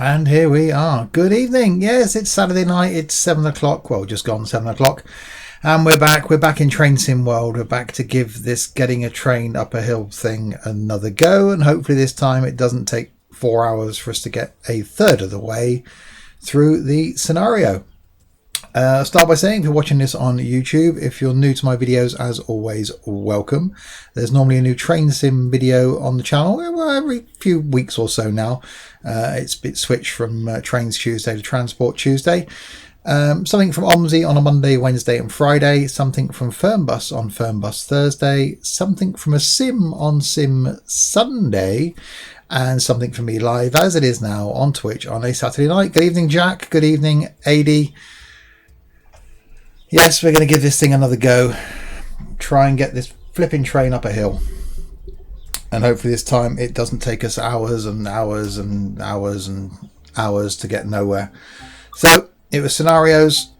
And here we are. Good evening. Yes, it's Saturday night. It's 7 o'clock. Well, just gone 7 o'clock. And we're back. We're back in Train Sim World. We're back to give this getting a train up a hill thing another go. And hopefully this time it doesn't take 4 hours for us to get a third of the way through the scenario. Start by saying, if you're watching this on YouTube, if you're new to my videos, as always, welcome. There's normally a new train sim video on the channel every few weeks or so now. It's been switched from Trains Tuesday to Transport Tuesday. Something from OMSI on a Monday, Wednesday and Friday. Something from Fernbus on Fernbus Thursday. Something from a sim on Sim Sunday. And something from me live, as it is now, on Twitch on a Saturday night. Good evening, Jack. Good evening, AD. Yes, we're going to give this thing another go. Try and get this flipping train up a hill. And hopefully this time it doesn't take us hours and hours and hours and hours to get nowhere. So, it was scenarios.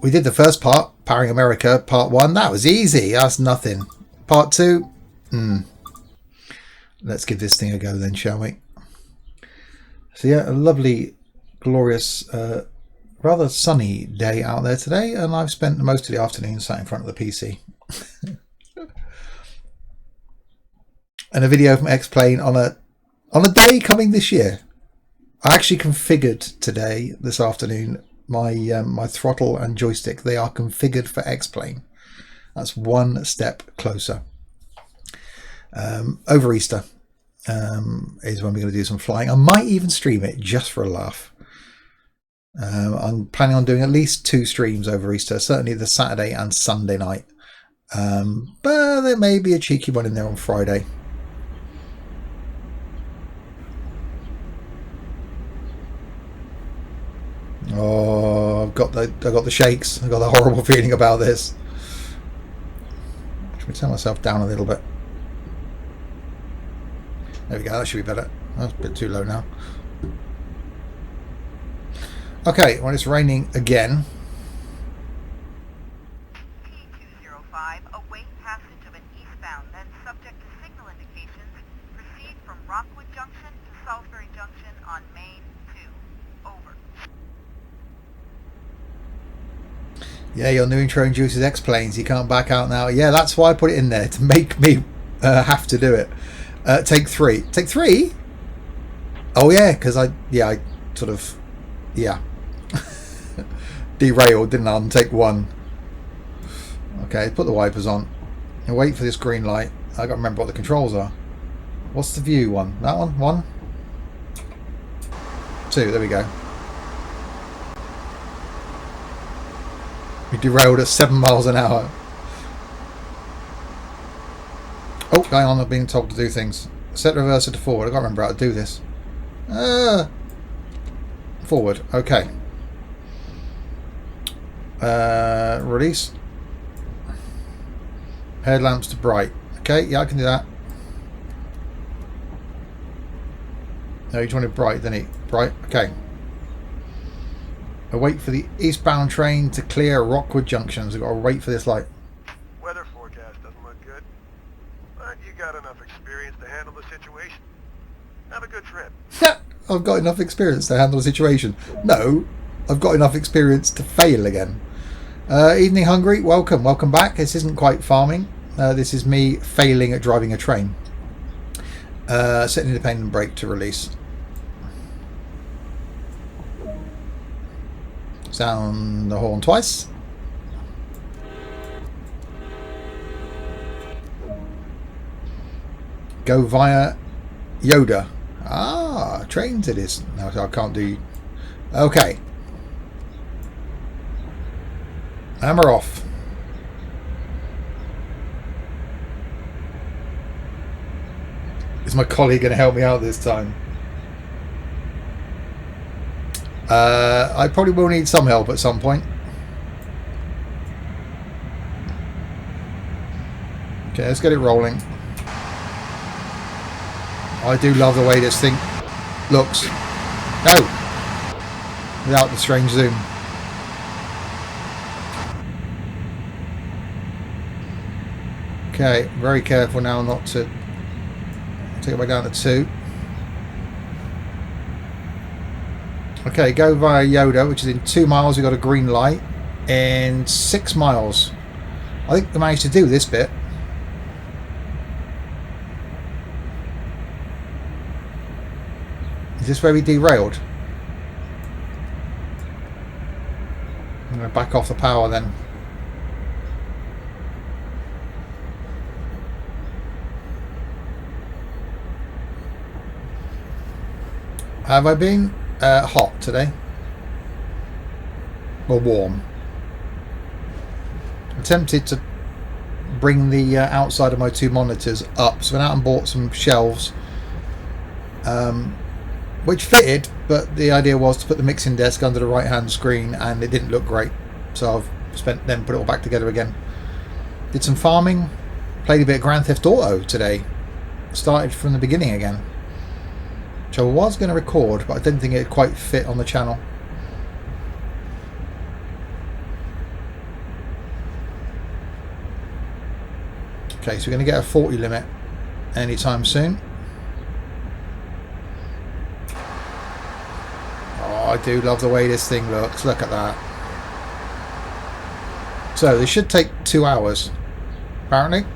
We did the first part, Powering America, part 1. That was easy. That's nothing. Part 2. Let's give this thing a go then, shall we? So yeah, a lovely, glorious, rather sunny day out there today, and I've spent most of the afternoon sat in front of the PC. And a video from X-Plane on a day coming this year. I actually configured today, this afternoon, my my throttle and joystick. They are configured for X-Plane. That's one step closer. Over Easter is when we're going to do some flying. I might even stream it just for a laugh. I'm planning on doing at least 2 streams over Easter, certainly the Saturday and Sunday night. But there may be a cheeky one in there on Friday. Oh, I've got the shakes. I've got the horrible feeling about this. Should we turn myself down a little bit? There we go. That should be better. That's a bit too low now. Okay, when it's raining again. T205, await passage of an eastbound, then subject to signal indications, proceed from Rockwood Junction to Salisbury Junction on Main 2. Over. Yeah, your new intro introduces X-Planes. You can't back out now. Yeah, that's why I put it in there, to make me have to do it. Take 3. Take 3? Oh yeah, because I sort of, derailed, didn't I, on take 1. Okay, put the wipers on and wait for this green light. I got to remember what the controls are. What's the view one? That one? 1? 2, there we go. We derailed at 7 miles an hour. Oh, going on, I'm being told to do things. Set reverser to forward. I got to remember how to do this. Forward. Okay. Release. Headlamps to bright. Okay, yeah, I can do that. No, you just wanted bright, didn't he? Bright. Okay. I wait for the eastbound train to clear Rockwood Junction. So I've got to wait for this light. Weather forecast doesn't look good, but you got enough experience to handle the situation. Have a good trip. I've got enough experience to handle the situation. No, I've got enough experience to fail again. Evening Hungry, welcome back. This isn't quite farming. This is me failing at driving a train. Set an independent brake to release. Sound the horn twice. Go via Yoda. Ah, trains it is. No, I can't do... Okay. Hammer off. Is my colleague going to help me out this time? I probably will need some help at some point. Okay, let's get it rolling. I do love the way this thing looks. No! Without the strange zoom. Okay, very careful now not to take it back down to 2. Okay, go via Yoda, which is in 2 miles. We've got a green light. In 6 miles. I think we managed to do this bit. Is this where we derailed? I'm going to back off the power then. Have I been hot today? Or warm? I'm tempted to bring the outside of my 2 monitors up. So I went out and bought some shelves, which fitted, but the idea was to put the mixing desk under the right hand screen, and it didn't look great. So I've put it all back together again. Did some farming, played a bit of Grand Theft Auto today. Started from the beginning again. Which I was going to record, but I didn't think it quite fit on the channel. Okay, so we're going to get a 40 limit anytime soon. Oh, I do love the way this thing looks. Look at that. So this should take 2 hours, apparently.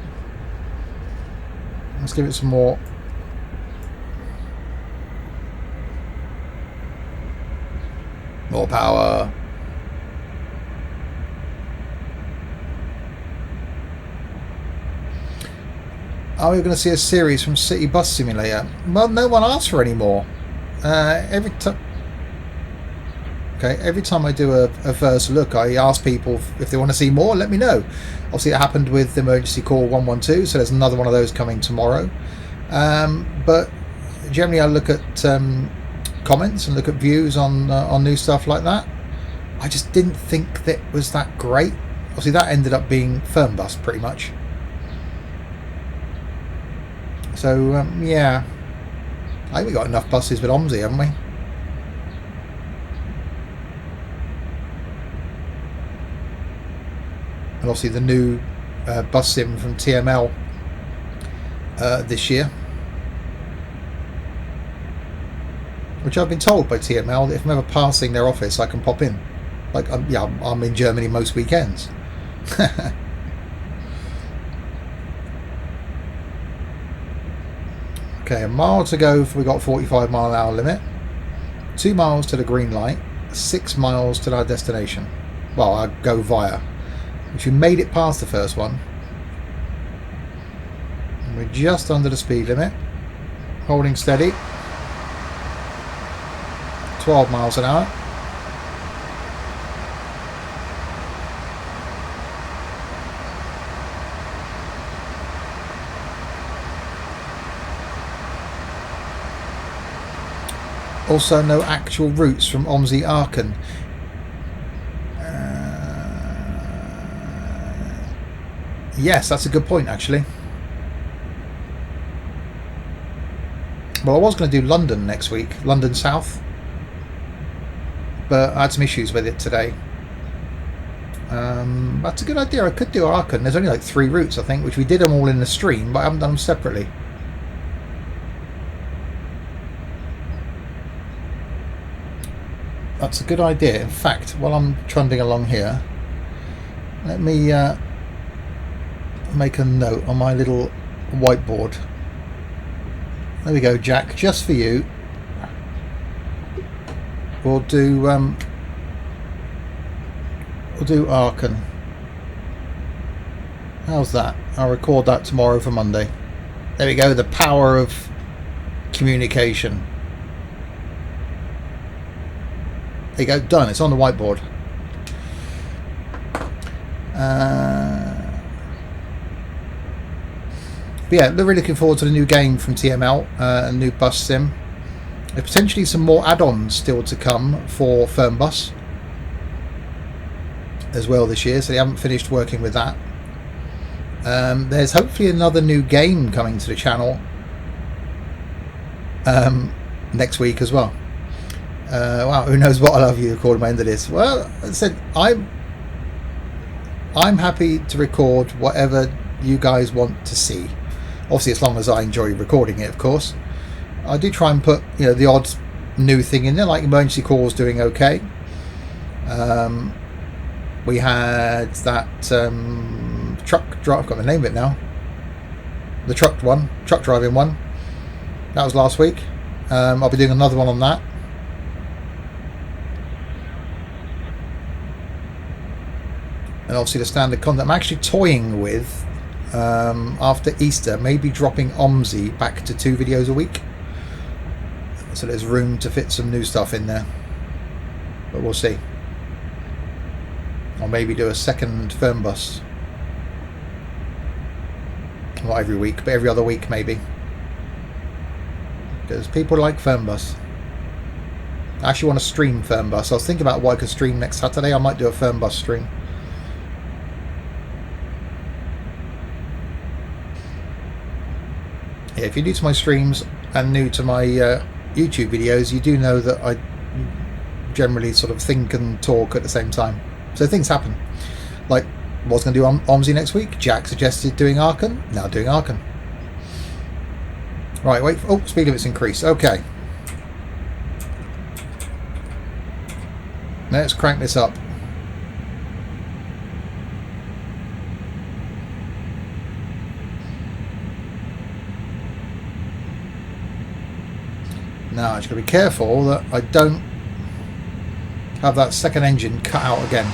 Let's give it some more. More power. Are we going to see a series from City Bus Simulator? Well, no one asked for any more. Every time I do a first look, I ask people if they want to see more. Let me know. Obviously, it happened with Emergency Call 112, so there's another one of those coming tomorrow. But generally, I look at comments and look at views on new stuff like that. I just didn't think that was that great. Obviously, that ended up being firm bus pretty much. So yeah, I think we got enough buses with OMSI, haven't we? And obviously the new bus sim from TML this year, which I've been told by TML that if I'm ever passing their office, I can pop in. Like, yeah, I'm in Germany most weekends. Okay, a mile to go. We got 45 mile an hour limit. 2 miles to the green light. 6 miles to our destination. Well, I go via. Which we made it past the first one. And we're just under the speed limit. Holding steady. 12 miles an hour. Also, no actual routes from OMSI Aachen. Yes, that's a good point, actually. Well, I was going to do London next week, London South, but I had some issues with it today. That's a good idea. I could do Aachen. There's only like 3 routes, I think, which we did them all in the stream, but I haven't done them separately. That's a good idea. In fact, while I'm trundling along here, let me make a note on my little whiteboard. There we go, Jack. Just for you, we'll do Aachen. How's that? I'll record that tomorrow for Monday. There we go. The power of communication. There you go, done. It's on the whiteboard. But yeah, they're really looking forward to the new game from TML, a new bus sim. There's potentially some more add-ons still to come for firm bus as well this year, so they haven't finished working with that. There's hopefully another new game coming to the channel next week as well. Wow, who knows what I'll have you record at the end of this. Well, as I said, I'm happy to record whatever you guys want to see. Obviously, as long as I enjoy recording it, of course. I do try and put, the odd new thing in there, like emergency calls doing okay. We had that truck drive. I've got the name of it now. The truck driving one. That was last week. I'll be doing another one on that. And obviously the standard content I'm actually toying with after Easter, maybe dropping OMSI back to 2 videos a week. So there's room to fit some new stuff in there. But we'll see. Or maybe do a second firm bus. Not every week, but every other week maybe. Because people like firm bus. I actually want to stream firm bus. I was thinking about what I could stream next Saturday. I might do a firm bus stream. Yeah, if you're new to my streams and new to my YouTube videos, you do know that I generally sort of think and talk at the same time. So things happen. Like, was going to do OMSI next week. Jack suggested doing Arkan. Now doing Arkan. Right, wait. Oh, speed limit's increased. Okay. Let's crank this up. Now, I'm just going to be careful that I don't have that second engine cut out again.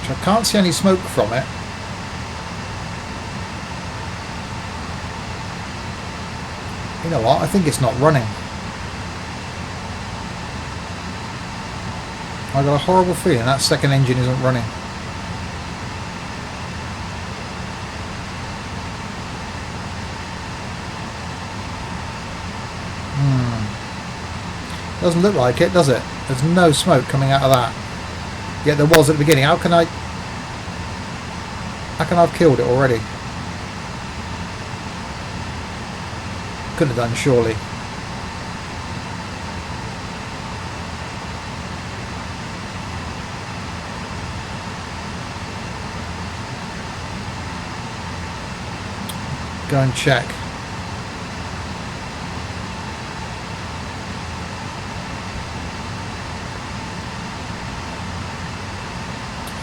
Which I can't see any smoke from it. You know what? I think it's not running. I got a horrible feeling that second engine isn't running. Doesn't look like it, does it? There's no smoke coming out of that. Yet there was at the beginning. How can I've killed it already? Couldn't have done, surely. Go and check.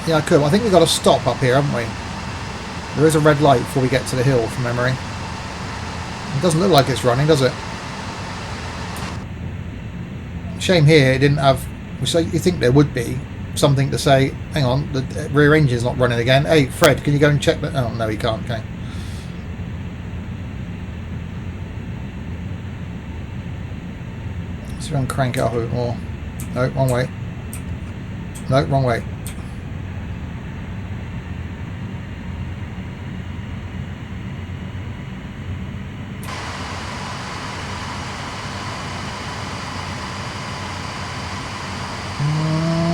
Yeah, I could. I think we've got to stop up here, haven't we? There is a red light before we get to the hill, from memory. It doesn't look like it's running, does it? Shame here it didn't have... So you think there would be something to say, hang on, the rear engine's not running again. Hey, Fred, can you go and check that? Oh, no, he can't, okay. Let's go and crank it up a bit more. No, wrong way. No, wrong way.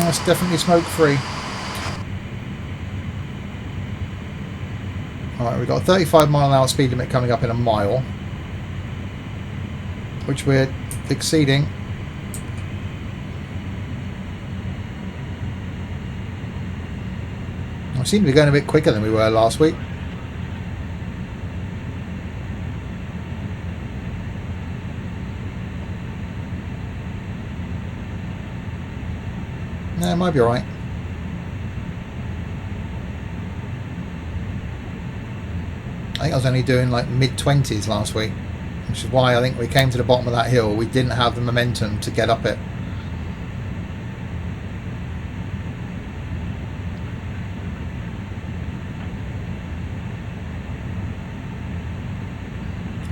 It's definitely smoke free. Alright, we've got a 35-mile-an-hour speed limit coming up in a mile, which we're exceeding. I seem to be going a bit quicker than we were last week. Yeah, it might be alright. I think I was only doing like mid-20s last week, which is why I think we came to the bottom of that hill. We didn't have the momentum to get up it.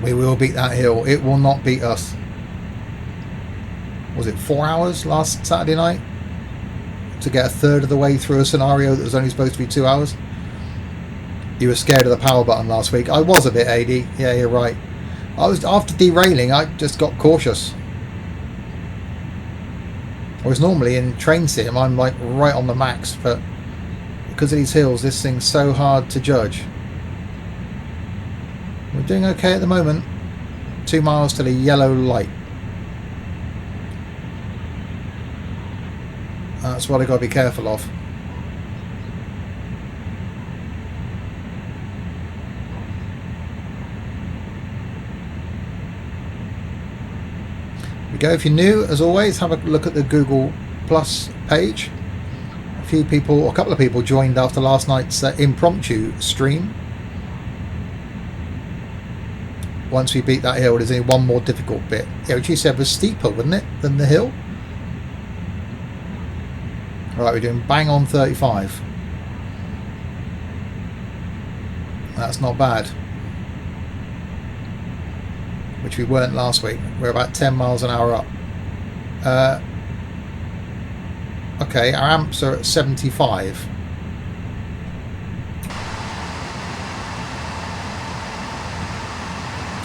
We will beat that hill. It will not beat us. Was it 4 hours last Saturday night to get a third of the way through a scenario that was only supposed to be 2 hours? You were scared of the power button last week. I was a bit AD. Yeah, you're right. I was, after derailing, I just got cautious. Whereas normally in train sim I'm like right on the max, but because of these hills this thing's so hard to judge. We're doing okay at the moment. 2 miles to the yellow light. That's what I've got to be careful of. we go. If you're new, as always, have a look at the Google Plus page. A few people, or a couple of people, joined after last night's impromptu stream. Once we beat that hill, there's only one more difficult bit. Yeah, which you said was steeper, wasn't it, than the hill? Right, we're doing bang on 35. That's not bad. Which we weren't last week. We're about 10 miles an hour up. Okay, our amps are at 75.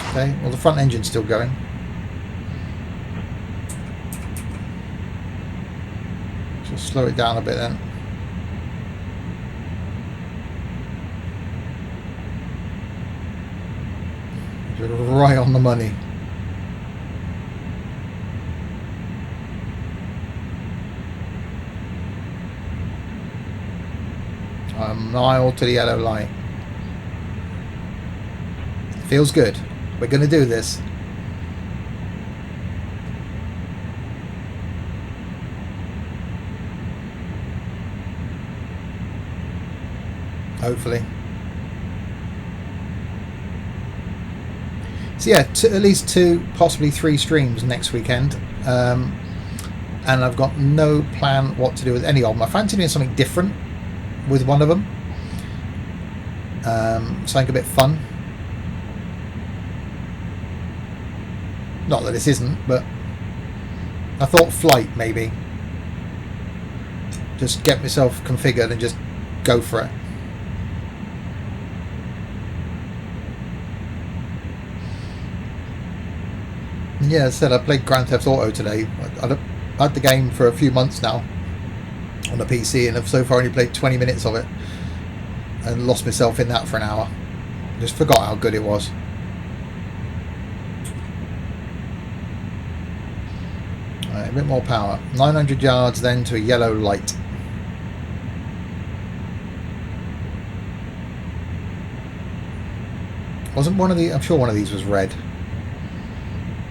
Okay, well the front engine's still going. Just slow it down a bit then. Right on the money. A mile to the yellow light. Feels good. We're going to do this. Hopefully. So yeah, at least 2, possibly 3 streams next weekend. And I've got no plan what to do with any of them. I fancy doing something different with one of them. Something a bit fun. Not that this isn't, but I thought flight maybe. Just get myself configured and just go for it. Yeah, as I said, I played Grand Theft Auto today. I've had the game for a few months now on the PC, and I've so far only played 20 minutes of it and lost myself in that for an hour. Just forgot how good it was. Right, a bit more power. 900 yards then to a yellow light. Wasn't one of the... I'm sure one of these was red.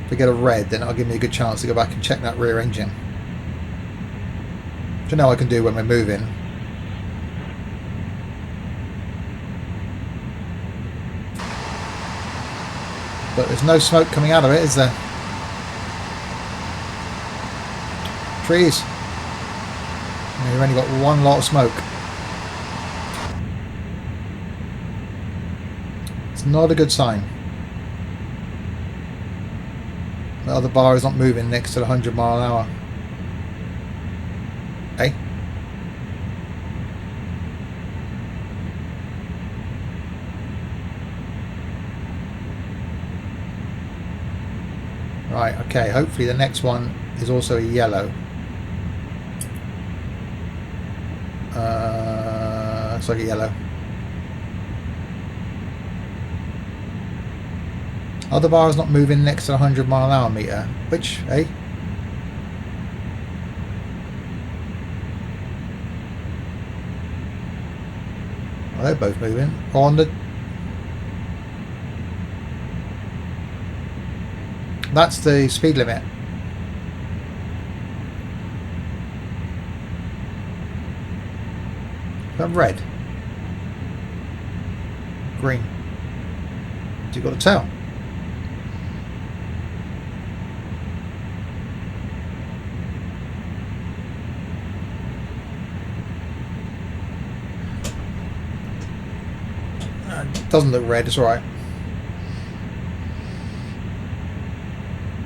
If we get a red, then it'll give me a good chance to go back and check that rear engine. Which I know I can do when we're moving. But there's no smoke coming out of it, is there? Trees. You've only got one lot of smoke. It's not a good sign. The other bar is not moving next to the 100 mile an hour. Hey? Right, okay, hopefully the next one is also a yellow. Looks like a yellow. Other bar is not moving next to the 100 mile an hour meter. Which, eh? Well, they're both moving. On the... That's the speed limit. Is that red? Green. You got to tell. Doesn't look red, it's alright.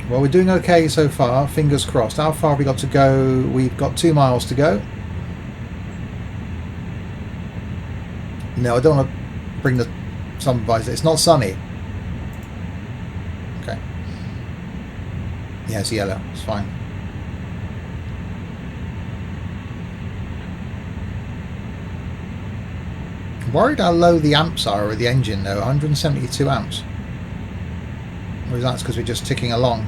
Well, we're doing okay so far, fingers crossed. How far have we got to go? We've got 2 miles to go. No, I don't want to bring the sun visor. It's not sunny. Okay. Yeah, it's yellow. It's fine. I'm worried how low the amps are with the engine though. 172 amps. Or is that because we're just ticking along?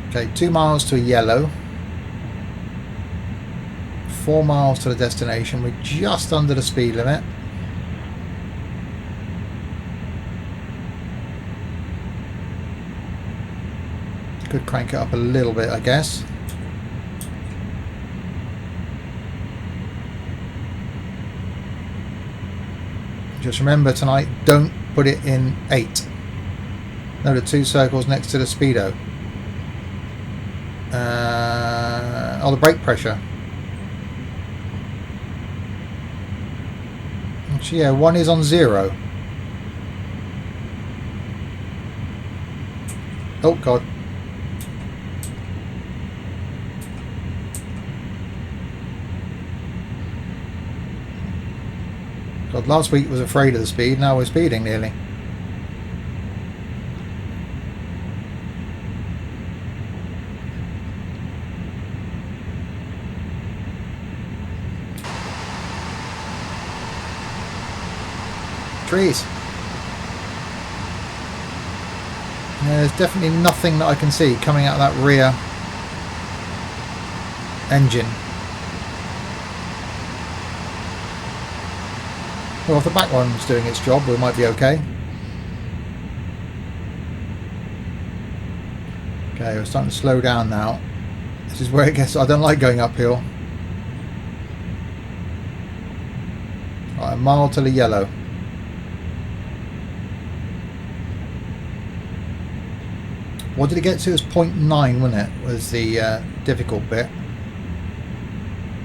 Okay, 2 miles to a yellow. 4 miles to the destination. We're just under the speed limit. Could crank it up a little bit, I guess. Just remember tonight, don't put it in 8. No, the 2 circles next to the speedo. Oh, the brake pressure. Actually, yeah, 1 is on 0. Oh, God. God, last week was afraid of the speed, now we're speeding nearly. Trees. Yeah, there's definitely nothing that I can see coming out of that rear engine. Well, if the back one's doing its job, we might be okay. Okay, we're starting to slow down now. This is where it gets... I don't like going uphill. Right, a mile to the yellow. What did it get to? It was 0.9, wasn't it? Was the difficult bit.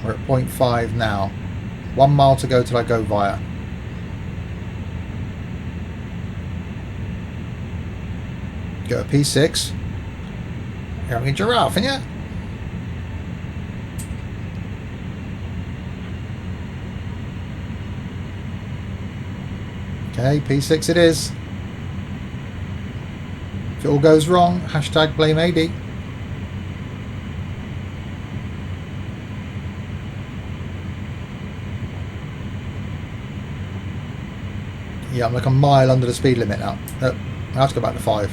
We're at 0.5 now. 1 mile to go till I go via. Go a P6. You're having a giraffe, aren't you? Okay, P6 it is. If it all goes wrong, hashtag blame AD. Yeah, I'm like a mile under the speed limit now. I have to go back to 5.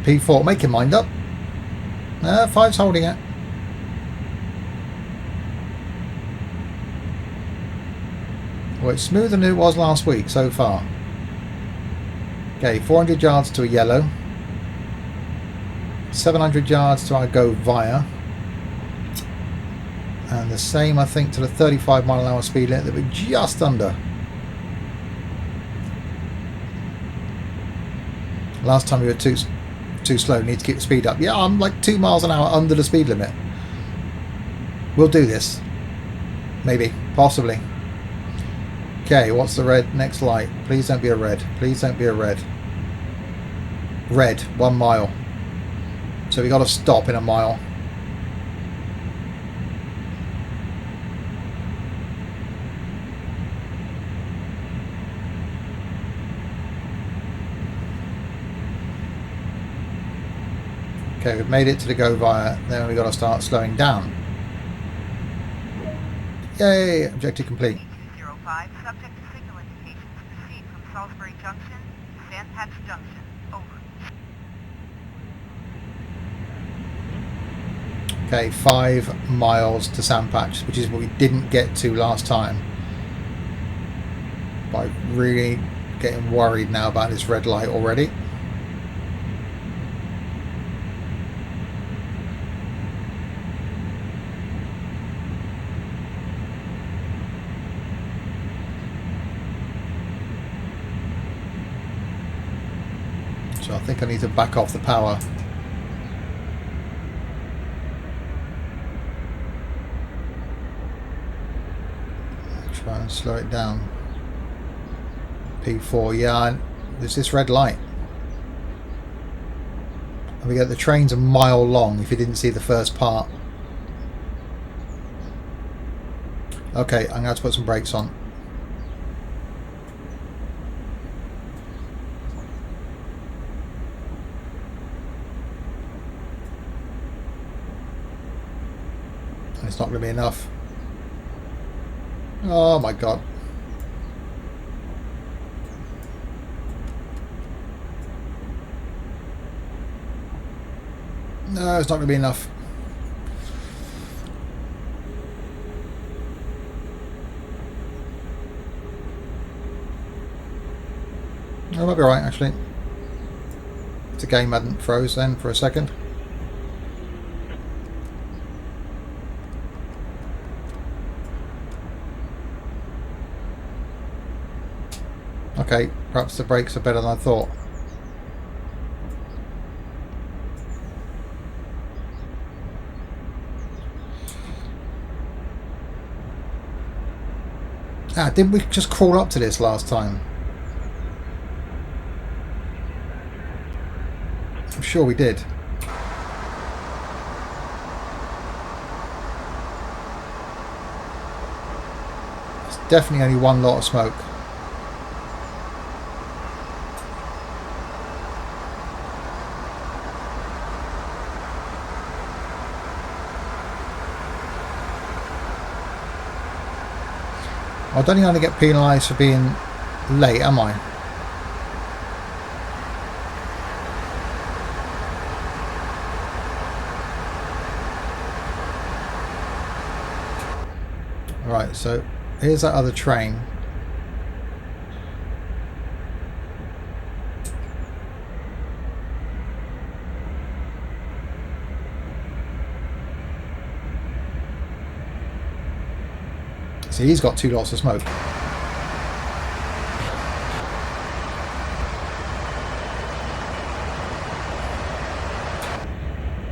P4, make your mind up. 5's holding it. Well, it's smoother than it was last week so far. Okay, 400 yards to a yellow. 700 yards to our go via. And the same, I think, to the 35 mile an hour speed limit that we're just under. Last time we were too slow, need to keep the speed up. Yeah, I'm like 2 miles an hour under the speed limit. We'll do this. Maybe, possibly. Okay, what's the red next light? Please don't be a red. Please don't be a red. Red, 1 mile. So we got to stop in a mile. Okay, we've made it to the go via. Then we've got to start slowing down. Yay! Objective complete. 205, subject to signal indications. Proceed from Salisbury Junction to Sandpatch Junction. Over. Okay, 5 miles to Sandpatch, which is what we didn't get to last time. But I'm really getting worried now about this red light already. So I think I need to back off the power. Try and slow it down. P4, yeah, there's this red light. And we get the train's a mile long if you didn't see the first part. Okay, I'm going to have to put some brakes on. It's not going to be enough. Oh my god. No, it's not going to be enough. Oh, might be right actually. The game hadn't froze then for a second. Okay, perhaps the brakes are better than I thought. Ah, didn't we just crawl up to this last time? I'm sure we did. It's definitely only one lot of smoke. I don't think I'm going to get penalised for being late, am I? Right, so here's that other train. See, he's got 2 lots of smoke.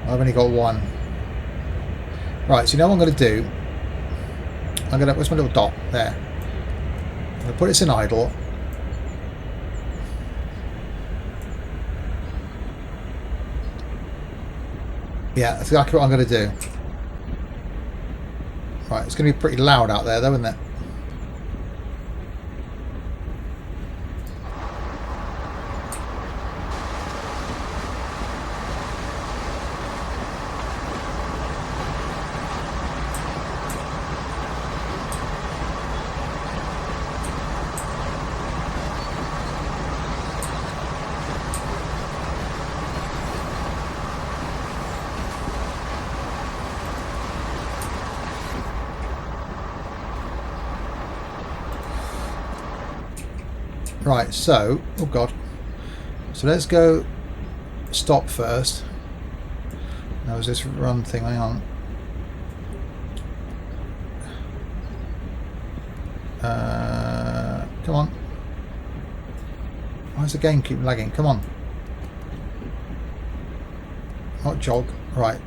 I've only got 1. Right, so you know what I'm going to do? Where's my little dot? There. I'm going to put this in idle. Yeah, that's exactly what I'm going to do. Right, it's going to be pretty loud out there though, isn't it? Right, so, oh god. So let's go stop first. Now is this run thing, hang on. Come on. Why does the game keep lagging? Come on. Not jog, right.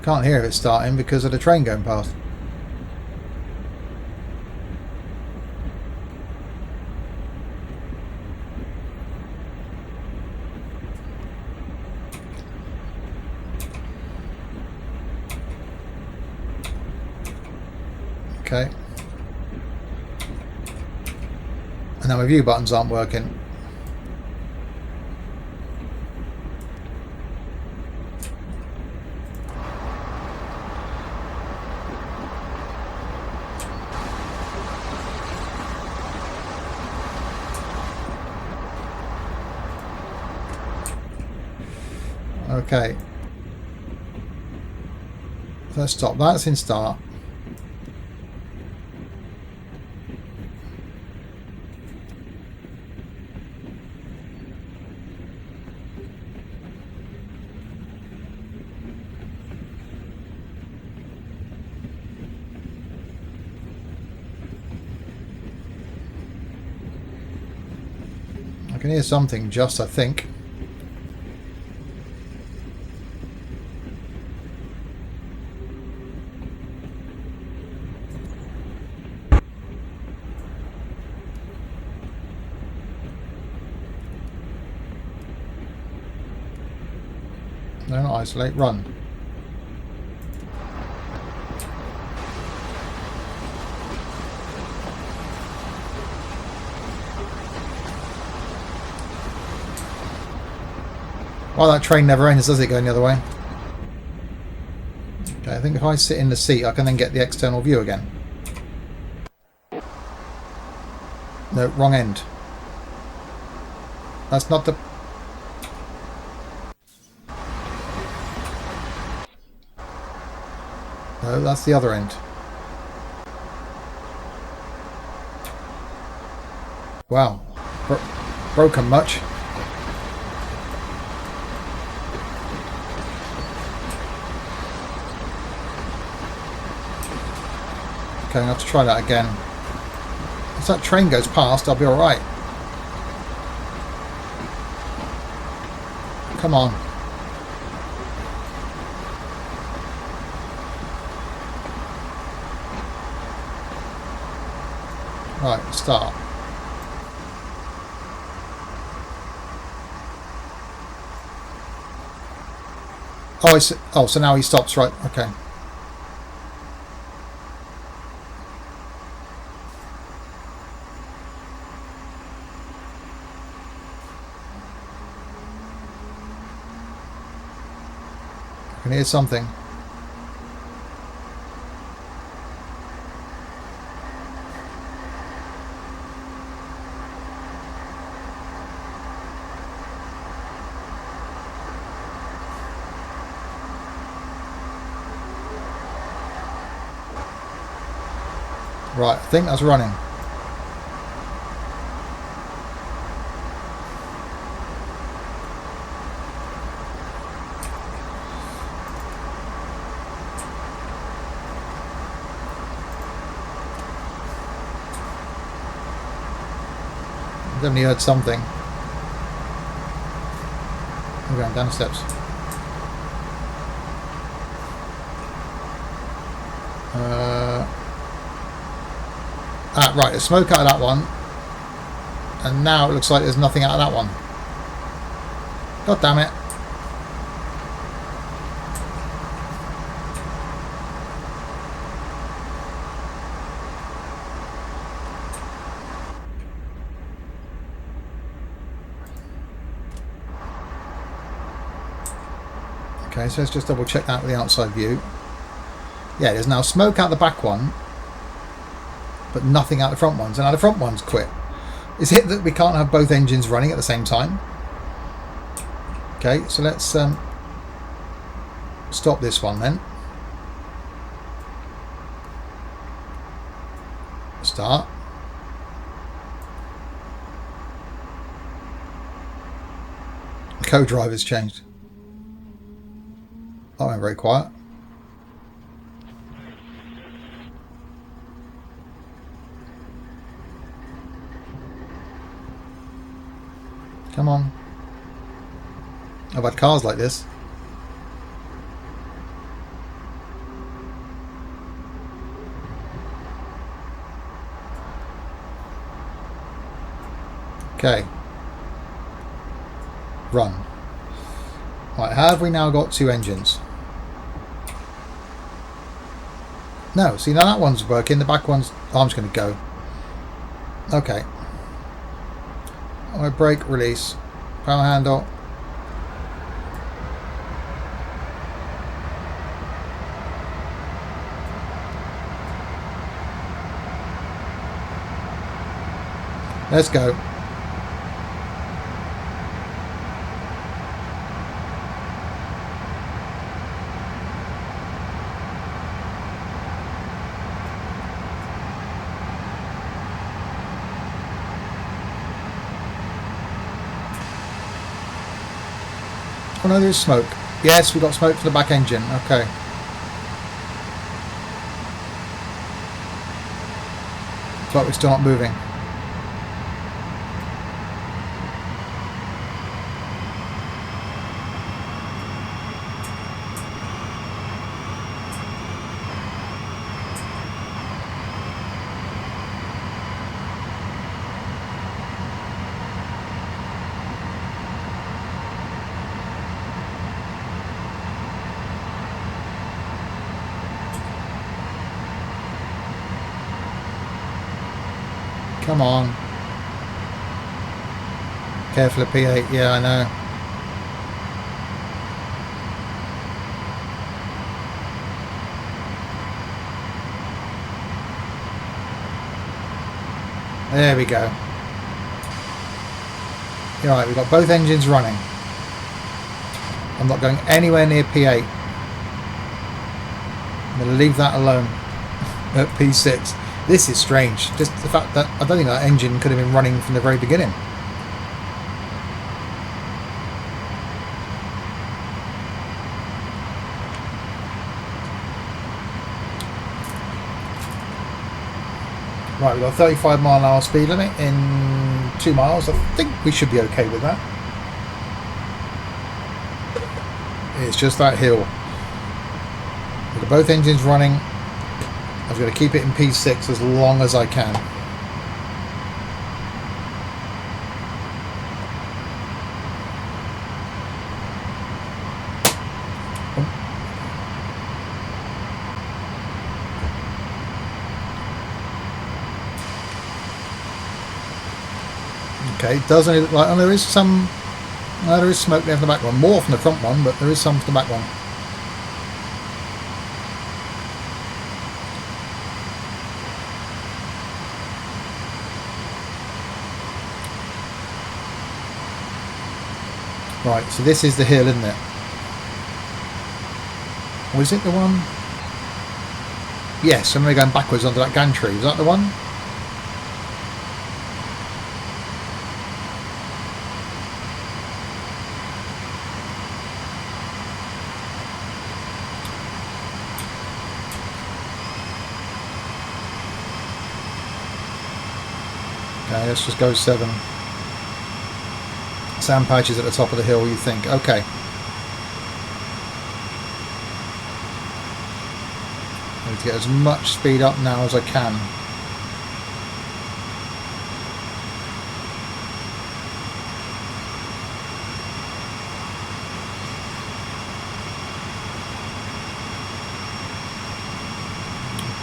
Can't hear if it's starting because of the train going past. Okay. And now my view buttons aren't working. Okay. Let's stop. That's in start. I can hear something just, I think. No, not isolate, run. Well, that train never ends, does it, going the other way? Okay, I think if I sit in the seat, I can then get the external view again. No, wrong end. That's not the... No, that's the other end. Wow. Broken much? Okay, I'll have to try that again. If that train goes past, I'll be alright. Come on. Right, start. Oh, so now he stops, right? Okay. I can hear something. Right, I think that's running. Definitely heard something. We're going down the steps. Right, there's smoke out of that one. And now it looks like there's nothing out of that one. God damn it. Okay, so let's just double check that with the outside view. Yeah, there's now smoke out the back one, but nothing out the front ones. And now the front ones quit. Is it that we can't have both engines running at the same time? Okay, so let's stop this one then. Start. The co-driver's changed. That went very quiet. Come on. I've had cars like this. Okay. Run. Right, how have we now got two engines? No, see now that one's working, the back one's arm's going to go. Okay. Alright, brake, release. Power handle. Let's go. Oh no, there's smoke. Yes, we got smoke for the back engine. Okay. But we're still not moving. Come on. Careful of P8. Yeah, I know. There we go. Alright, we've got both engines running. I'm not going anywhere near P8. I'm going to leave that alone at P6. This is strange. Just the fact that I don't think that engine could have been running from the very beginning. Right, we've got 35-mile-an-hour speed limit in 2 miles. I think we should be okay with that. It's just that hill. We've got both engines running. I've got to keep it in P6 as long as I can. Okay, it doesn't look like, and there is some, there is smoke there from the back one, more from the front one, but there is some from the back one. Right, so this is the hill, isn't it? Or is it the one? Yes, I'm going backwards onto that gantry. Is that the one? Okay, let's just go 7. Sand patches at the top of the hill, you think? Okay. I need to get as much speed up now as I can.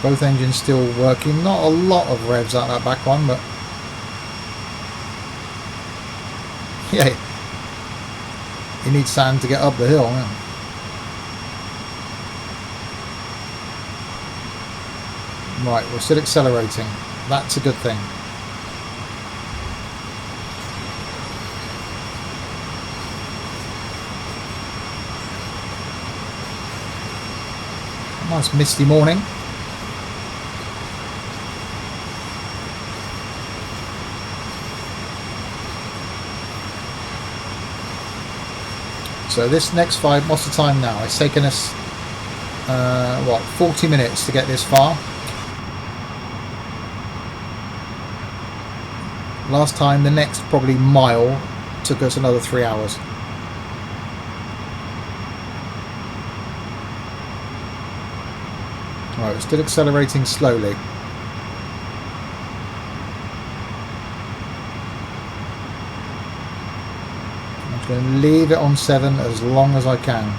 Both engines still working. Not a lot of revs out that back one, but yeah, you need sand to get up the hill. Yeah. Right, we're still accelerating. That's a good thing. Nice misty morning. So this next 5, what's the time now? It's taken us, what, 40 minutes to get this far. Last time, the next probably mile took us another 3 hours. Right, we're still accelerating slowly. I'm going to leave it on 7 as long as I can.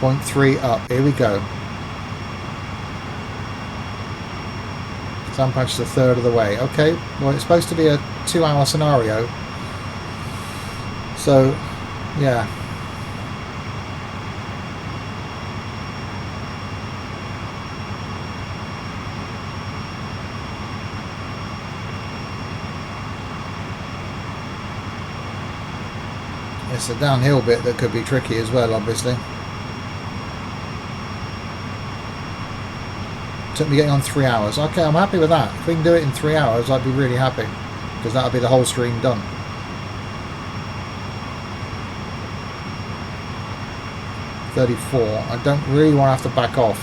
0.3 up. Here we go. Sand patch is a third of the way. Okay, well it's supposed to be a 2-hour scenario. So, yeah. It's a downhill bit that could be tricky as well, obviously. Took me getting on 3 hours. Okay, I'm happy with that. If we can do it in 3 hours, I'd be really happy, because that'll be the whole stream done. $34. I don't really want to have to back off.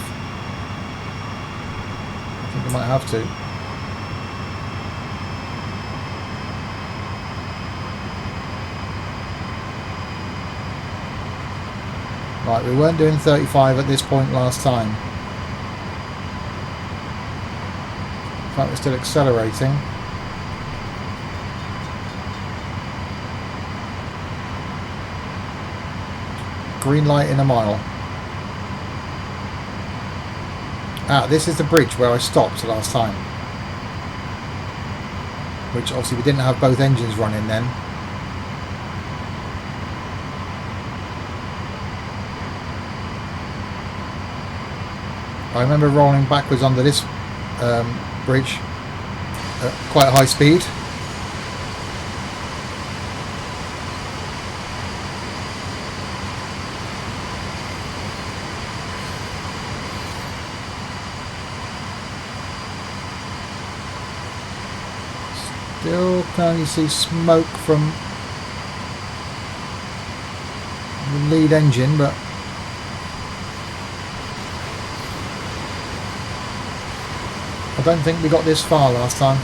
I think I might have to. Right, we weren't doing 35 at this point last time. In fact, we're still accelerating. Green light in a mile. Ah, this is the bridge where I stopped last time. Which obviously we didn't have both engines running then. I remember rolling backwards under this bridge at quite a high speed. Still can only see smoke from the lead engine, but I don't think we got this far last time.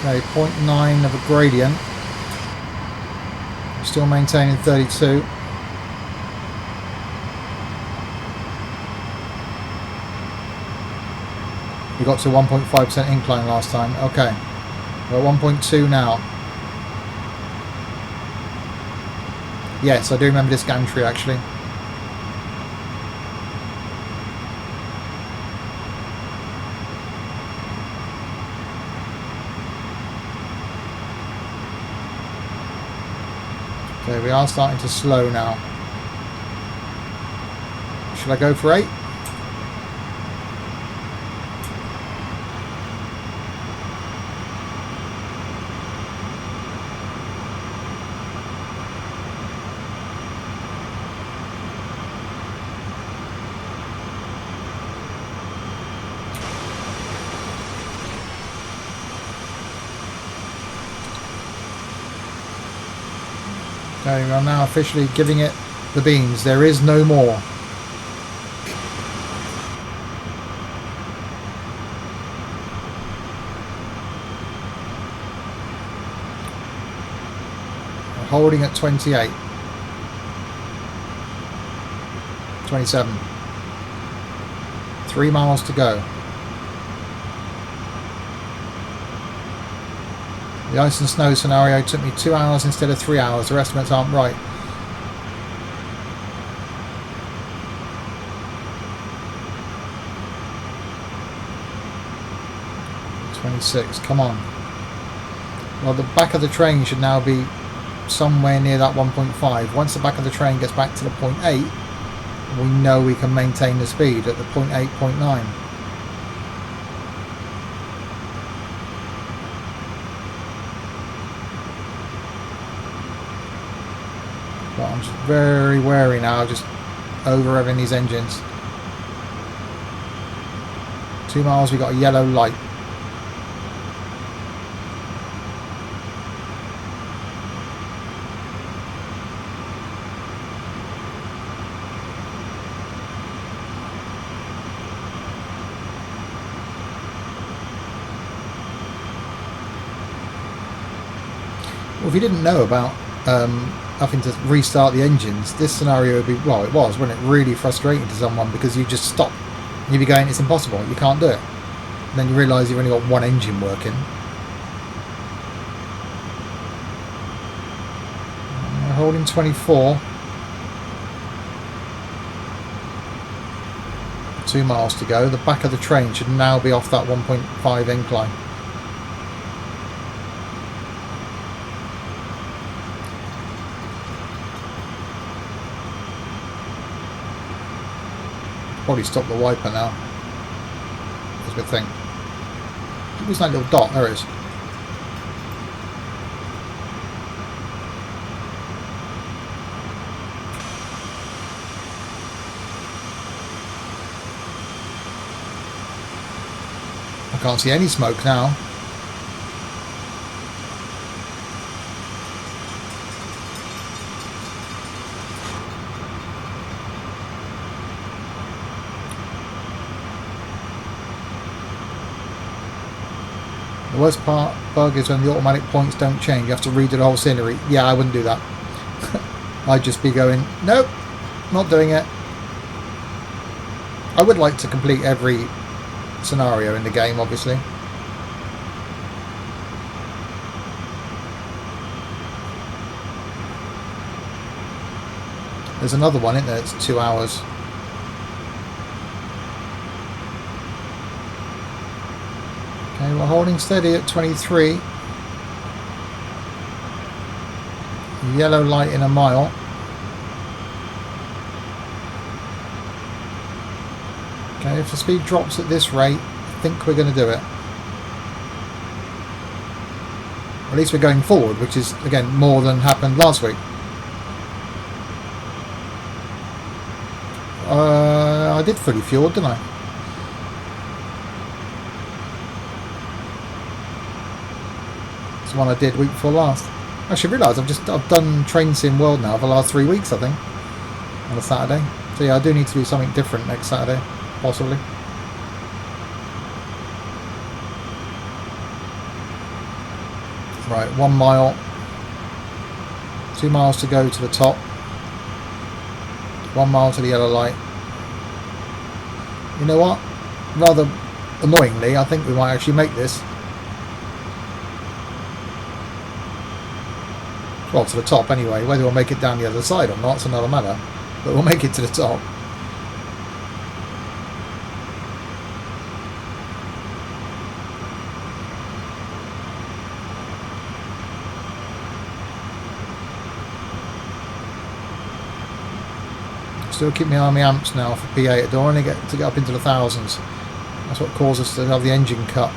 Okay, 0.9 of a gradient. Still maintaining 32. We got to 1.5% incline last time. Okay, we're at 1.2 now. Yes, I do remember this gantry actually. Okay, we are starting to slow now. Should I go for 8? Okay, we are now officially giving it the beans. There is no more. We're holding at 28. 27. 3 miles to go. The ice and snow scenario took me 2 hours instead of 3 hours. The estimates aren't right. .26, come on. Well, the back of the train should now be somewhere near that 1.5. Once the back of the train gets back to the 0.8, we know we can maintain the speed at the 0.8, 0.9. But I'm just very wary now, just over revving these engines. 2 miles, we got a yellow light. Well, if you didn't know about having to restart the engines, this scenario would be, well, it was, wasn't it, really frustrating to someone, because you just stop and you'd be going, it's impossible, you can't do it. And then you realise you've only got one engine working. We're holding 24. 2 miles to go. The back of the train should now be off that 1.5 incline. Probably stop the wiper now. That's a good thing. Where's that little dot? There it is. I can't see any smoke now. The worst bug is when the automatic points don't change. You have to redo the whole scenery. Yeah, I wouldn't do that. I'd just be going, nope, not doing it. I would like to complete every scenario in the game, obviously. There's another one, isn't there? It's 2 hours. Okay, we're holding steady at 23. Yellow light in a mile. Okay, if the speed drops at this rate, I think we're going to do it. At least we're going forward, which is, again, more than happened last week. I did fully fueled, didn't I? It's the one I did week before last. I should realise I've done Train Sim World now for the last 3 weeks, I think, on a Saturday. So yeah, I do need to do something different next Saturday, possibly. Right, 1 mile, 2 miles to go to the top, 1 mile to the yellow light. You know what? Rather annoyingly, I think we might actually make this. Well, to the top anyway. Whether we'll make it down the other side or not, it's another matter. But we'll make it to the top. Still keep my eye on my amps now for P8. I don't want to get up into the thousands. That's what caused us to have the engine cut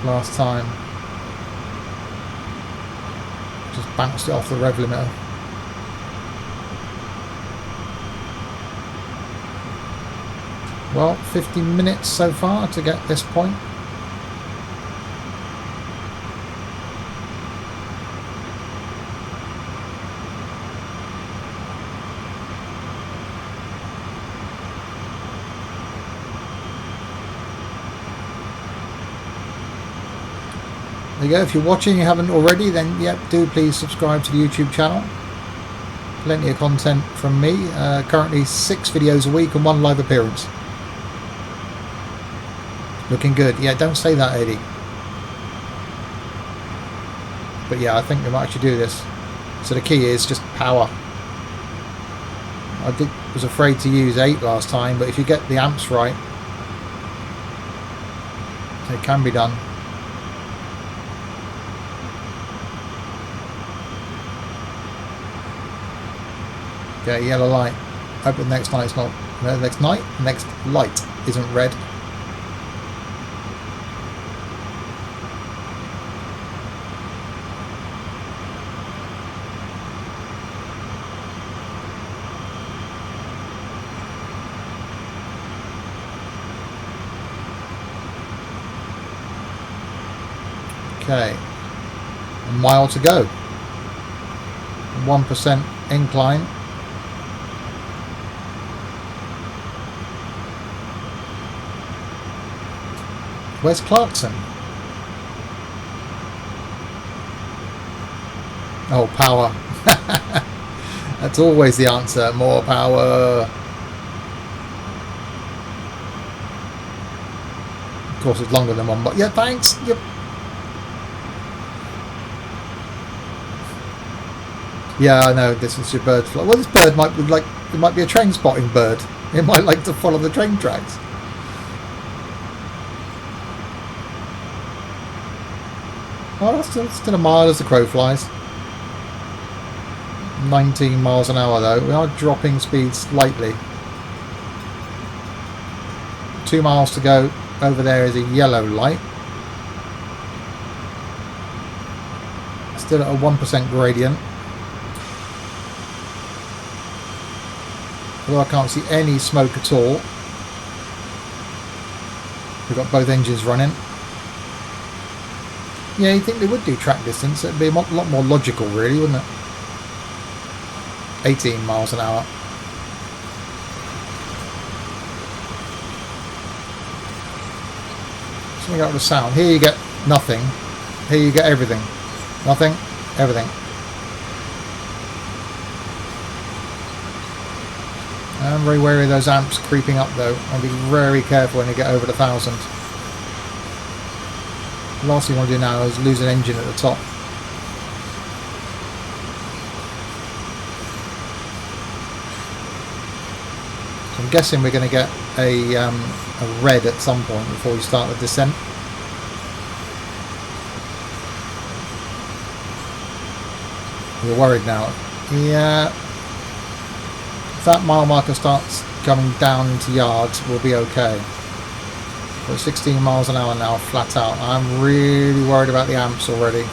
last time. Just bounced it off the rev limiter. Well, 50 minutes so far to get this point. There you go. If you're watching and you haven't already, then yep, do please subscribe to the YouTube channel. Plenty of content from me. Currently 6 videos a week and 1 live appearance. Looking good. Yeah, don't say that, Eddie. But yeah, I think we might actually do this. So the key is just power. I was afraid to use 8 last time, but if you get the amps right, it can be done. Okay, yellow light. Hope the next light's not. No, next light isn't red. Okay, a mile to go. 1% incline. Where's Clarkson? Oh, power. That's always the answer. More power. Of course, it's longer than 1 mile. Yeah, thanks. Yep. Yeah, I know. This is your bird fly. Well, this bird might be like, it might be a train spotting bird. It might like to follow the train tracks. Oh, that's still a mile as the crow flies. 19 miles an hour though. We are dropping speed slightly. 2 miles to go. Over there is a yellow light. Still at a 1% gradient. Although I can't see any smoke at all. We've got both engines running. Yeah, you'd think they would do track distance. It'd be a lot more logical, really, wouldn't it? 18 miles an hour. Something out of the sound. Here you get nothing. Here you get everything. Nothing, everything. I'm very wary of those amps creeping up, though. I'll be very careful when you get over the 1,000. The last thing I want to do now is lose an engine at the top. So I'm guessing we're going to get a red at some point before we start the descent. You're worried now. Yeah. If that mile marker starts coming down into yards, we'll be okay. We're at 16 miles an hour now, flat out. I'm really worried about the amps already.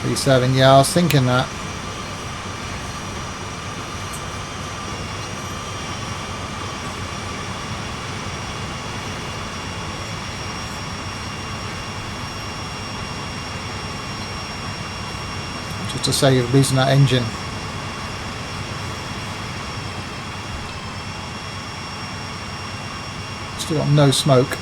.37, yeah, I was thinking that. Just to save losing that engine. Still got no smoke.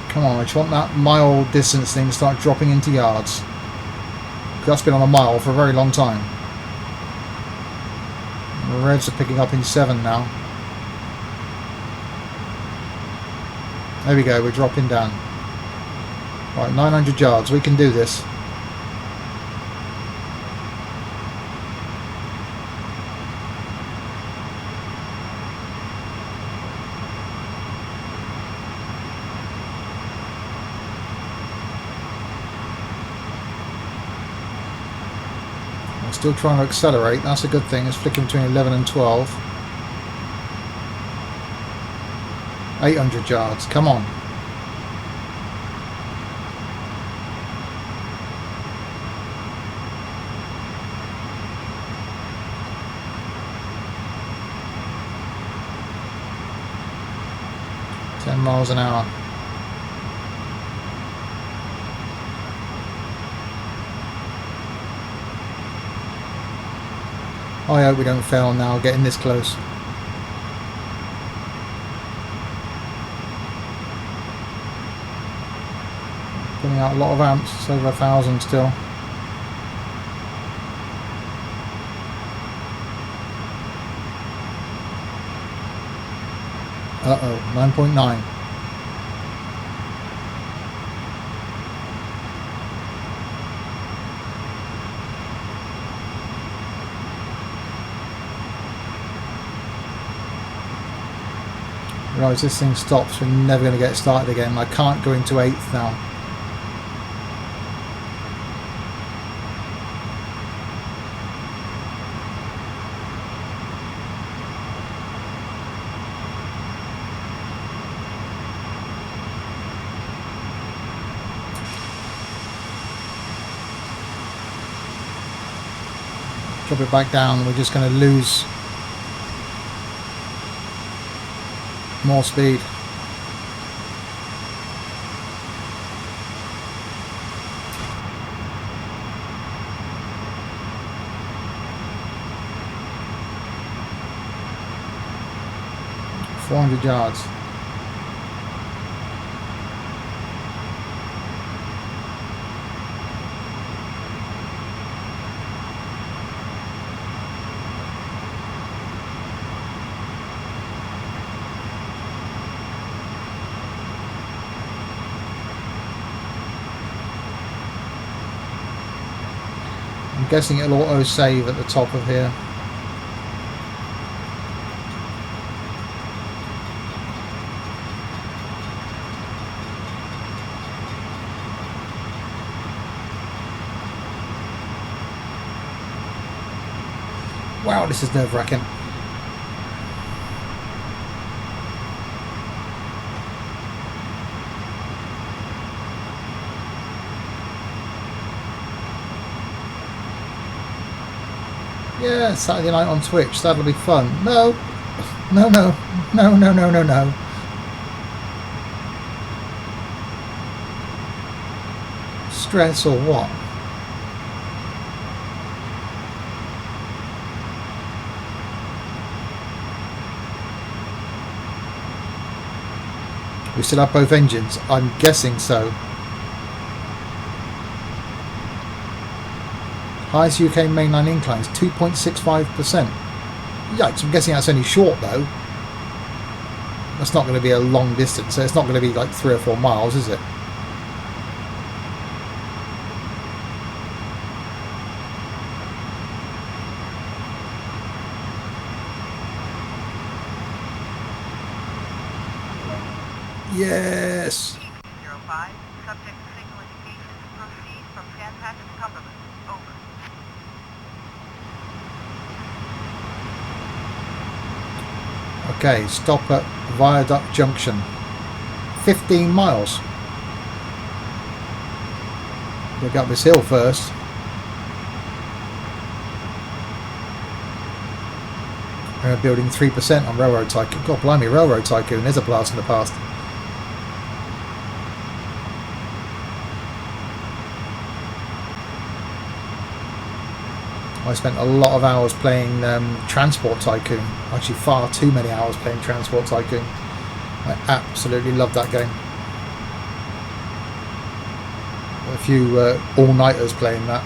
Come on, I just want that mile distance thing to start dropping into yards. That's been on a mile for a very long time. The revs are picking up in 7 now. There we go, we're dropping down. Right, 900 yards, we can do this. Still trying to accelerate, that's a good thing. It's flicking between 11 and 12. 800 yards, come on. $10 miles an hour. I hope we don't fail now, getting this close. Putting out a lot of amps, it's over 1,000 still. Uh-oh, 9.9. Right, this thing stops, we're never going to get started again. I can't go into 8th now. Drop it back down, we're just going to lose more speed. .400 yards. I'm guessing it'll auto save at the top of here. Wow, this is nerve-wracking. Yeah, Saturday night on Twitch, that'll be fun. No, no, no, no, no, no, no, no. Stress or what? We still have both engines? I'm guessing so. Highest UK mainline inclines, 2.65%. Yikes, I'm guessing that's only short though. That's not going to be a long distance, so it's not going to be like 3 or 4 miles, is it? Yes. 05, subject to signal indications, proceed from Sandpatch to Cumberland. Over. Okay, stop at Viaduct Junction. 15 miles. We'll go up this hill first. Building 3% on Railroad Tycoon. God blimey, Railroad Tycoon is a blast from the past. I spent a lot of hours playing Transport Tycoon. Actually, far too many hours playing Transport Tycoon. I absolutely love that game. A few all-nighters playing that.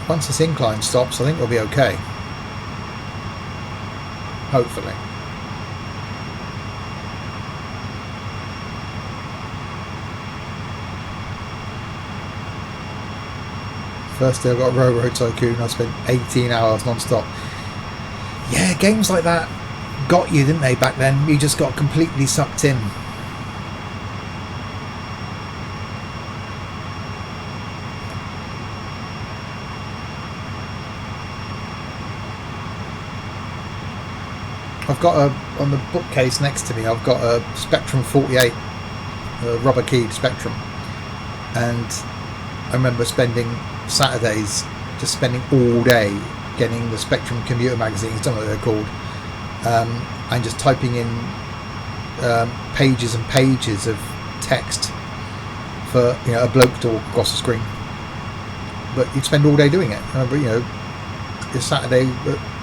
Once this incline stops, I think we'll be okay. Hopefully. First day I got Railroad Tycoon, I spent 18 hours non-stop. Yeah, games like that got you, didn't they, back then? You just got completely sucked in. I've got on the bookcase next to me, I've got a Spectrum 48, a rubber keyed Spectrum, and I remember spending Saturdays just spending all day getting the Spectrum commuter magazines, don't know what they're called, and just typing in pages and pages of text for a bloke to walk across the screen. But you'd spend all day doing it. I remember, your Saturday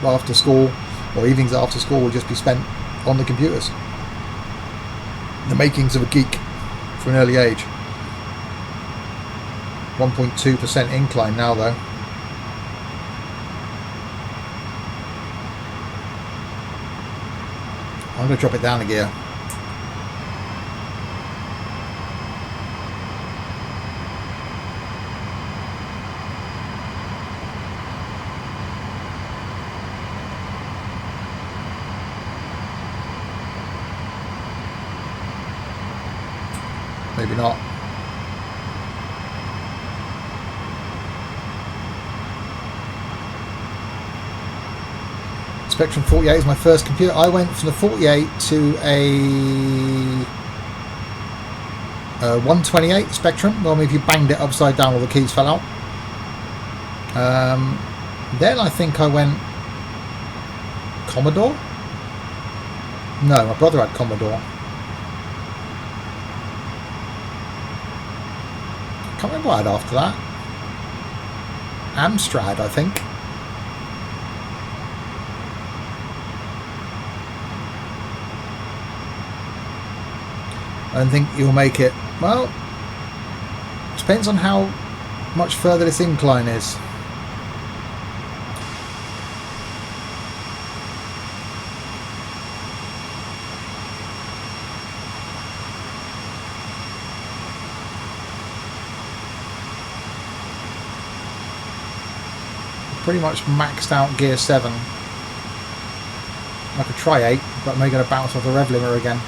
after school or evenings after school will just be spent on the computers. The makings of a geek from an early age. 1.2% incline now though. I'm going to drop it down a gear. Maybe not. Spectrum 48 is my first computer. I went from the 48 to a 128 Spectrum. Normally if you banged it upside down all the keys fell out. Then I think I went Commodore? No, my brother had Commodore. Can't remember what I had after that. Amstrad, I think. I don't think you'll make it. Well, depends on how much further this incline is. Pretty much maxed out gear 7. I could try 8, but I'm going to bounce off the rev limiter again.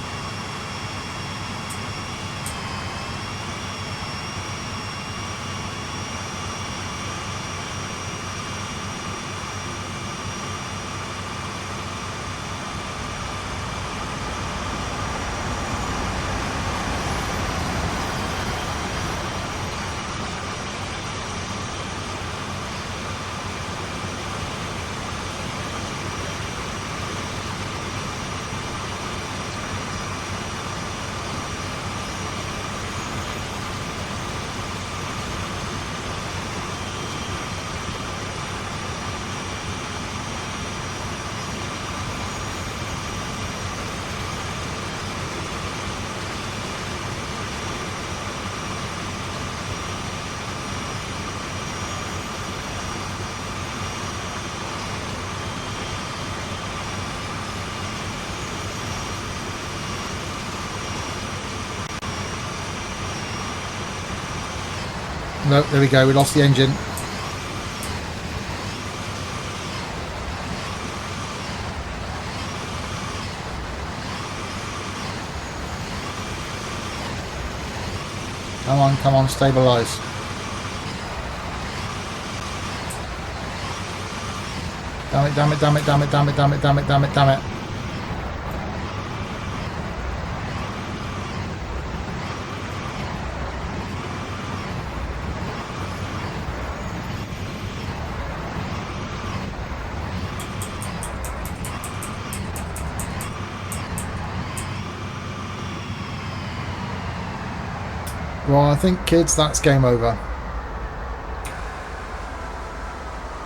Nope, there we go. We lost the engine. Come on, stabilise. Damn it, damn it, damn it, damn it, damn it, damn it, damn it, damn it, damn it. Well, I think, kids, that's game over.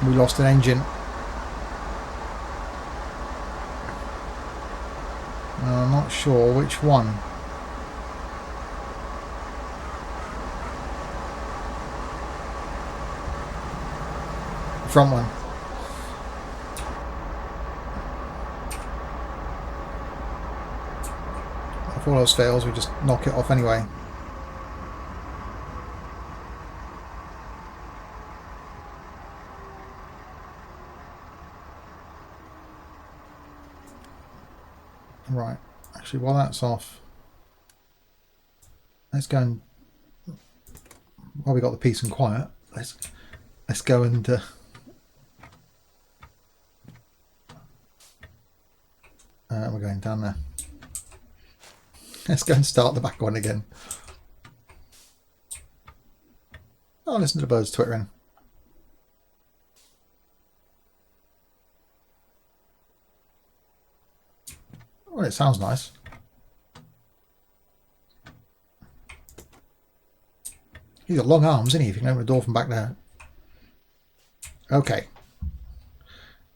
We lost an engine. I'm not sure which one. The front one. If all else fails, we just knock it off anyway. Right, actually, while that's off, let's go and, while we got the peace and quiet, let's go and we're going down there. Let's go and start the back one again. Oh, listen to the birds twittering. Well, it sounds nice. He's got long arms, isn't he? If you can open the door from back there. Okay.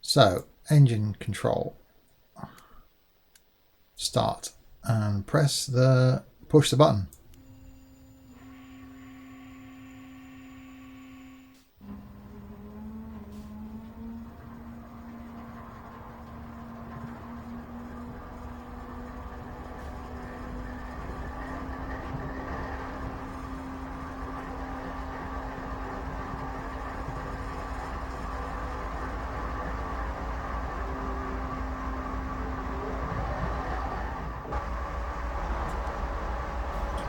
So, engine control. Start. And push the button.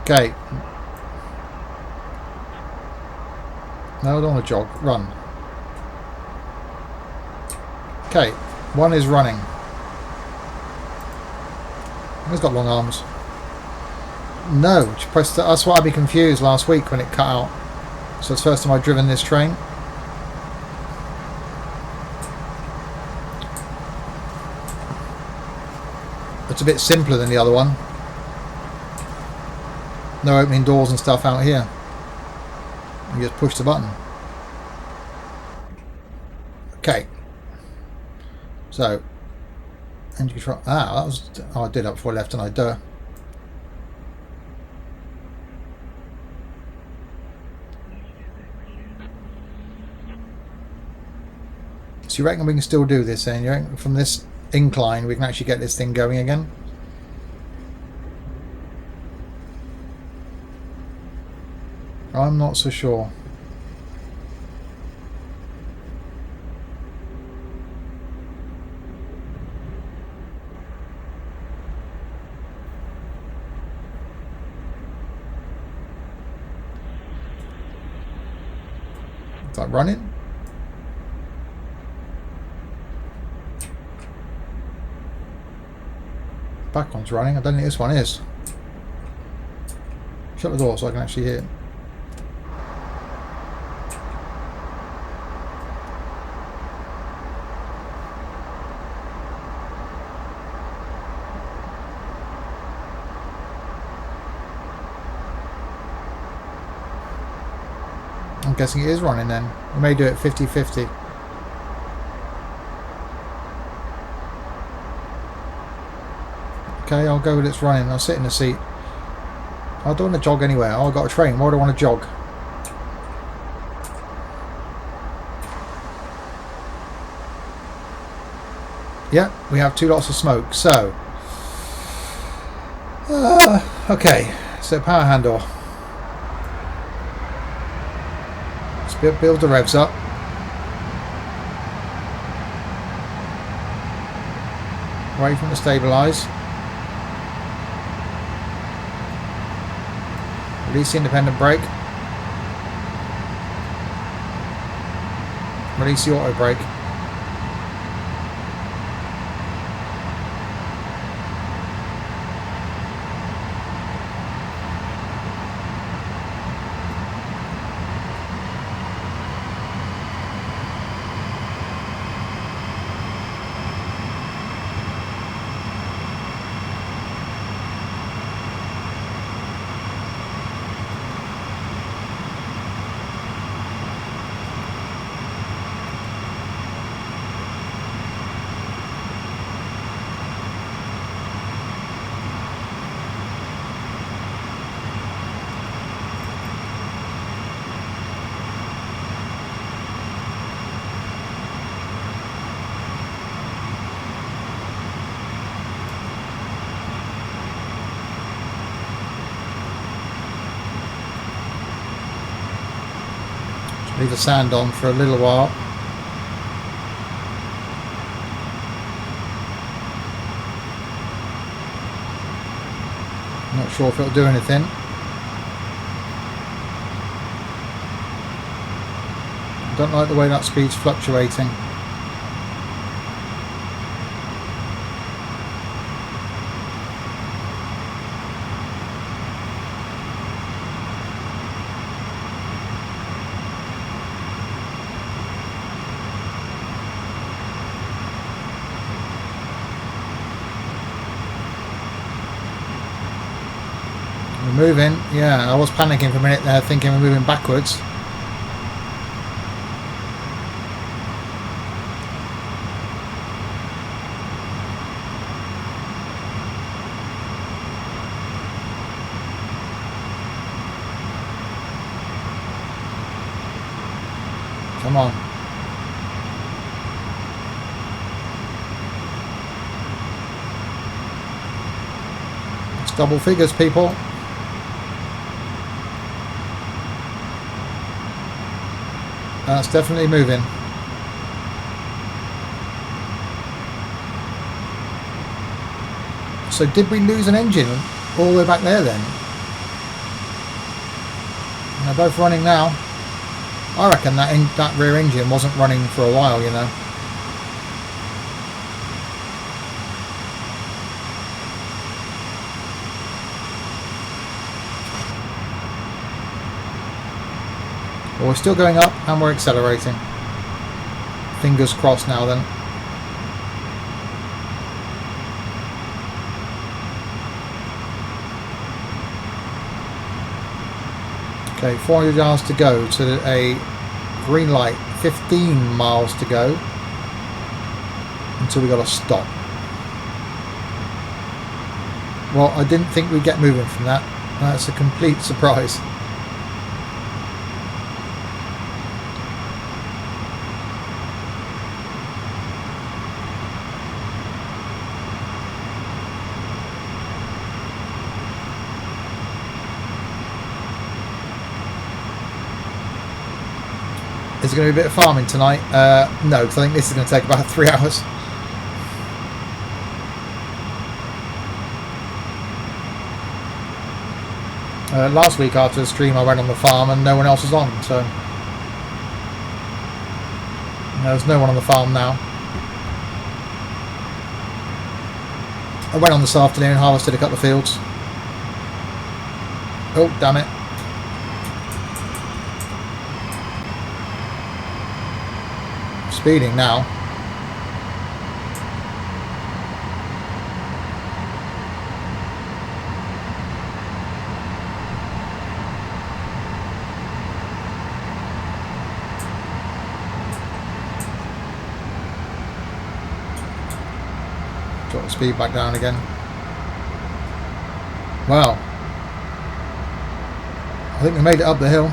Okay. No, I don't want to jog. Run. Okay. One is running. He's got long arms. No. That's why I'd be confused last week when it cut out. So it's the first time I've driven this train. It's a bit simpler than the other one. No opening doors and stuff out here. You just push the button. Okay. So, engine control. Ah, that was. Oh, I did that before I left, and I duh. So you reckon we can still do this? Then you reckon from this incline we can actually get this thing going again? I'm not so sure. Is that running? Back one's running. I don't think this one is. Shut the door so I can actually hear it. I'm guessing it is running then. We may do it 50-50. Okay, I'll go with it's running. I'll sit in the seat. I don't want to jog anywhere. Oh, I've got a train. Why do I want to jog? Yeah, we have 2 lots of smoke. So, okay. So power handle. Build the revs up. Away from the stabilise. Release the independent brake. Release the auto brake. Leave the sand on for a little while. Not sure if it'll do anything. I don't like the way that speed's fluctuating. We're moving, yeah, I was panicking for a minute there thinking we're moving backwards. Come on. It's double figures, people. That's definitely moving. So did we lose an engine all the way back there then? And they're both running now. I reckon that rear engine wasn't running for a while, you know. Well, we're still going up and we're accelerating. Fingers crossed now then. Okay, 400 yards to go to a green light. 15 miles to go until we got to stop. Well, I didn't think we'd get moving from that. That's a complete surprise. Is it going to be a bit of farming tonight? No, because I think this is going to take about 3 hours. Last week after the stream I went on the farm and no one else was on, so there's no one on the farm now. I went on this afternoon, harvested a couple of fields. Oh, damn it. Speeding now. Drop the speed back down again. Wow. I think we made it up the hill.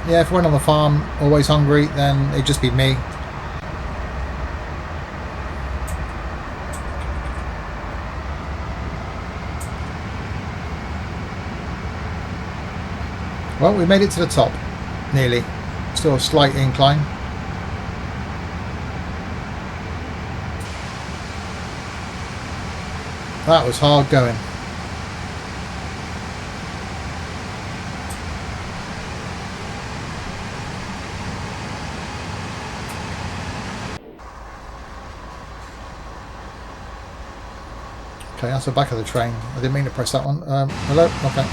Yeah, if I went on the farm always hungry, then it'd just be me. Well, we made it to the top. Nearly. Still a slight incline. That was hard going. Okay, that's the back of the train. I didn't mean to press that one. Hello? Okay.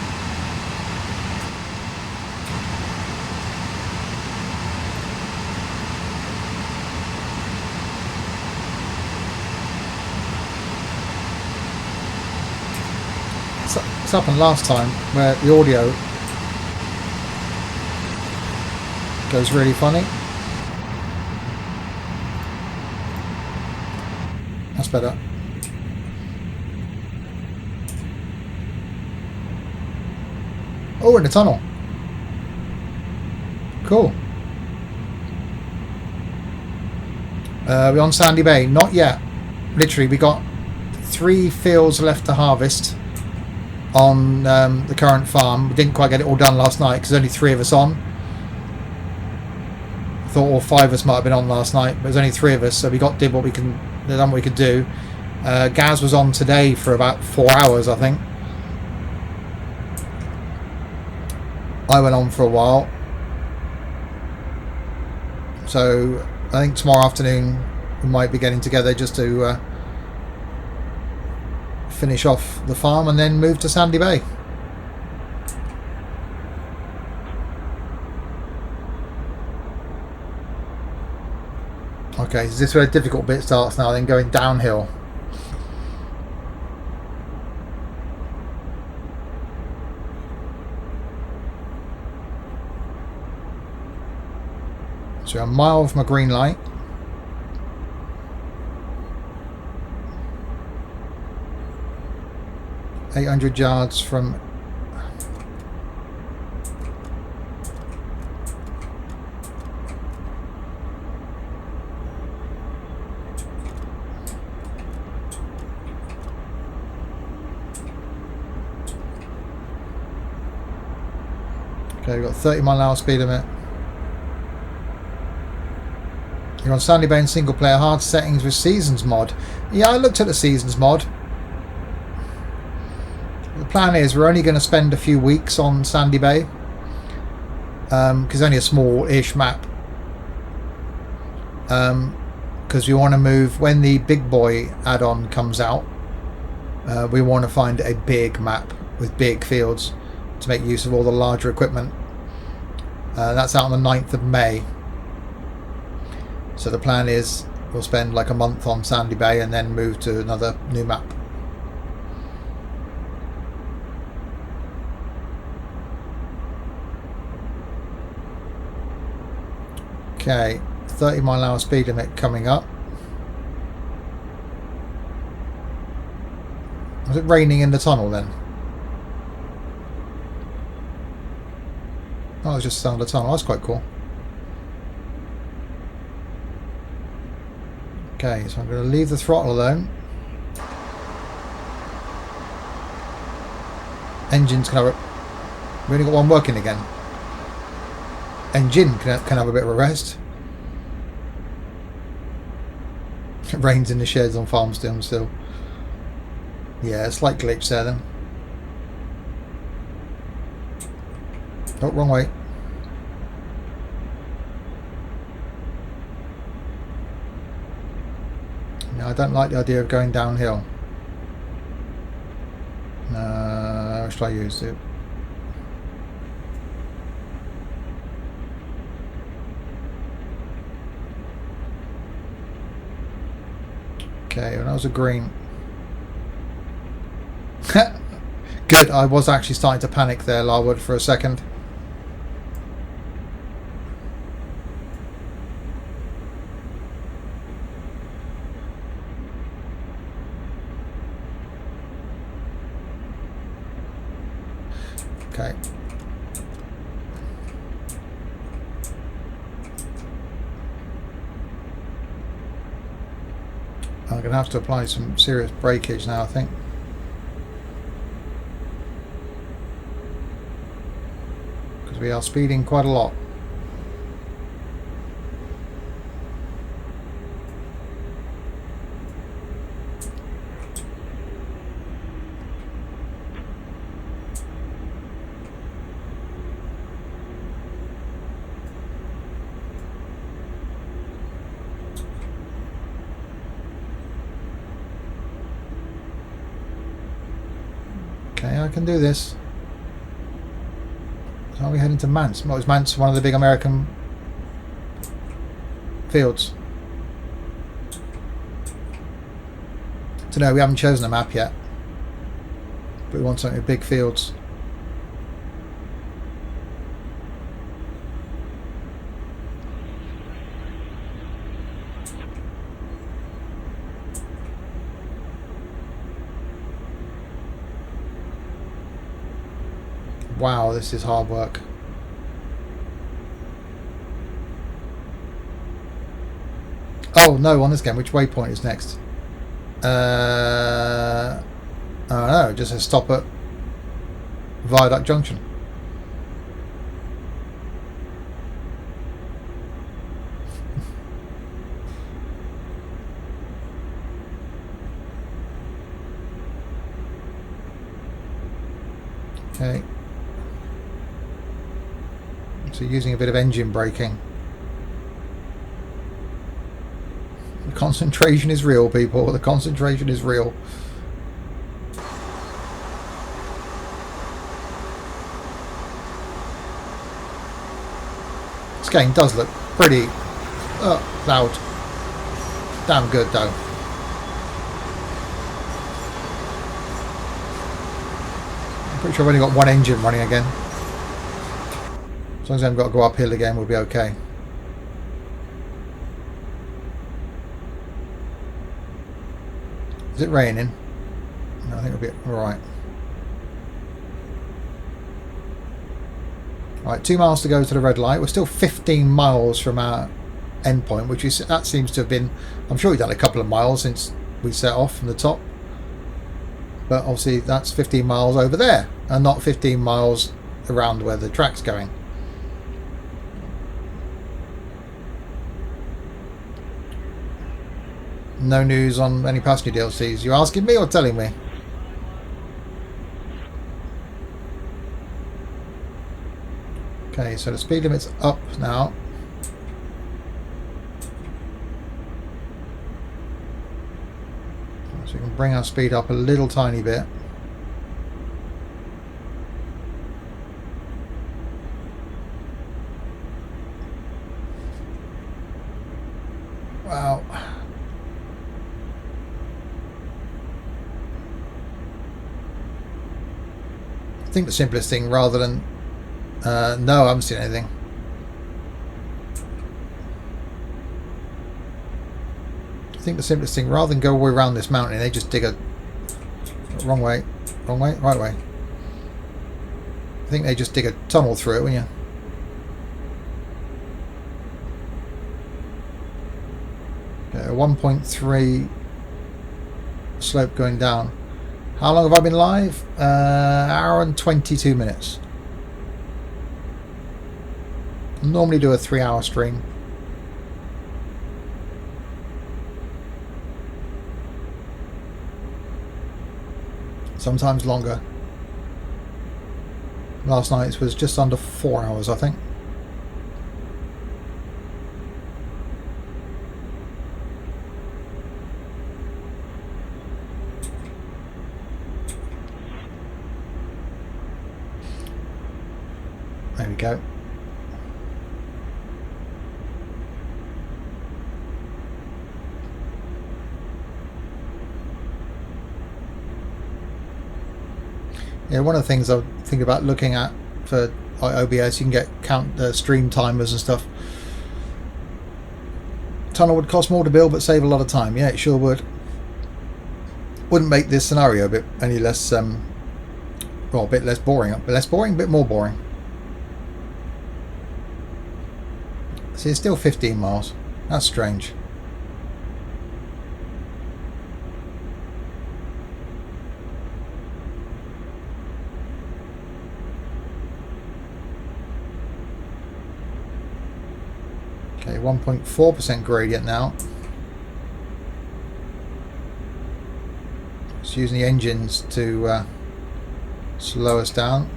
This happened last time where the audio goes really funny. That's better. Oh, we're in the tunnel. Cool. We're on Sandy Bay. Not yet. Literally, we got 3 fields left to harvest on the current farm. We didn't quite get it all done last night because there's only 3 of us on. I thought all 5 of us might have been on last night, but there's only 3 of us, so we did what we can. Done what we could do. Gaz was on today for about 4 hours, I think. I went on for a while. So I think tomorrow afternoon we might be getting together just to finish off the farm and then move to Sandy Bay. Okay, so this is where the difficult bit starts now, then going downhill. So a mile from a green light. $800 yards from okay, we've got 30-mile-an-hour speed limit. You're on Sandy Bay in single player hard settings with Seasons mod. Yeah, I looked at the Seasons mod. The plan is we're only going to spend a few weeks on Sandy Bay because it's only a small-ish map. Because we want to move when the Big Boy add-on comes out. We want to find a big map with big fields to make use of all the larger equipment. That's out on the 9th of May. So the plan is we'll spend like a month on Sandy Bay and then move to another new map. Okay, 30-mile-an-hour speed limit coming up. Was it raining in the tunnel then? Oh, it was just the sound of the tunnel. That's quite cool. Okay, so I'm going to leave the throttle alone. Engine's can have a... We've only got one working again. Engine can have a bit of a rest. It rains in the sheds on Farmstone still. Yeah, a slight glitch there then. Oh, wrong way. No, I don't like the idea of going downhill. What should I use? Okay, well, that was a green. Good, I was actually starting to panic there, Larwood, for a second. Okay. I'm going to have to apply some serious breakage now, I think. Because we are speeding quite a lot. Okay, I can do this. So are we heading to Mance? What was Mance one of the big American fields? So no, we haven't chosen a map yet. But we want something with big fields. Wow, this is hard work. Oh no, on this game, which waypoint is next? I don't know, it just says stop at Viaduct Junction. Okay. So using a bit of engine braking. The concentration is real, people. The concentration is real. This game does look pretty loud. Damn good though. I'm pretty sure I've only got one engine running again. As long as I haven't got to go uphill again, we'll be okay. Is it raining? No, I think it'll be alright. Right, 2 miles to go to the red light. We're still 15 miles from our end point, which is, that seems to have been, I'm sure we've done a couple of miles since we set off from the top. But obviously that's 15 miles over there and not 15 miles around where the track's going. No news on any passenger DLCs. You asking me or telling me? Okay, so the speed limit's up now. So we can bring our speed up a little tiny bit. Wow. I think the simplest thing, rather than no, I haven't seen anything. I think the simplest thing, rather than go all the way around this mountain, they just dig a wrong way, right way. I think they just dig a tunnel through it, wouldn't you? Okay, 1.3 slope going down. How long have I been live? Hour and 22 minutes. I normally do a 3-hour stream. Sometimes longer. Last night's was just under 4 hours, I think. There we go. Yeah, one of the things I think about looking at for OBS, you can get stream timers and stuff. Tunnel would cost more to build, but save a lot of time. Yeah, it sure would. Wouldn't make this scenario a bit any less, well, a bit less boring. A bit more boring. See, it's still 15 miles. That's strange. 1.4% gradient now. Just using the engines to slow us down.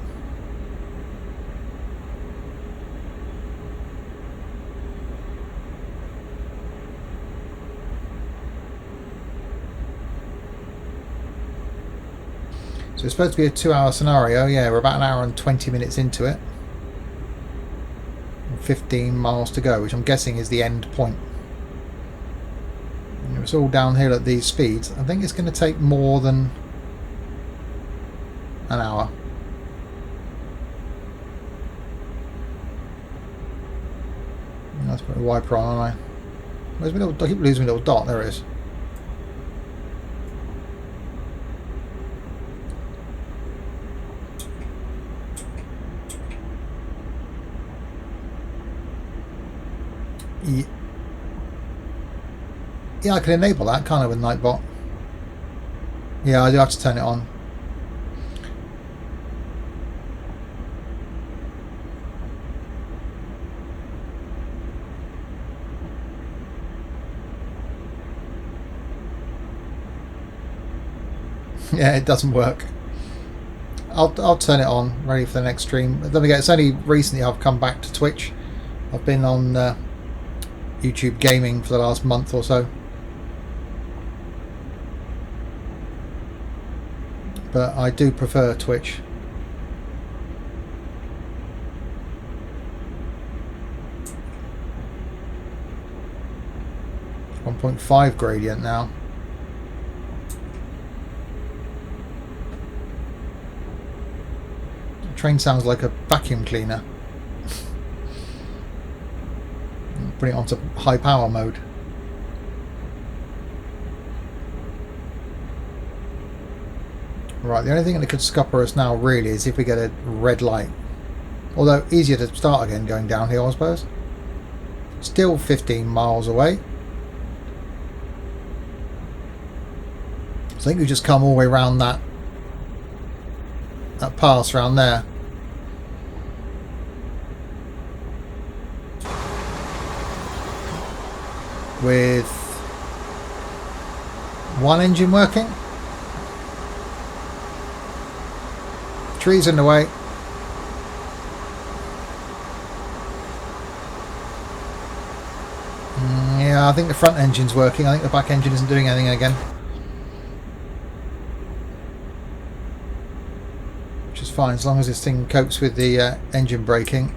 So it's supposed to be a 2-hour scenario. Yeah, we're about an hour and 20 minutes into it. 15 miles to go, which I'm guessing is the end point. And it's all downhill at these speeds. I think it's going to take more than an hour. Let's put a wiper on, aren't I? Where's my little, I keep losing my little dot. There it is. Yeah, I can enable that, can't I, with Nightbot? Yeah, I do have to turn it on. Yeah, it doesn't work. I'll turn it on, ready for the next stream. Don't forget, it's only recently I've come back to Twitch. I've been on YouTube gaming for the last month or so. But I do prefer Twitch. It's 1.5 gradient now. The train sounds like a vacuum cleaner. Put it onto high power mode. Right, the only thing that could scupper us now really is if we get a red light. Although easier to start again going downhill, I suppose. Still 15 miles away. So I think we've just come all the way around that pass around there. With one engine working. Trees in the way. Yeah, I think the front engine's working. I think the back engine isn't doing anything again. Which is fine, as long as this thing copes with the engine braking.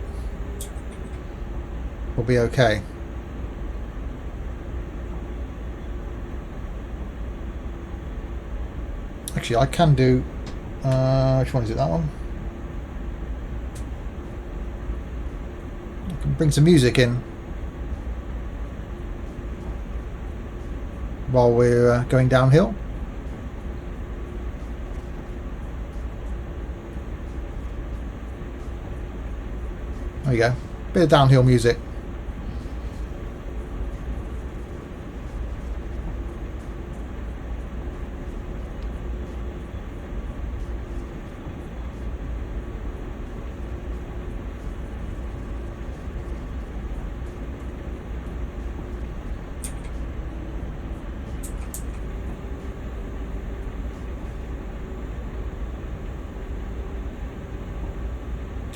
We'll be okay. Actually, I can do... which one is it? That one? I can bring some music in while we're going downhill. There we go. Bit of downhill music.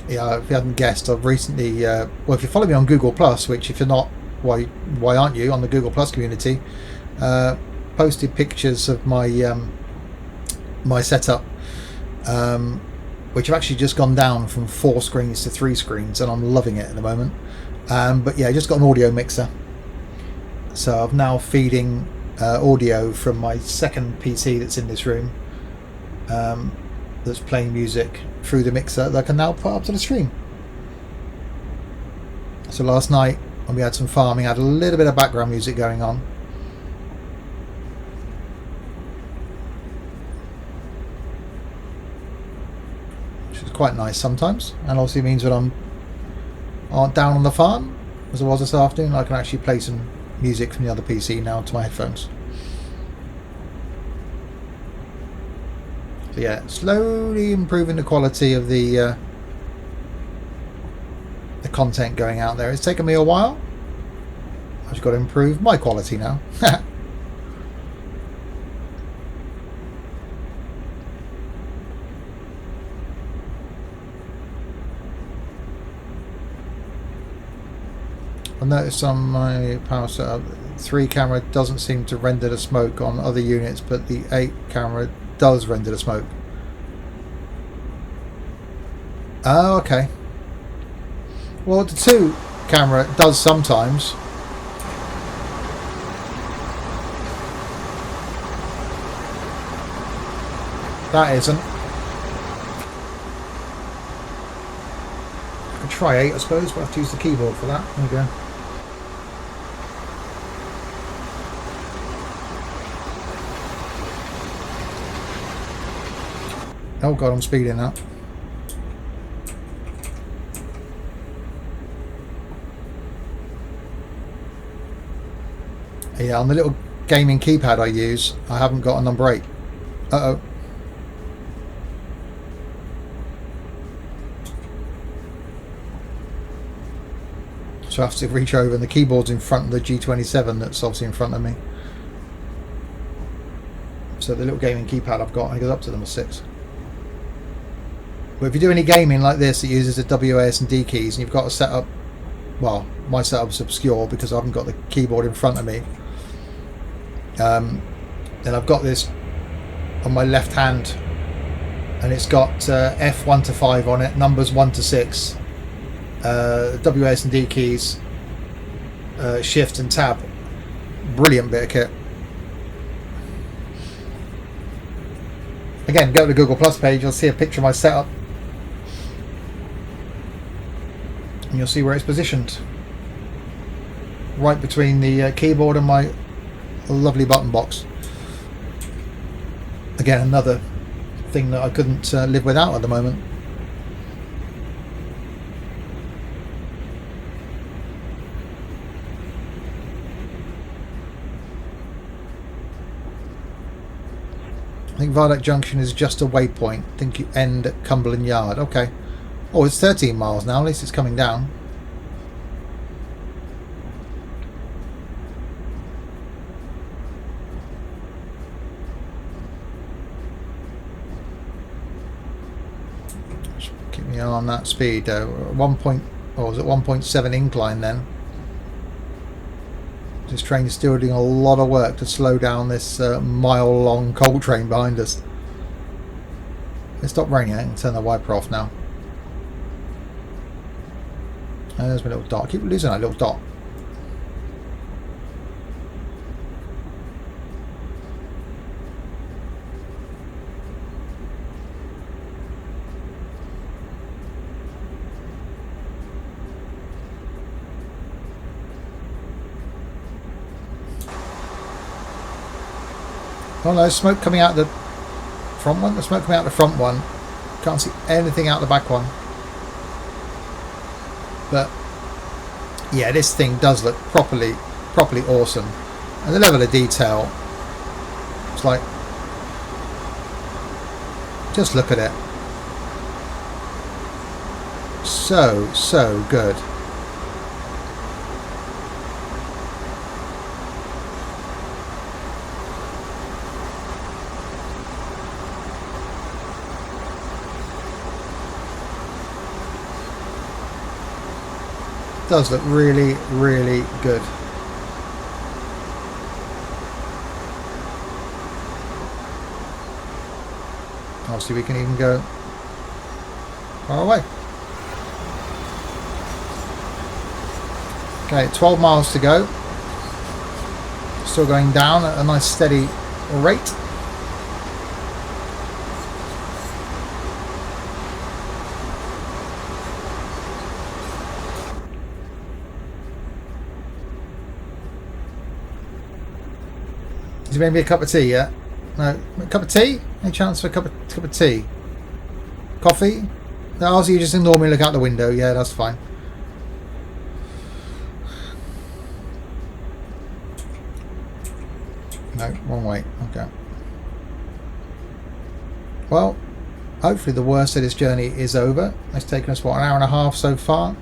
Yeah, if you hadn't guessed, I've recently, well, if you follow me on Google Plus, which if you're not, why aren't you on the Google Plus community? Posted pictures of my my setup, which have actually just gone down from 4 screens to 3 screens, and I'm loving it at the moment. But yeah, I just got an audio mixer, so I'm now feeding audio from my second PC that's in this room, that's playing music through the mixer that I can now put up to the stream. So last night when we had some farming, I had a little bit of background music going on. Which is quite nice sometimes, and obviously means that I'm down on the farm as I was this afternoon. I can actually play some music from the other PC now to my headphones. So yeah, slowly improving the quality of the content going out there. It's taken me a while, I've got to improve my quality now. I noticed on my power setup, 3 camera doesn't seem to render the smoke on other units, but the 8 camera does render the smoke. Oh, okay. Well, the 2 camera does sometimes. That isn't. I could try 8, I suppose, but I have to use the keyboard for that. There we go. Oh god, I'm speeding up. Yeah, on the little gaming keypad I use, I haven't got a number 8. Uh-oh. So I have to reach over, and the keyboard's in front of the G27 that's obviously in front of me. So the little gaming keypad I've got, it goes up to number 6. But if you do any gaming like this, it uses the WAS and D keys, and you've got to set up, well, my setup's obscure because I haven't got the keyboard in front of me. Then I've got this on my left hand, and it's got F1 to 5 on it, numbers 1 to 6, WAS and D keys, shift and tab. Brilliant bit of kit. Again, go to the Google Plus page, you'll see a picture of my setup. And you'll see where it's positioned. Right between the keyboard and my lovely button box. Again, another thing that I couldn't live without at the moment. I think Viaduct Junction is just a waypoint. I think you end at Cumberland Yard. Okay. Oh, it's 13 miles now. At least it's coming down. Just keep me on that speed. 1 point, oh, was it 1.7 incline then? This train is still doing a lot of work to slow down this mile-long coal train behind us. It stopped raining. I can turn the wiper off now. There's my little dot. I keep losing that little dot. Oh no, smoke coming out the front one. The smoke coming out the front one. Can't see anything out the back one. But yeah, this thing does look properly awesome, and the level of detail, it's like, just look at it, so good. Does look really good. Obviously we can even go far away. Okay, 12 miles to go. Still going down at a nice steady rate. Is it maybe a cup of tea yet? No, a cup of tea? Any chance for a cup of tea? Coffee? No, you just ignore me and look out the window. Yeah, that's fine. No, wrong way. Okay. Well, hopefully the worst of this journey is over. It's taken us, what, an hour and a half so far?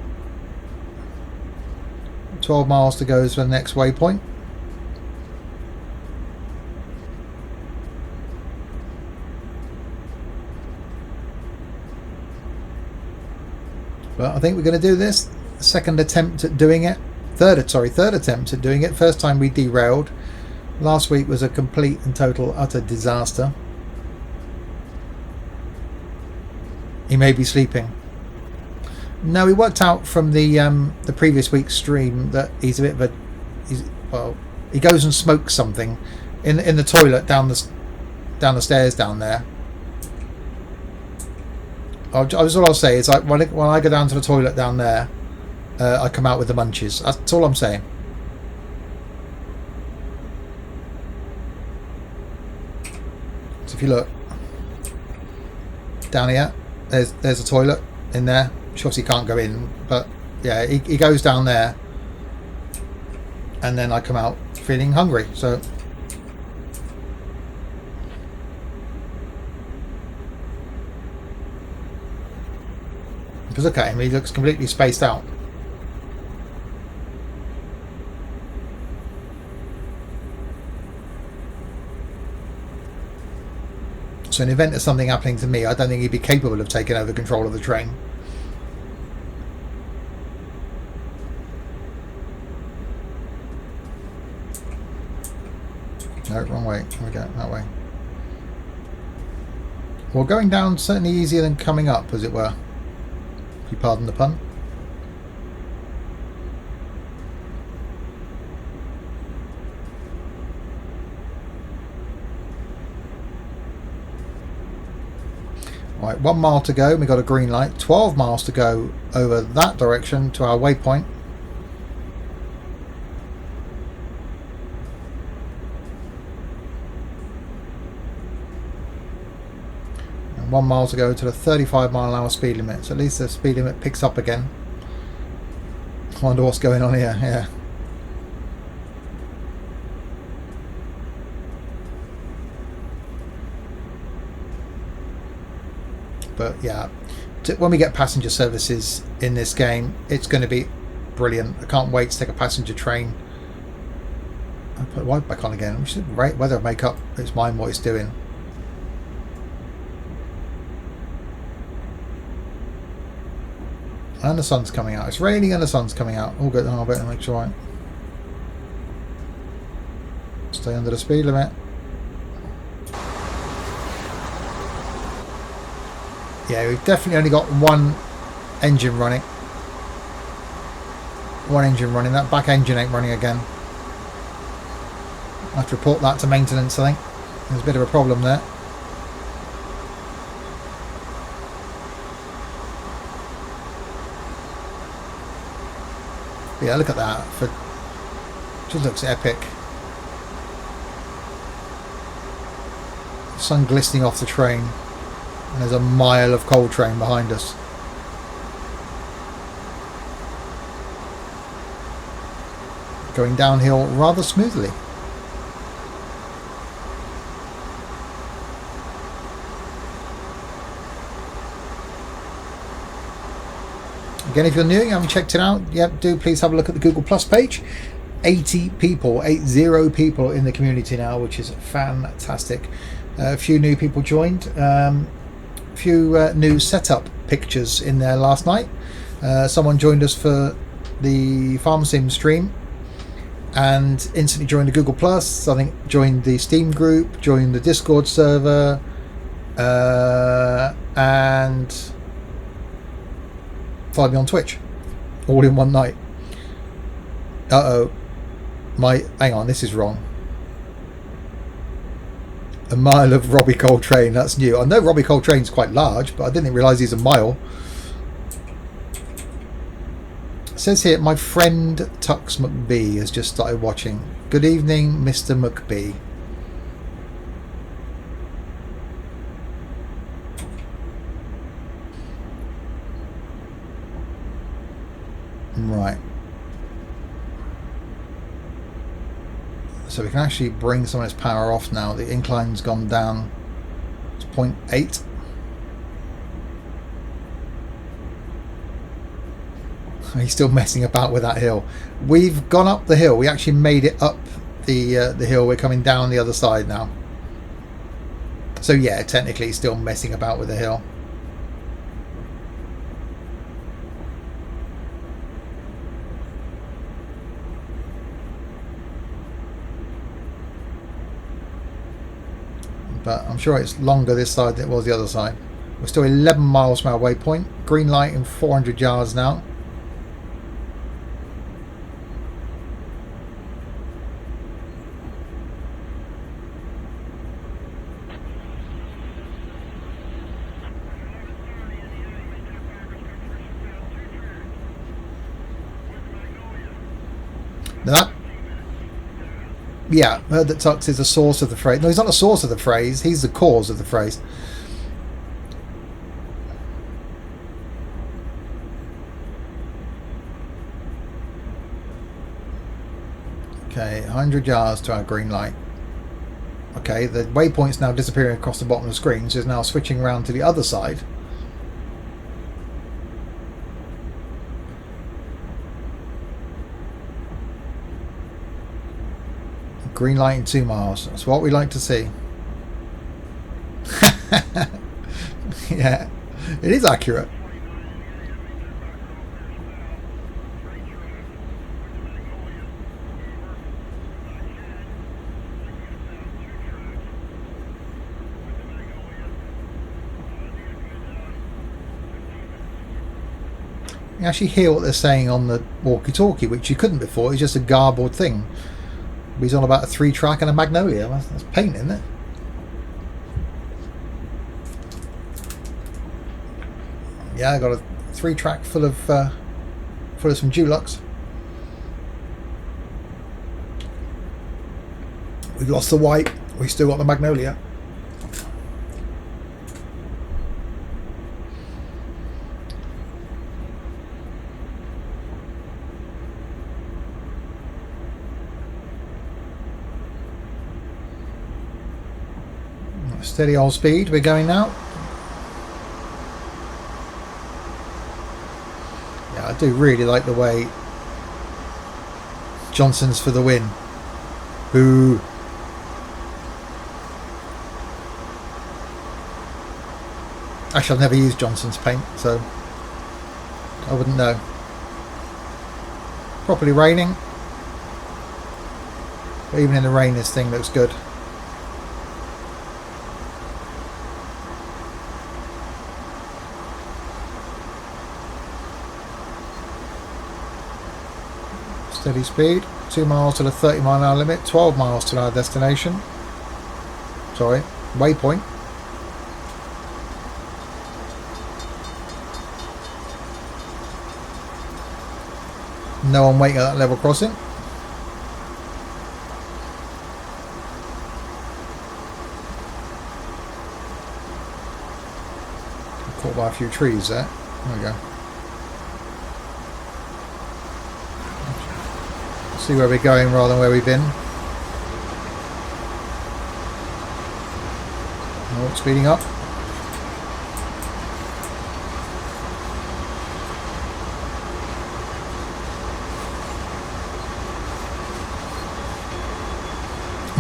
12 miles to go to the next waypoint. But I think we're going to do this. Second attempt at doing it. Third attempt at doing it. First time we derailed. Last week was a complete and total utter disaster. He may be sleeping. No, we worked out from the previous week's stream that he's a bit of a he goes and smokes something in the toilet down the stairs down there. All I'll say is like when I go down to the toilet down there, I come out with the munchies. That's all I'm saying. So if you look down here, there's a toilet in there. Which obviously can't go in, but yeah, he goes down there, and then I come out feeling hungry. So because look at him, he looks completely spaced out. So in the event of something happening to me, I don't think he'd be capable of taking over control of the train. No, wrong way. Here we go, that way. Well, going down certainly easier than coming up, as it were. If you pardon the pun. Right, 1 mile to go. We got a green light. 12 miles to go over that direction to our waypoint. And 1 mile to go to the 35-mile-an-hour speed limit. So at least the speed limit picks up again. I wonder what's going on here. Yeah. But yeah, when we get passenger services in this game, it's going to be brilliant. I can't wait to take a passenger train. I'll put the light back on again. We should weather make up its mind what it's doing. And the sun's coming out. It's raining and the sun's coming out. All good. Oh, I better make sure I stay under the speed limit. Yeah, we've definitely only got one engine running. That back engine ain't running again. I have to report that to maintenance, I think. There's a bit of a problem there. But yeah, look at that. Just looks epic. Sun glistening off the train. And there's a mile of coal train behind us. Going downhill rather smoothly. Again, if you're new, you haven't checked it out yet, do please have a look at the Google Plus page. 80 people in the community now, which is fantastic. A few new people joined. Few new setup pictures in there last night. Someone joined us for the Farm Sim stream and instantly joined the Google Plus. I think joined the Steam group, joined the Discord server, and followed me on Twitch, all in one night. Hang on, this is wrong. A mile of Robbie Coltrane, that's new. I know Robbie Coltrane's quite large, but I didn't realise he's a mile. It says here, my friend Tux McBee has just started watching. Good evening, Mr. McBee. Right. So we can actually bring some of this power off now. The incline's gone down to 0.8. He's still messing about with that hill. We've gone up the hill. We actually made it up the hill. We're coming down the other side now. So yeah, technically he's still messing about with the hill. But I'm sure it's longer this side than it was the other side. We're still 11 miles from our waypoint. Green light in 400 yards now. That, yeah, heard that Tux is the source of the phrase. No, he's not the source of the phrase. He's the cause of the phrase. Okay, 100 yards to our green light. Okay, the waypoint's now disappearing across the bottom of the screen, so it's now switching around to the other side. Green light in 2 miles. That's what we like to see. Yeah, it is accurate. You actually hear what they're saying on the walkie-talkie, which you couldn't before. It's just a garbled thing. He's on about a 3-track and a Magnolia. That's paint, isn't it? Yeah, I got a 3-track full of some Dulux. We've lost the white. We still got the Magnolia. Steady old speed, we're going now. Yeah, I do really like the way Johnson's for the win. Boo. Actually, I've never used Johnson's paint, so I wouldn't know. Properly raining. But even in the rain, this thing looks good. Steady speed, 2 miles to the 30-mile-an-hour limit, 12 miles to our destination. Sorry, waypoint. No one waiting at that level crossing. Caught by a few trees there. There we go. See where we're going rather than where we've been. Oh, speeding up.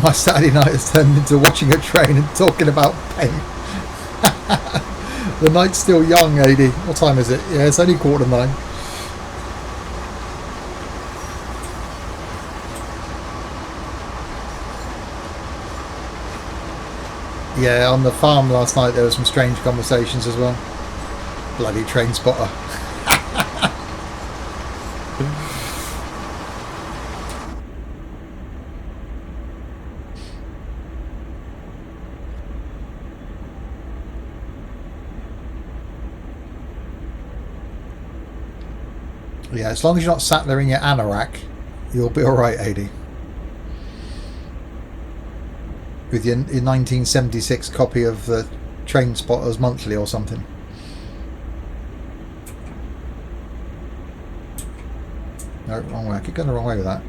My Saturday night has turned into watching a train and talking about paint. The night's still young, AD. What time is it? Yeah, it's only 9:15. Yeah, on the farm last night there were some strange conversations as well. Bloody train spotter. Yeah, as long as you're not sat there in your anorak, you'll be alright, AD. With your 1976 copy of the Train Spotters Monthly or something. No, wrong way. I keep going the wrong way with that.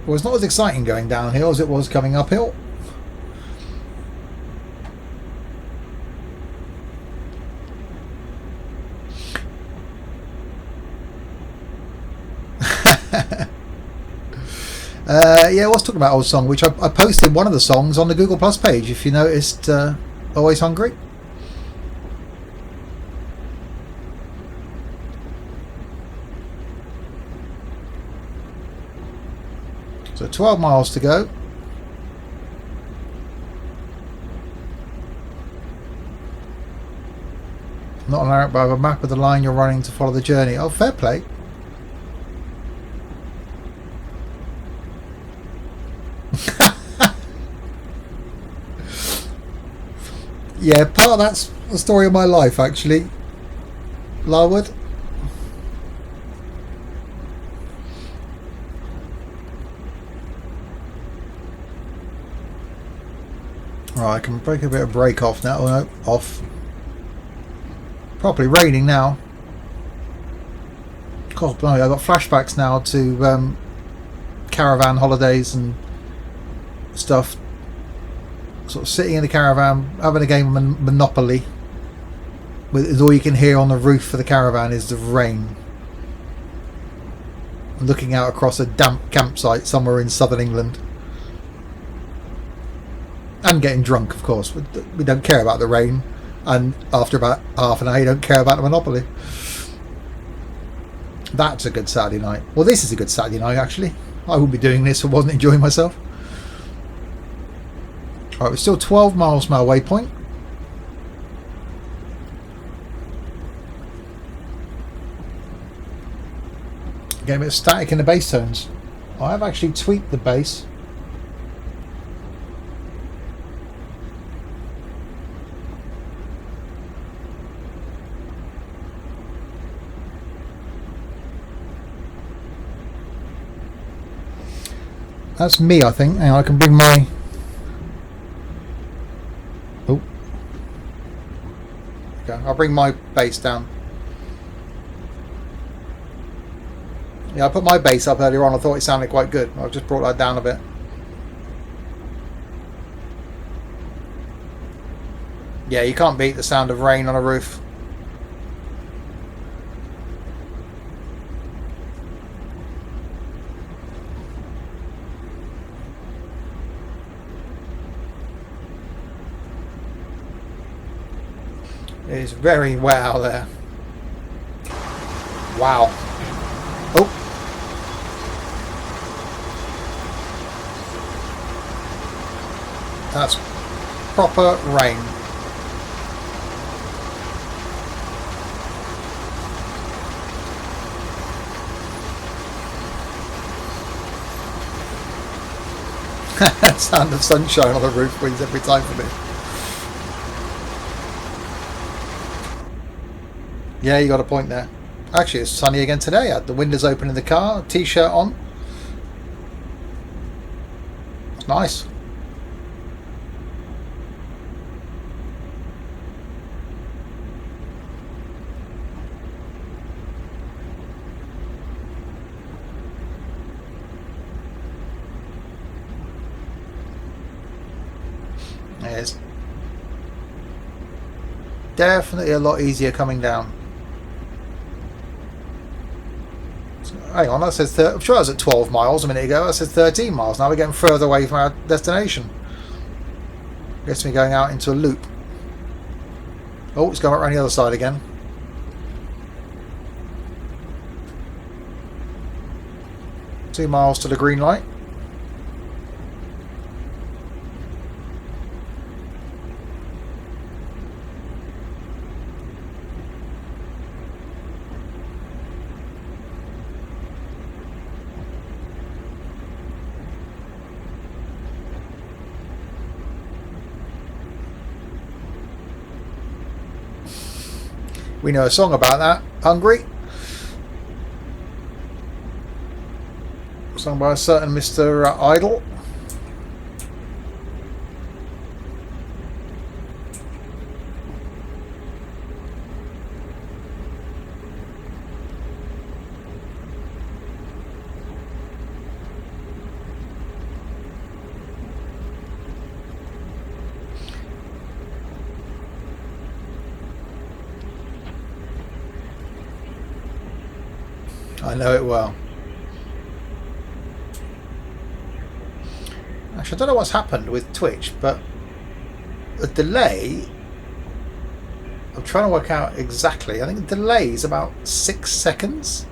Well, it's not as exciting going downhill as it was coming uphill. Yeah, I was talking about old song, which I posted one of the songs on the Google Plus page. If you noticed, Always Hungry. So 12 miles to go. Not allowed by a map of the line you're running to follow the journey. Oh, fair play. Yeah, part of that's the story of my life, actually. Larwood. Right, I can break a bit of brake off now. Oh, no, off. Properly raining now. God, blimey, I've got flashbacks now to caravan holidays and stuff. Sort of sitting in the caravan, having a game of Monopoly. With all you can hear on the roof of the caravan is the rain. Looking out across a damp campsite somewhere in southern England. And getting drunk, of course. We don't care about the rain. And after about half an hour, you don't care about the Monopoly. That's a good Saturday night. Well, this is a good Saturday night, actually. I wouldn't be doing this if I wasn't enjoying myself. Alright, we're still 12 miles from our waypoint. Getting a bit of static in the bass tones. I have actually tweaked the bass. That's me, I think. Hang on, I can bring my... Oh. Okay, I'll bring my bass down. Yeah, I put my bass up earlier on. I thought it sounded quite good. I've just brought that down a bit. Yeah, you can't beat the sound of rain on a roof. It is very wet out there. Wow. Oh. That's proper rain. Sound of sunshine on the roof wins every time for me. Yeah, you got a point there. Actually, it's sunny again today. I had the windows open in the car, t-shirt on. It's nice. It's definitely a lot easier coming down. Hang on, that says I'm sure I was at 12 miles a minute ago. That says 13 miles. Now we're getting further away from our destination. Gets me going out into a loop. Oh, it's going around the other side again. Two miles to the green light. We know a song about that. Hungry. Sung by a certain Mr. Idol. I know it well. Twitch. I don't know what's happened with Twitch, but the delay, I'm trying to work out exactly. I think the delay is about 6 seconds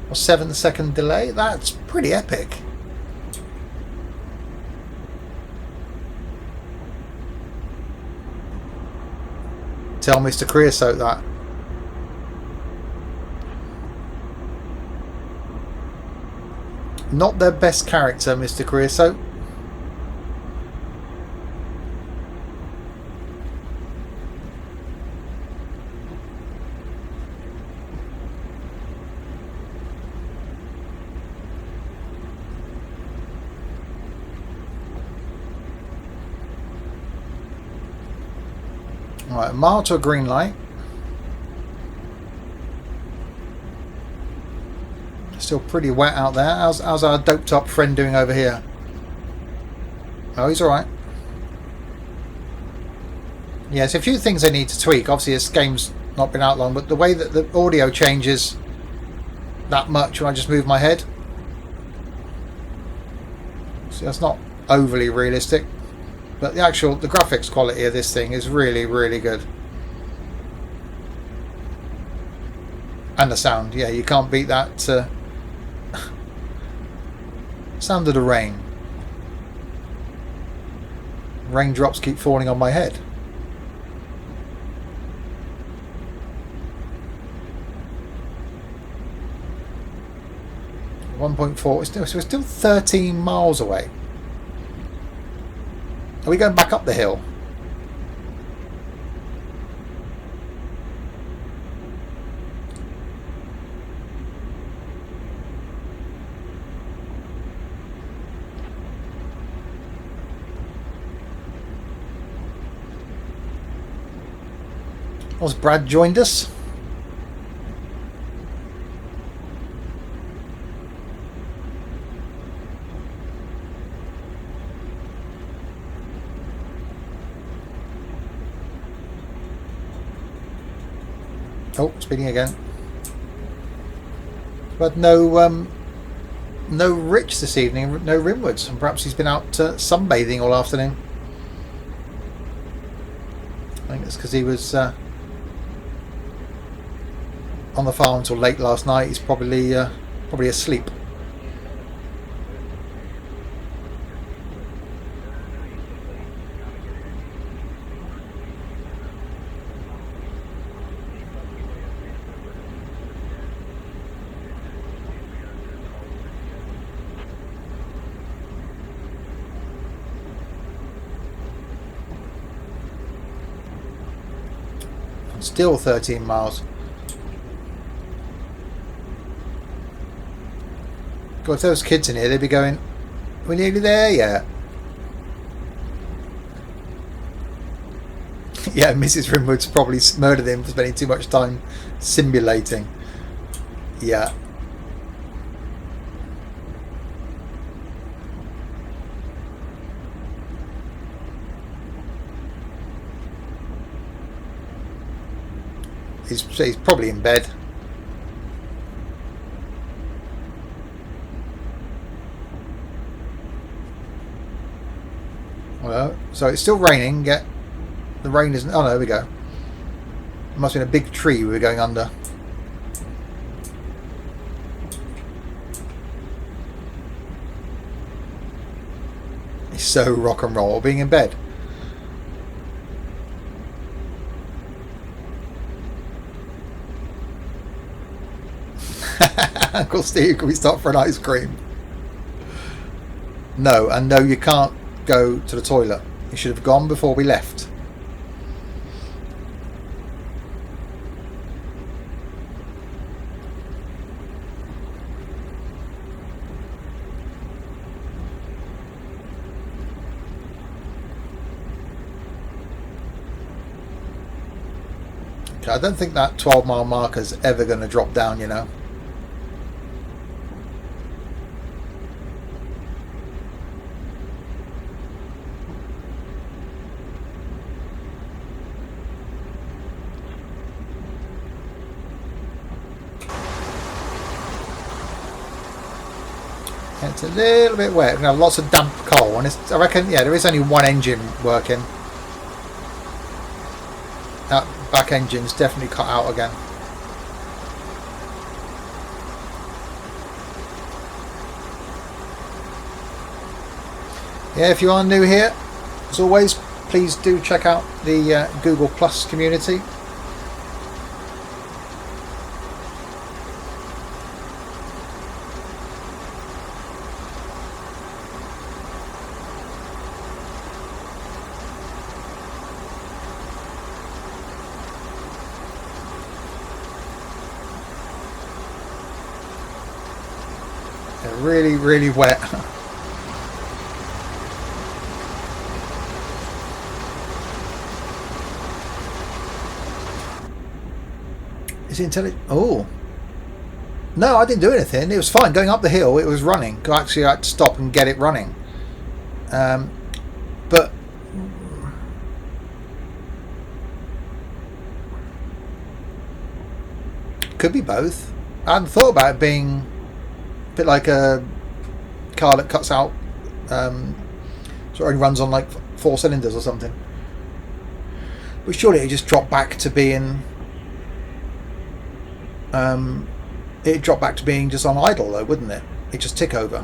or 7-second delay. That's pretty epic. Tell Mr. Creosote that. Not their best character, Mr. Creosote. Alright, a mile to a green light. Still pretty wet out there. How's our doped up friend doing over here? Oh, he's alright. Yeah, there's a few things I need to tweak. Obviously this game's not been out long, but the way that the audio changes that much when I just move my head. See, that's not overly realistic. But the graphics quality of this thing is really, really good. And the sound, yeah, you can't beat that. Sound of the rain. Raindrops keep falling on my head. So we're still 13 miles away. Are we going back up the hill? Has Brad joined us? Oh, speeding again. But no Rich this evening, no Rimwoods, and perhaps he's been out sunbathing all afternoon. I think it's because he was on the farm until late last night. He's probably asleep. Still 13 miles. God, if there was kids in here, they'd be going, we're nearly there yet. Yeah, Mrs. Rimwood's probably murdered him for spending too much time simulating. Yeah. He's probably in bed. Well, so it's still raining, yet the rain isn't... Oh, no, there we go. It must have been a big tree we were going under. It's so rock and roll being in bed. Uncle Steve, can we stop for an ice cream? No, and no, you can't go to the toilet. You should have gone before we left. Okay, I don't think that 12-mile marker's ever going to drop down, you know. And it's a little bit wet. We have lots of damp coal, and I reckon, yeah, there is only one engine working. That back engine's definitely cut out again. Yeah, if you are new here, as always, please do check out the Google Plus community. They're really, really wet. Is it intelligent? Oh. No, I didn't do anything. It was fine. Going up the hill, it was running. Actually, I had to stop and get it running. But could be both. I hadn't thought about it being a bit like a car that cuts out, so it only runs on like 4 cylinders or something. But surely it just dropped back to being, it'd drop back to being just on idle though, wouldn't it? It'd just tick over.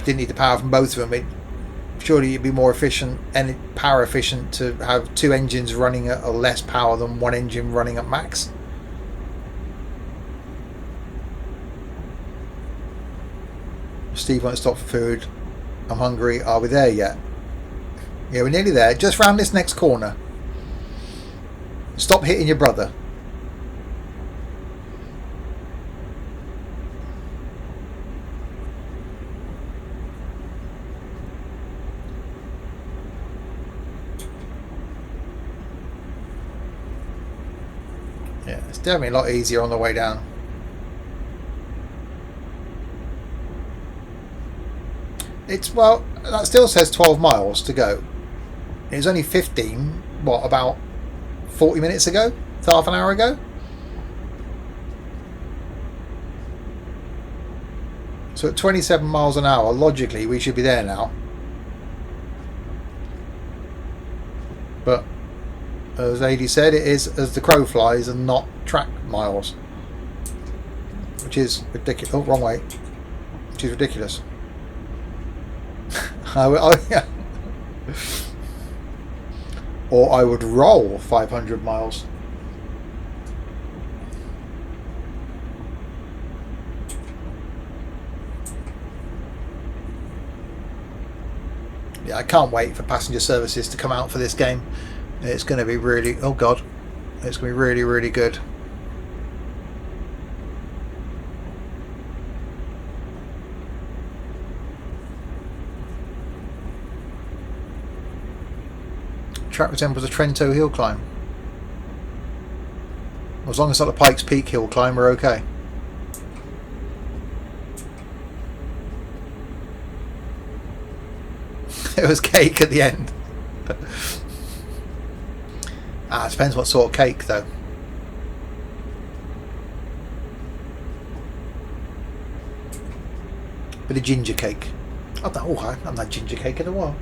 Didn't need the power from both of them. Surely it'd be more efficient and power efficient to have 2 engines running at a less power than 1 engine running at max. Steve won't stop for food. I'm hungry. Are we there yet? Yeah, we're nearly there. Just round this next corner. Stop hitting your brother. Yeah, it's definitely a lot easier on the way down. Well, that still says 12 miles to go. It was only 15, what, about 40 minutes ago? Half an hour ago? So at 27 miles an hour, logically, we should be there now. But, as AD said, it is as the crow flies and not track miles. Which is ridiculous. Oh, wrong way. Which is ridiculous. Oh, yeah. Or I would roll 500 miles. Yeah, I can't wait for passenger services to come out for this game. It's going to be really, oh god, it's going to be really, really good. Track resembles a Trento hill climb. As long as it's not a Pikes Peak hill climb, we're okay. It was cake at the end. It depends what sort of cake though. Bit of ginger cake. I haven't had ginger cake in a while.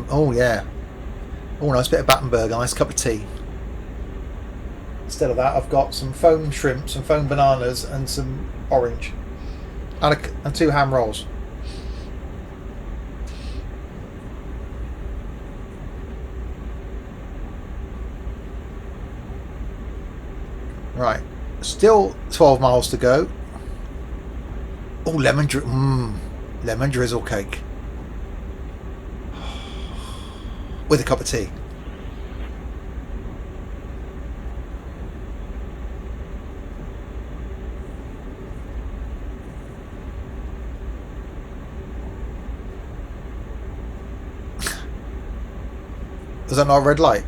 Oh yeah. Oh, nice bit of Battenberg, a nice cup of tea. Instead of that, I've got some foam shrimp, some foam bananas, and some orange, and 2 ham rolls. Right, still 12 miles to go. Oh, lemon drizzle cake. With a cup of tea. Was that not a red light?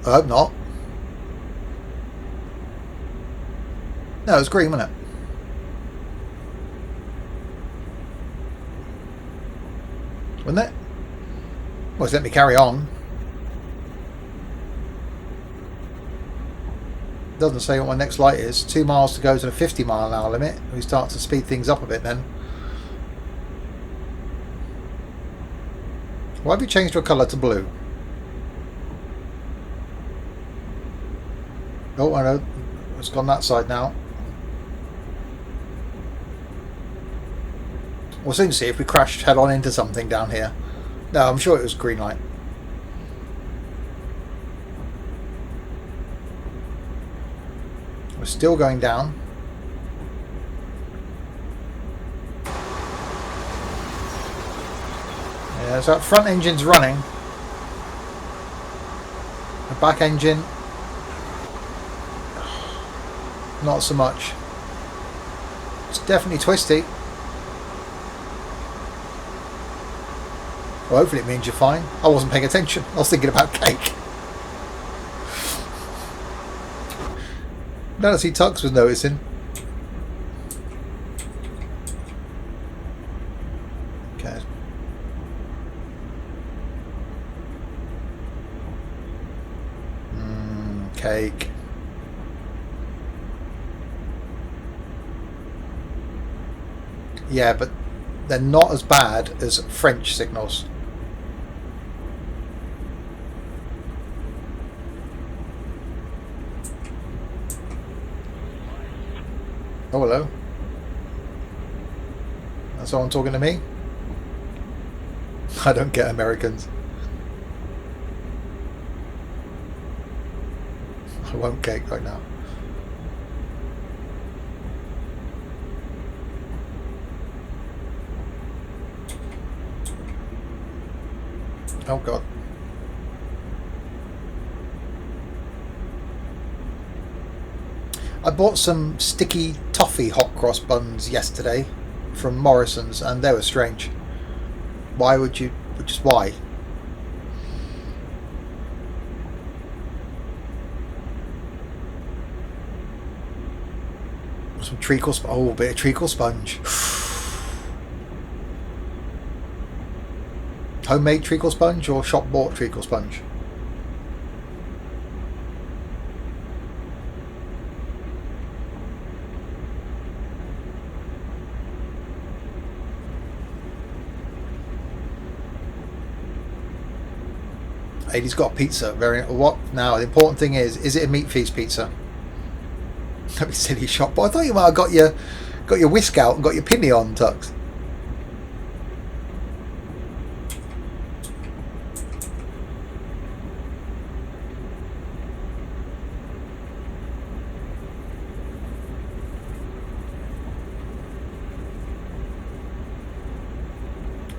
I hope not. No, it was green, wasn't it? Wouldn't it? Well, it's let me carry on. Doesn't say what my next light is. 2 miles to go to the 50-mile-an-hour limit. We start to speed things up a bit then. Why have you changed your colour to blue? Oh, I know. It's gone that side now. We'll soon see if we crashed head on into something down here. No, I'm sure it was green light. We're still going down. Yeah, so that front engine's running. The back engine, not so much. It's definitely twisty. Well, hopefully it means you're fine. I wasn't paying attention. I was thinking about cake. Notice Tux was noticing. Okay. Cake. Yeah, but they're not as bad as French signals. Oh, hello. That's someone talking to me? I don't get Americans. I won't cake right now. Oh God. I bought some sticky toffee hot cross buns yesterday from Morrison's and they were strange. Why would you? Just why? Some treacle sponge. Oh, a bit of treacle sponge. Homemade treacle sponge or shop bought treacle sponge? He's got pizza. Very what now? The important thing is it a meat feast pizza? That'd be silly shop. But I thought you might have got your whisk out and got your pinny on, Tux.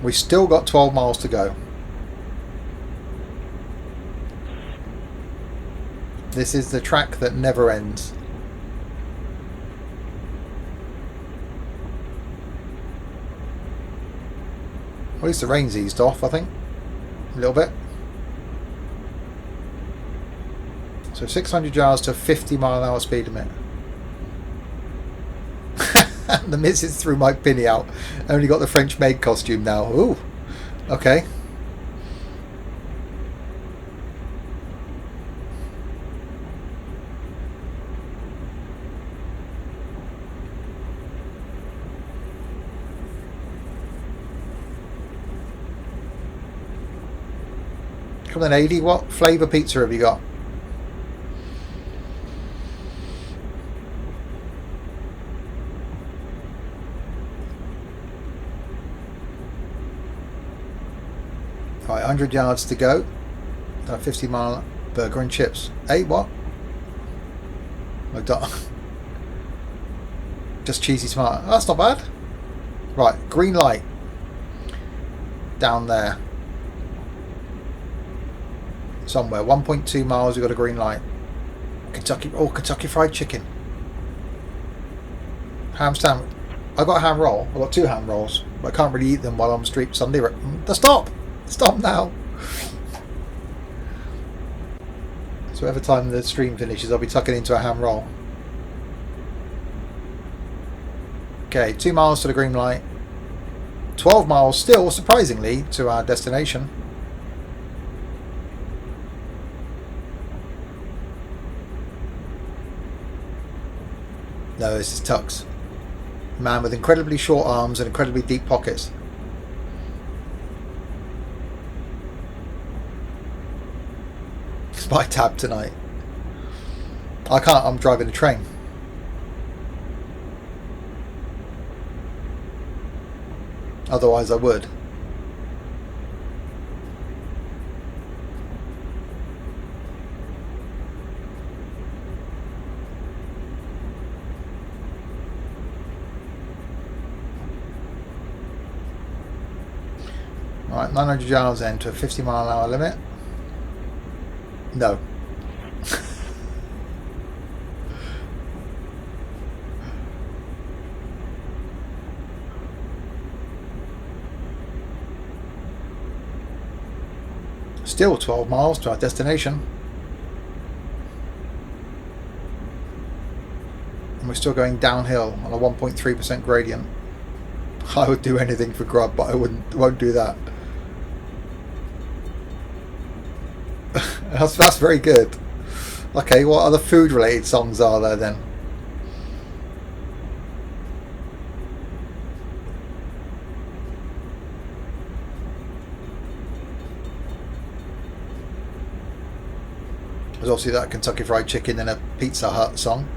We've still got 12 miles to go. This is the track that never ends. At least the rain's eased off, I think. A little bit. So 600 yards to 50-mile-an-hour speed limit. The missus threw my pinny out. I only got the French maid costume now. Ooh. Okay. Come on, AD, what flavour pizza have you got? Right, 100 yards to go. 50-mile burger and chips. Hey, what? Just cheesy tomato. Oh, that's not bad. Right, green light. Down there. Somewhere. 1.2 miles, we've got a green light. Kentucky Fried Chicken. Ham sandwich. I got a ham roll. I got 2 ham rolls, but I can't really eat them while I'm street Sunday. Stop! Stop now! So every time the stream finishes, I'll be tucking into a ham roll. Okay, 2 miles to the green light. 12 miles still, surprisingly, to our destination. No, this is Tux. A man with incredibly short arms and incredibly deep pockets. It's my tab tonight. I can't, I'm driving a train. Otherwise I would. Alright, 900 yards then to a 50-mile-an-hour limit. No. Still 12 miles to our destination. And we're still going downhill on a 1.3% gradient. I would do anything for grub, but I won't do that. That's very good. Okay, what other food related songs are there then? There's obviously that Kentucky Fried Chicken and a Pizza Hut song.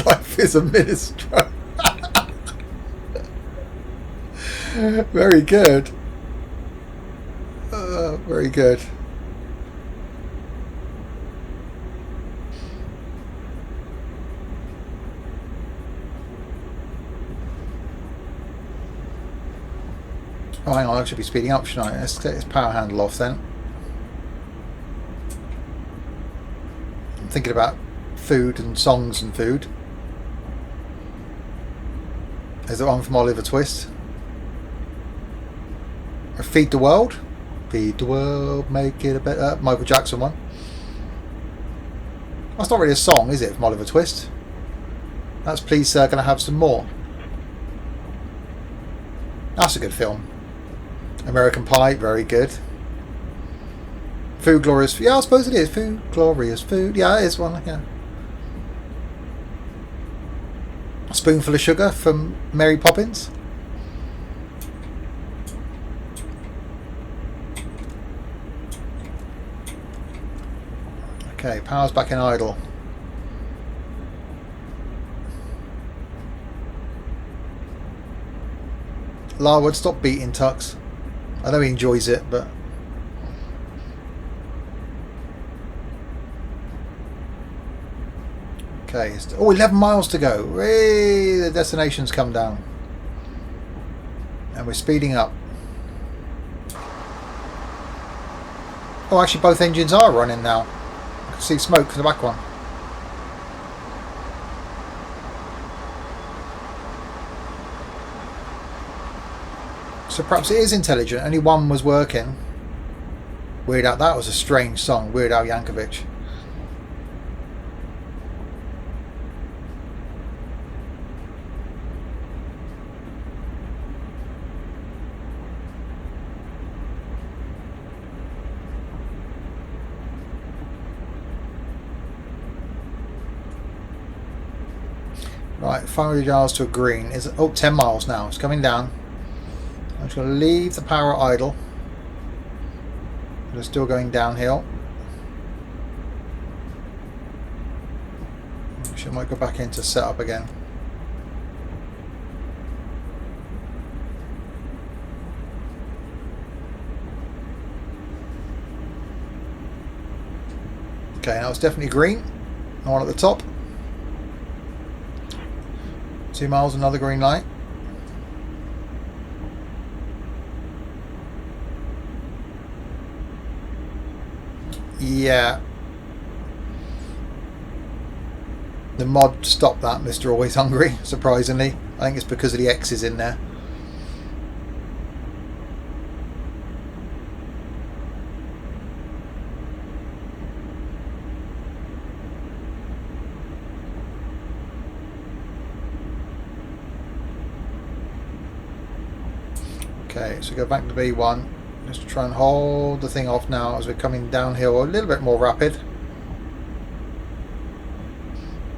Life is a minestrone. Very good. Very good. Oh, hang on, I should be speeding up, shouldn't I? Let's get this power handle off then. I'm thinking about food and songs and food. Is there one from Oliver Twist? Or Feed the World? Feed the world, make it a better. Michael Jackson one. That's not really a song, is it, from Oliver Twist? That's Please Sir, Gonna Have Some More. That's a good film. American Pie, very good. Food Glorious. Yeah, I suppose it is. Food Glorious Food. Yeah, it is one. Yeah. A Spoonful of Sugar from Mary Poppins. Okay, power's back in idle. Larwood, stop beating Tux. I know he enjoys it, but... Okay, oh, 11 miles to go. Whee, the destination's come down. And we're speeding up. Oh, actually both engines are running now. I can see smoke from the back one. So perhaps it is intelligent. Only one was working. Weird Al, that was a strange song. Weird Al Yankovic. Right, 500 yards to a green. Is 10 miles now. It's coming down. I'm just going to leave the power idle. We're still going downhill. Actually, I might go back into setup again. Okay, now it's definitely green. One at the top. 2 miles, another green light. Yeah. The mod stopped that, Mr. Always Hungry, surprisingly. I think it's because of the X's in there. Okay, so go back to B1. Just try and hold the thing off now as we're coming downhill a little bit more rapid.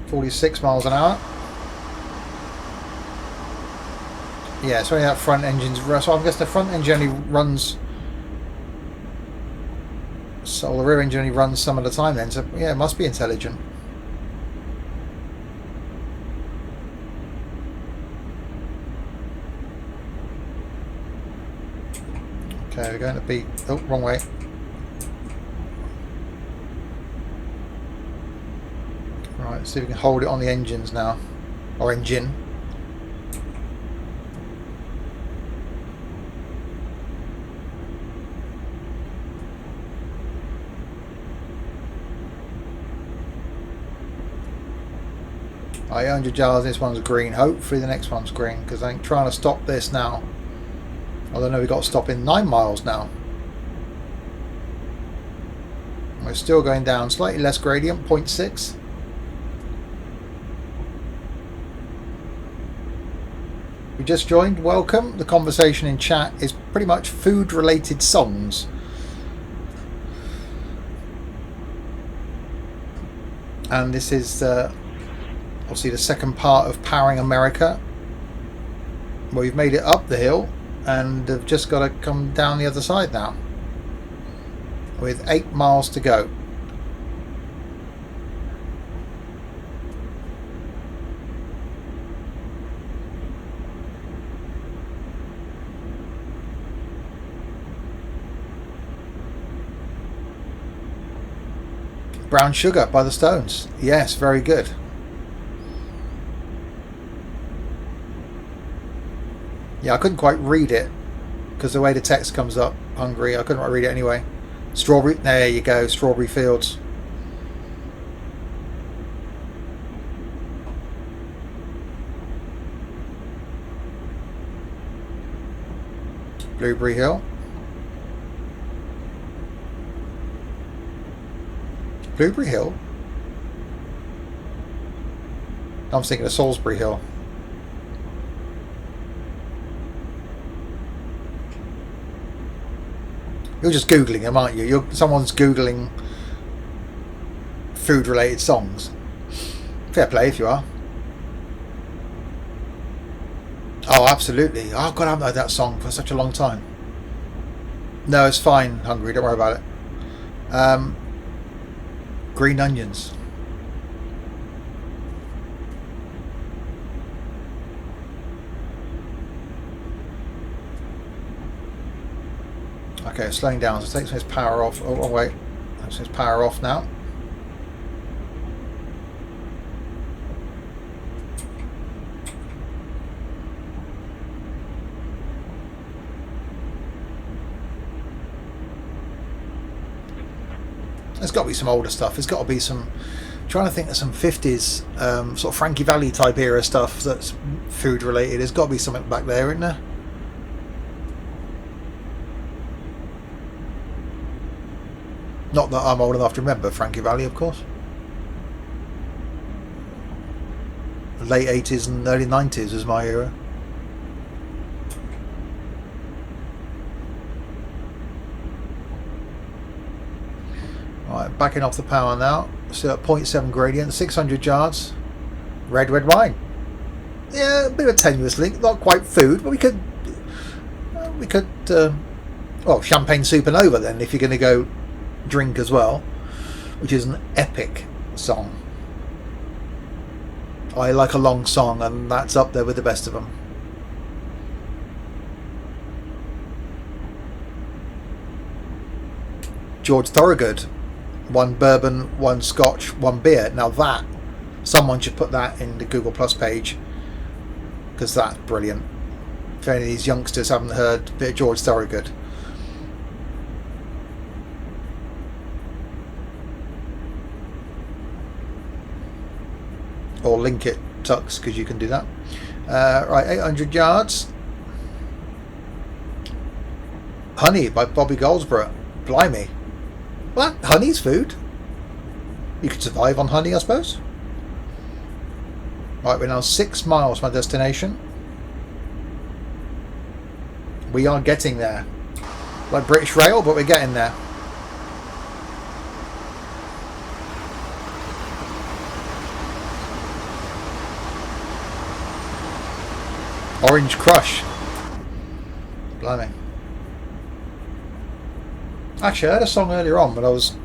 46 miles an hour. Yeah, it's only that front engine's... So I guess the front engine only runs... So the rear engine only runs some of the time then. So yeah, it must be intelligent. Okay, we're going to beat... Oh, wrong way. Right, see if we can hold it on the engines now. Or engine. Oh, 800 yards, this one's green. Hopefully the next one's green, because I'm trying to stop this now. I don't know, we've got to stop in 9 miles now. We're still going down, slightly less gradient, 0.6. You just joined, welcome. The conversation in chat is pretty much food related songs. And this is obviously the second part of Powering America. Well, we've made it up the hill and have just got to come down the other side now with 8 miles to go. Brown Sugar by the Stones. Yes, very good. Yeah, I couldn't quite read it because the way the text comes up, Hungry, I couldn't quite read it anyway. Strawberry, there you go, Strawberry Fields. Blueberry Hill. Blueberry Hill? I was thinking of Salisbury Hill. You're just Googling them, aren't you? Someone's Googling food-related songs. Fair play if you are. Oh, absolutely. Oh, God, I haven't heard that song for such a long time. No, it's fine, Hungry. Don't worry about it. Green onions. Okay, slowing down. So it takes his power off. Oh, wait. That's his power off now. There's got to be some older stuff. There's got to be some... I'm trying to think of some 50s sort of Frankie Valli type era stuff that's food related. There's got to be something back there, isn't there? Not that I'm old enough to remember Frankie Valli, of course. Late 80s and early 90s was my era. Right, backing off the power now. Still at 0.7 gradient, 600 yards. Red wine. Yeah, a bit of a tenuous link. Not quite food, but we could well, champagne supernova then, if you're going to go drink as well, which is an epic song. I like a long song, and that's up there with the best of them. George Thorogood, 1 bourbon, 1 scotch, 1 beer. Now that, someone should put that in the Google Plus page, because that's brilliant. If any of these youngsters haven't heard a bit of George Thorogood. Or link it, Tux, because you can do that. Right, 800 yards. Honey by Bobby Goldsboro. Blimey. Well, honey's food. You could survive on honey, I suppose. Right, we're now 6 miles from our destination. We are getting there. Like British Rail, but we're getting there. Orange Crush. Blimey. Actually, I heard a song earlier on, but I was...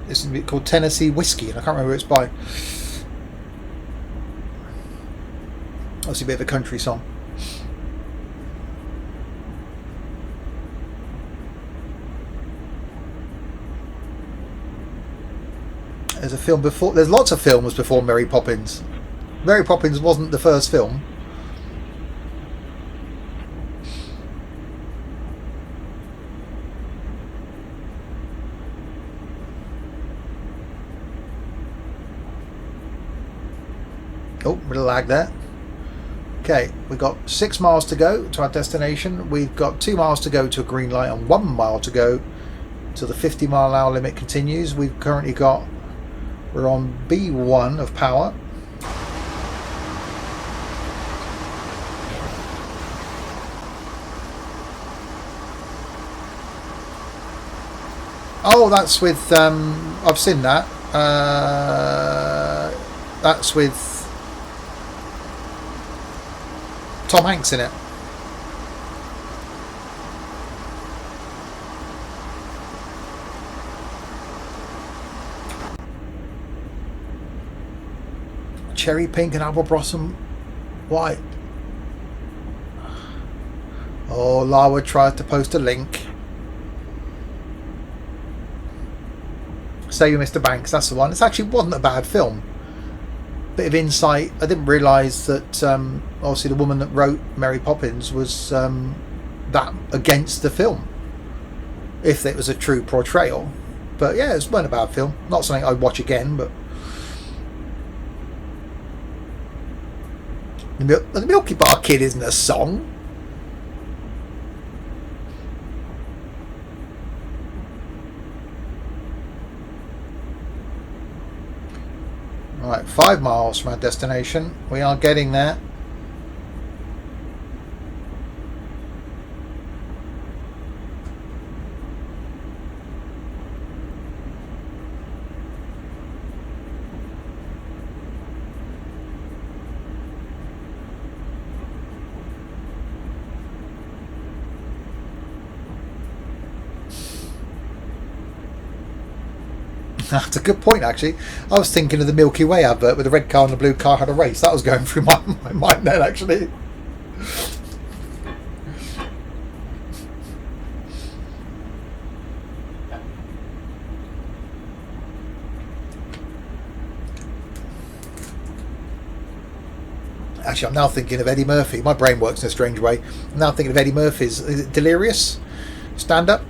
It's called Tennessee Whiskey, and I can't remember who it's by. Obviously a bit of a country song. There's a film before... There's lots of films before Mary Poppins. Mary Poppins wasn't the first film. Oh, bit of lag there. Okay, we've got 6 miles to go to our destination. We've got 2 miles to go to a green light and 1 mile to go till the 50-mile-an-hour limit continues. We've currently got... We're on B1 of power. Oh, that's with... I've seen that. That's with... Tom Hanks in it. Cherry pink and apple blossom white. Oh, Lara tried to post a link. Save You, Mr. Banks, that's the one. It actually wasn't a bad film. Bit of insight. I didn't realise that obviously the woman that wrote Mary Poppins was that against the film, if it was a true portrayal. But yeah, it wasn't a bad film. Not something I'd watch again, but the Milky Bar Kid isn't a song. Right, 5 miles from our destination. We are getting there. That's a good point, actually. I was thinking of the Milky Way advert with the red car and the blue car had a race. That was going through my mind then, actually. Actually, I'm now thinking of Eddie Murphy. My brain works in a strange way. I'm now thinking of Eddie Murphy's, is it Delirious? Stand-up?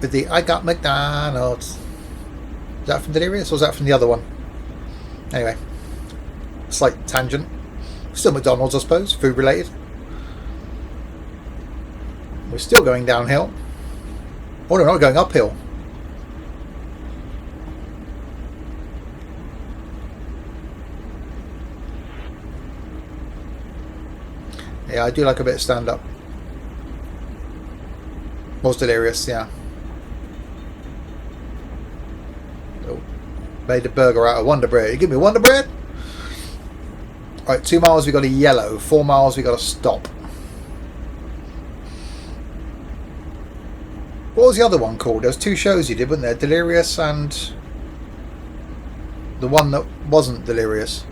With the I got McDonald's. Is that from Delirious or is that from the other one? Anyway, slight tangent. Still McDonald's, I suppose, food related. We're still going downhill. Oh no, we're not going uphill. Yeah, I do like a bit of stand up. Was Delirious, yeah. Made a burger out of Wonder Bread. You give me Wonder Bread? Right, 2 miles we got a yellow. 4 miles we got to stop. What was the other one called? There was 2 shows you did, weren't there? Delirious and the one that wasn't Delirious.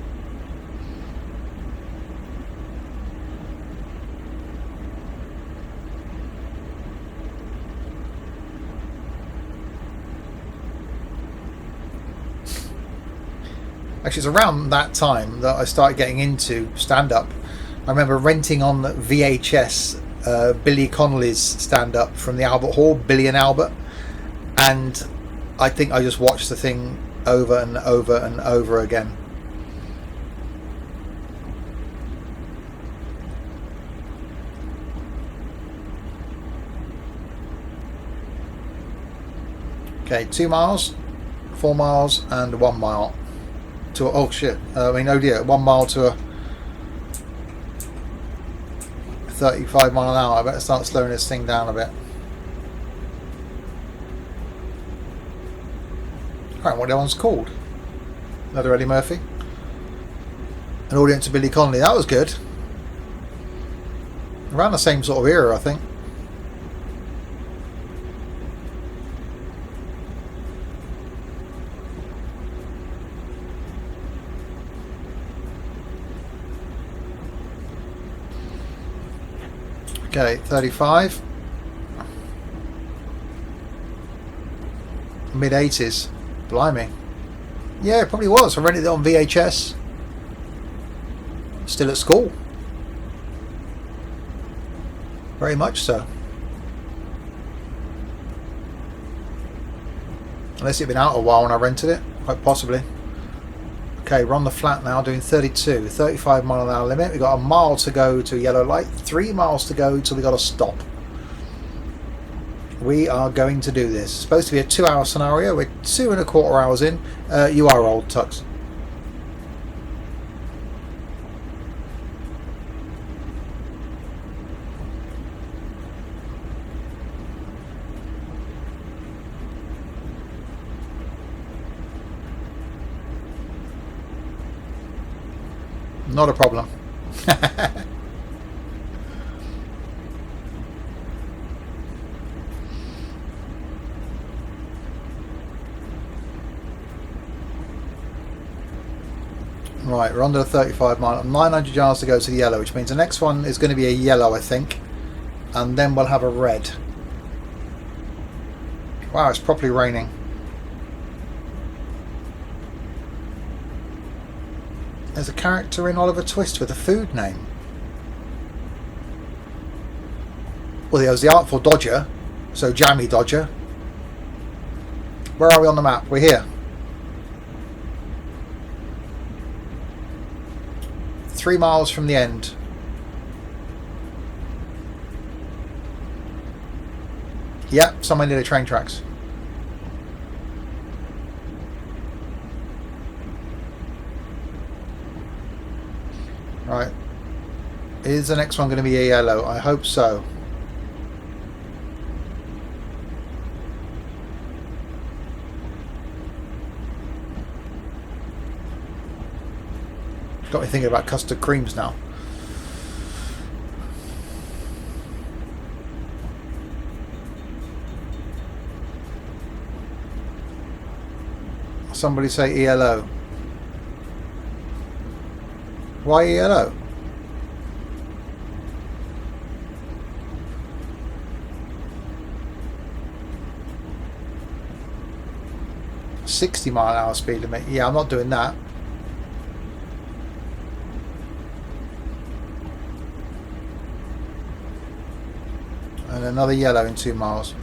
Actually, it's around that time that I started getting into stand-up. I remember renting on VHS Billy Connolly's stand-up from the Albert Hall, Billy and Albert, and I think I just watched the thing over and over and over again. Okay, 2 miles, 4 miles, and 1 mile. Oh shit, I mean, oh dear, 1 mile to a 35 mile an hour. I better start slowing this thing down a bit. Right, what that one's called? Another Eddie Murphy. An audience of Billy Connolly. That was good. Around the same sort of era, I think. Okay, 35. Mid-80s. Blimey. Yeah, it probably was. I rented it on VHS. Still at school. Very much so. Unless it had been out a while when I rented it. Quite possibly. Okay, we're on the flat now doing 32. 35 mile an hour limit. We've got a mile to go to a yellow light. 3 miles to go till we got to stop. We are going to do this. It's supposed to be a 2-hour scenario. We're 2.25 hours in. You are old, Tux. Not a problem. Right, we're under the 35 mile. 900 yards to go to the yellow, which means the next one is going to be a yellow, I think. And then we'll have a red. Wow, it's properly raining. There's a character in Oliver Twist with a food name. Well, there was the Artful Dodger, so Jammy Dodger. Where are we on the map? We're here. 3 miles from the end. Yep, somewhere near the train tracks. Right. Is the next one going to be a yellow? I hope so. Got me thinking about custard creams now. Somebody say ELO. Why ELO? $60-mile-an-hour speed limit. Yeah, I'm not doing that. And another yellow in 2 miles.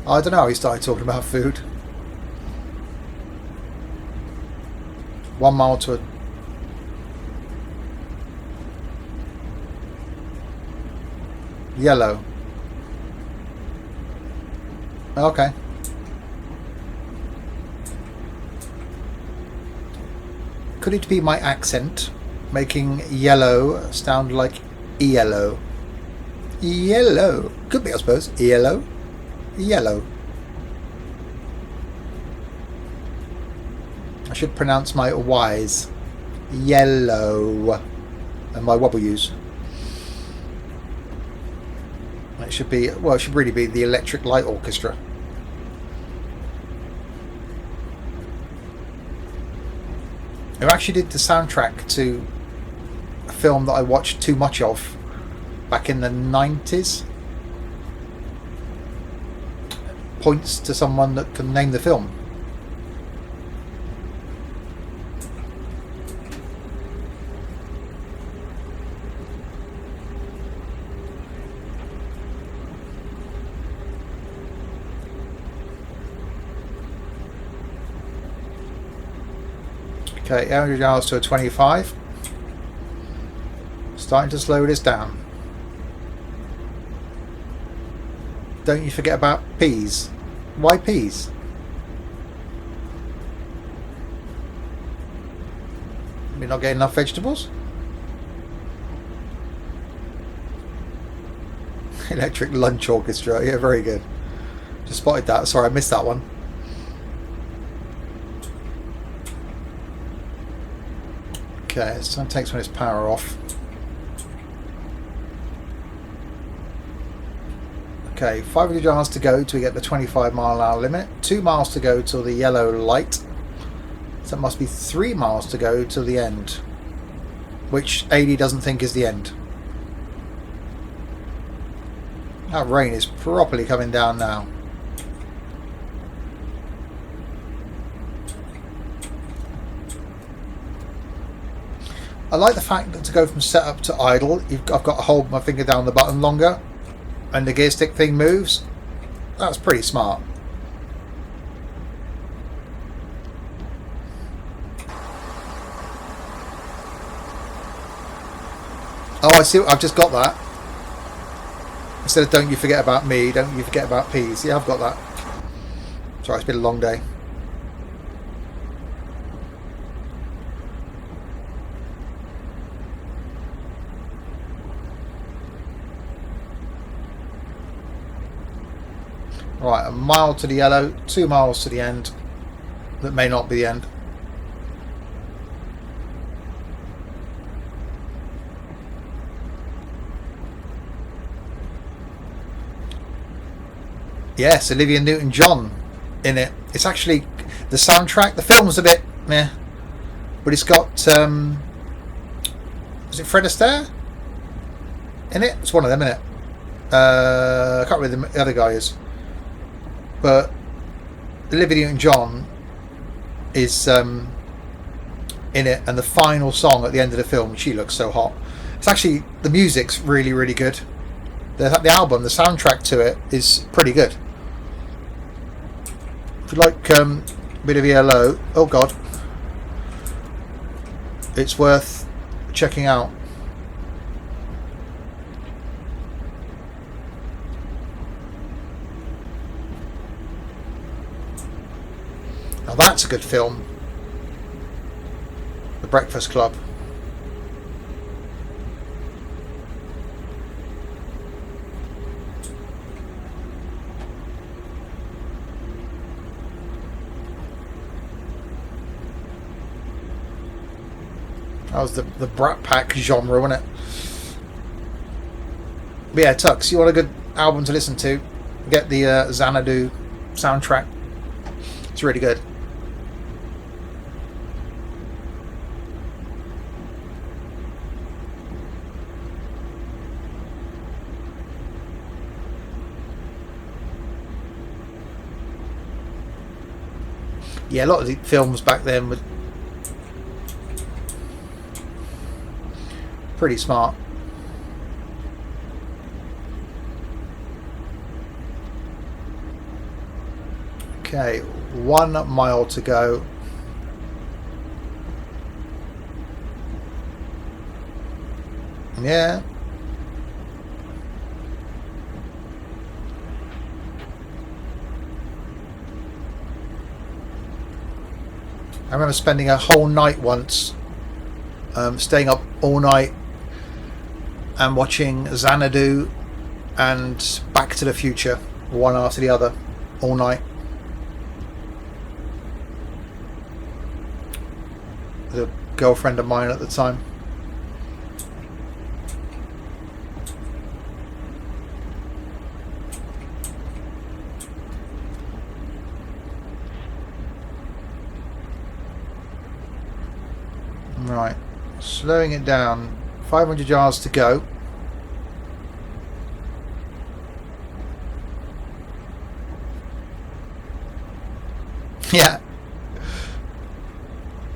I don't know how he started talking about food. 1 mile to a... yellow. Okay. Could it be my accent making yellow sound like yellow? Yellow. Could be, I suppose. Yellow. Yellow. I should pronounce my Y's. Yellow. And my W's. It should be, well, it should really be the Electric Light Orchestra. Who actually did the soundtrack to a film that I watched too much of back in the 90s. Points to someone that can name the film. Okay, 800 yards to a 25. Starting to slow this down. Don't you forget about peas. Why peas? We're not getting enough vegetables? Electric Lunch Orchestra. Yeah, very good. Just spotted that. Sorry, I missed that one. Okay, so it takes when its power off. Okay, 500 yards to go till we get the 25-mile-an-hour limit. 2 miles to go till the yellow light. So it must be 3 miles to go till the end, which AD doesn't think is the end. That rain is properly coming down now. I like the fact that to go from setup to idle, I've got to hold my finger down the button longer and the gear stick thing moves. That's pretty smart. Oh, I see. I've just got that. Instead of "don't you forget about me, don't you forget about peas." Yeah, I've got that. Sorry, it's been a long day. Right, a mile to the yellow, 2 miles to the end. That may not be the end. Yes, Olivia Newton-John in it. It's actually the soundtrack. The film's a bit meh, but it's got is it Fred Astaire in it? It's one of them, isn't it? I can't remember who the other guy is, but Olivia Newton-John is in it, and the final song at the end of the film, she looks so hot. It's actually, the music's really, really good. The album, the soundtrack to it is pretty good. If you like a bit of ELO, oh god, it's worth checking out. Now that's a good film. The Breakfast Club. That was the Brat Pack genre, wasn't it? But yeah, Tux, you want a good album to listen to? Get the Xanadu soundtrack. It's really good. Yeah, a lot of the films back then were pretty smart. Okay, 1 mile to go. Yeah. I remember spending a whole night once, staying up all night and watching Xanadu and Back to the Future, one after the other, all night. With a girlfriend of mine at the time. Right, slowing it down. 500 yards to go. Yeah.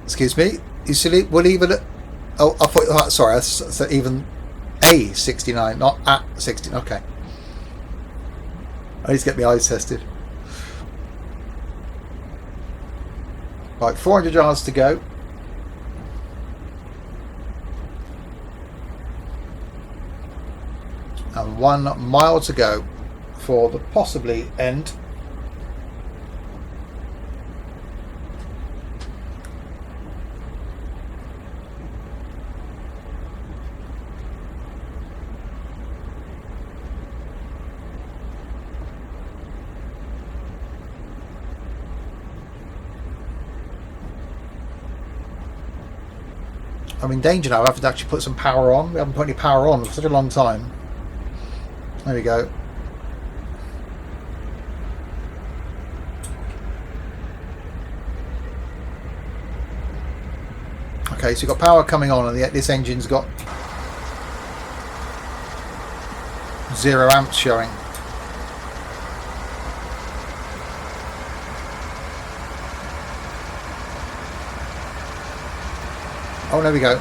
Excuse me. You silly. We'll even. Oh, I thought. Oh, sorry. That's even a 69, not at 60. Okay. I need to get my eyes tested. Right, 400 yards to go. And 1 mile to go for the possibly end. I'm in danger now. I have to actually put some power on. We haven't put any power on for such a long time. There we go. Okay, so you've got power coming on, and this engine's got 0 amps showing. Oh, there we go.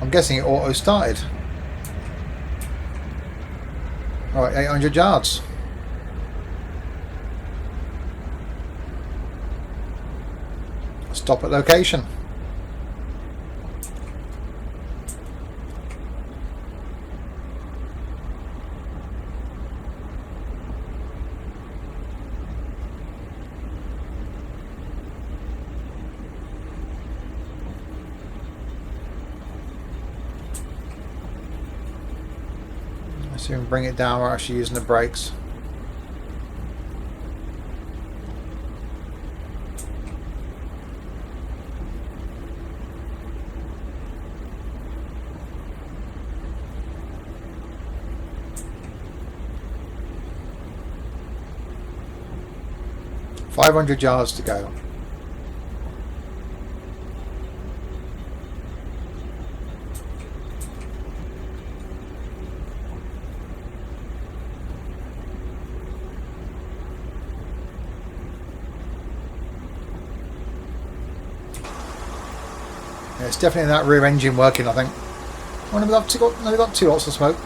I'm guessing it auto started. Alright, 800 yards. Stop at location. Let's see if we can bring it down. We're actually using the brakes. $500 yards to go. Yeah, it's definitely that rear engine working, I think. Oh, no, we've got 2 lots of smoke.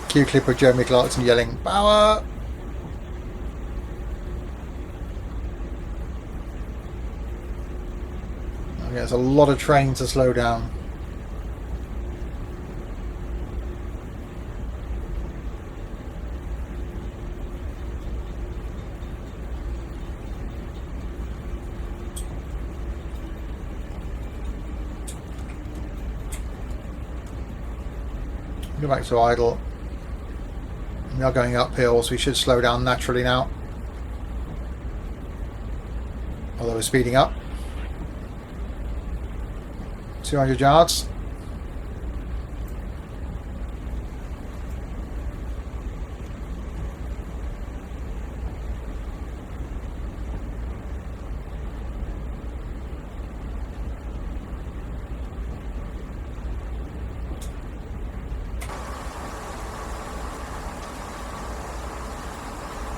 Cue clip of Jeremy Clarkson yelling, "Power!" Okay, there's a lot of trains to slow down. Go back to idle. We are going uphill, so we should slow down naturally now. Although we're speeding up. 200 yards.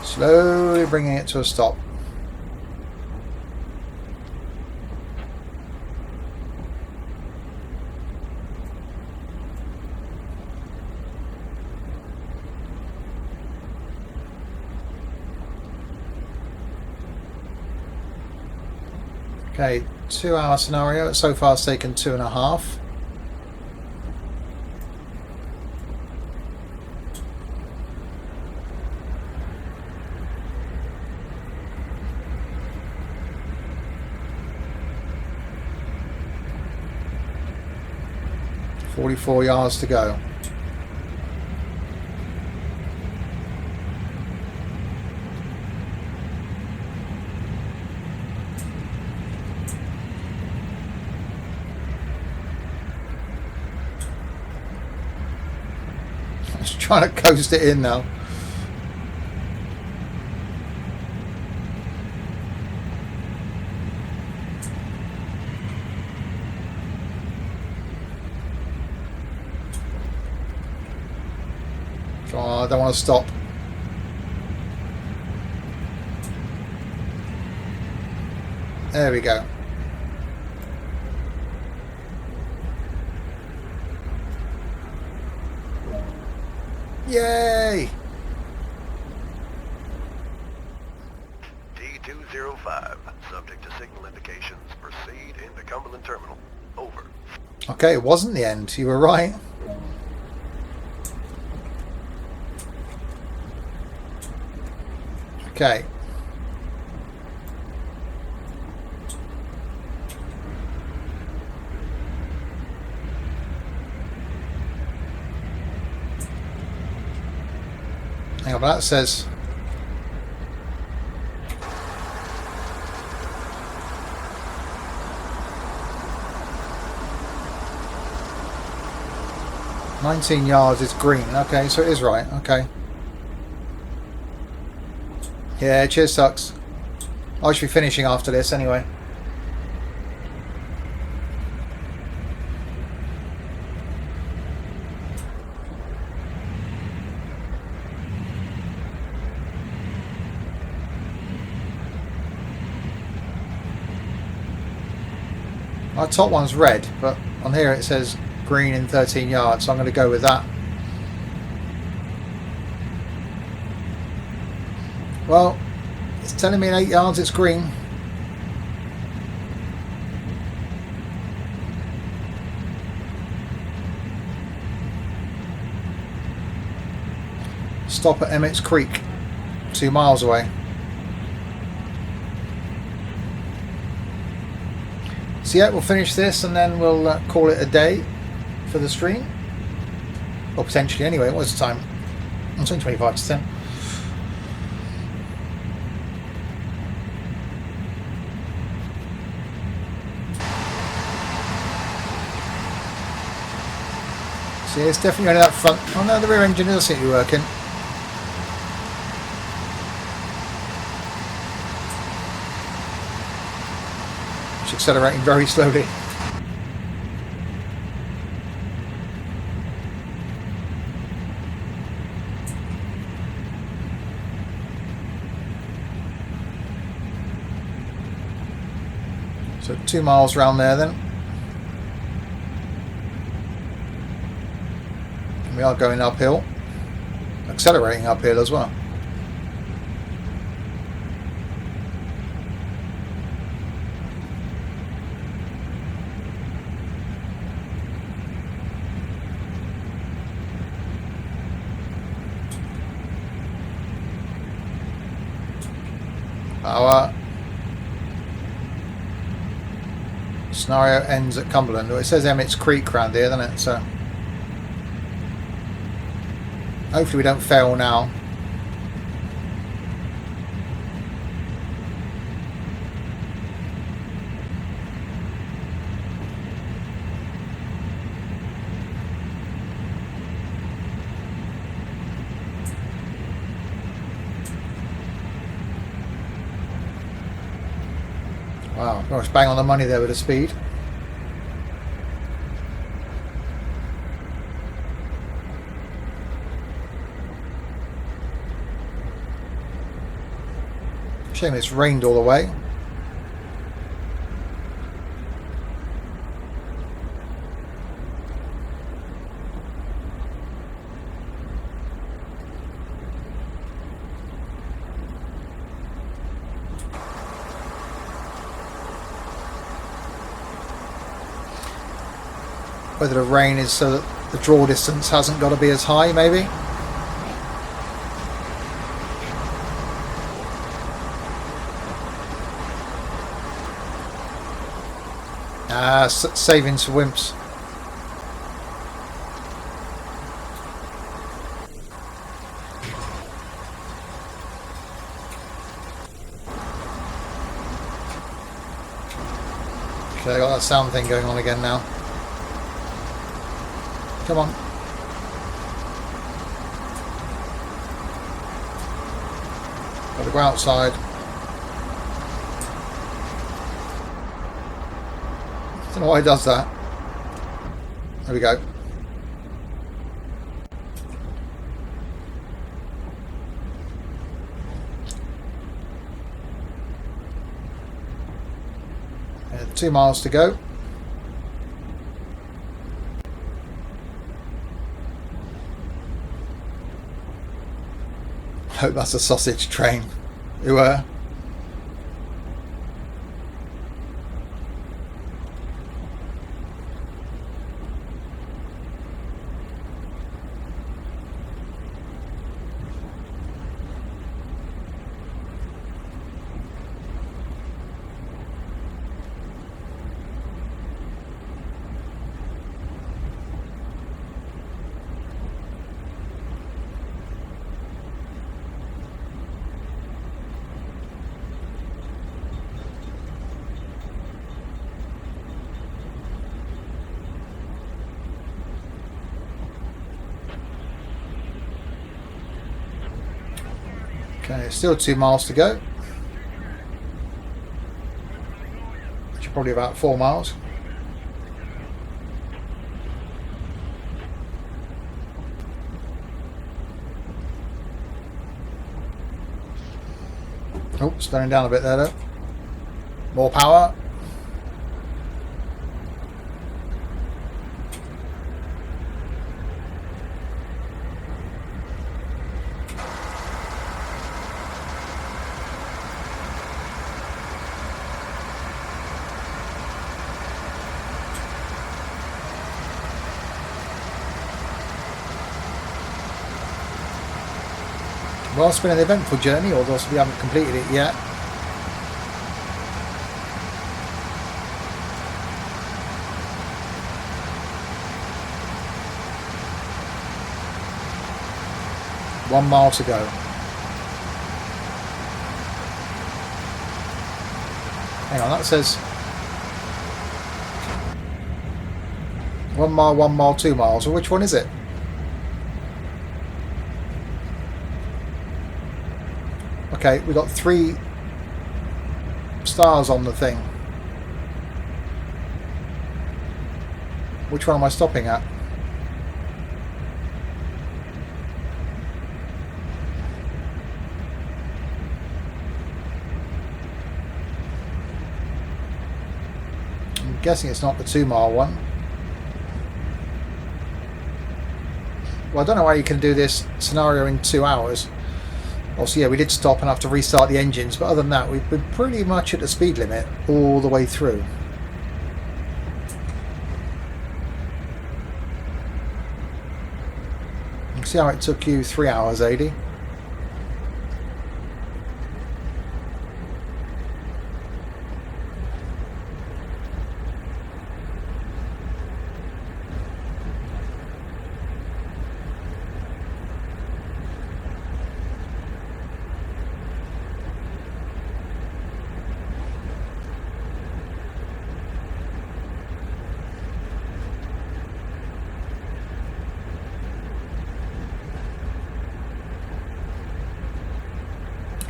Slowly bringing it to a stop. Okay, 2-hour scenario. So far it's taken 2.5. $44 yards to go. Just trying to coast it in now. Oh, I don't want to stop. There we go. Yay! D205, subject to signal indications, proceed into Cumberland Terminal. Over. Okay, it wasn't the end. You were right. Okay. Hang on, that says 19 yards is green. Okay, so it is right. Okay. Yeah, cheers, sucks. I should be finishing after this anyway. Our top one's red, but on here it says green in 13 yards, so I'm going to go with that. Well, it's telling me in 8 yards it's green. Stop at Emmett's Creek, 2 miles away. So yeah, we'll finish this and then we'll call it a day for the stream. Or potentially anyway. What's the time? It's only 25 to 10. So yeah, it's definitely only that front. Oh no, the rear engine does seem to be working. It's accelerating very slowly. So 2 miles round there then. And we are going uphill. Accelerating uphill as well. Our scenario ends at Cumberland. Well, it says Emmett's Creek round here, doesn't it? So hopefully we don't fail now. Wow, gosh, bang on the money there with the speed. Shame it's rained all the way. Whether the rain is so that the draw distance hasn't got to be as high, maybe. Savings for wimps. Okay, I got that sound thing going on again now. Come on. Got to go outside. I don't know why it does that. There we go. Yeah, 2 miles to go. Hope that's a sausage train. Who Okay, still 2 miles to go. Which are probably about 4 miles. Oh, slowing down a bit there though. More power. Well, it's been an eventful journey, although we haven't completed it yet. One mile to go. Hang on, that says 1 mile, 1 mile, 2 miles. Well, which one is it? Okay, we've got 3 stars on the thing. Which one am I stopping at? I'm guessing it's not the 2 mile one. Well, I don't know why you can do this scenario in 2 hours. Also, yeah, we did stop and have to restart the engines, but other than that, we've been pretty much at the speed limit all the way through. You can see how it took you 3 hours, 80.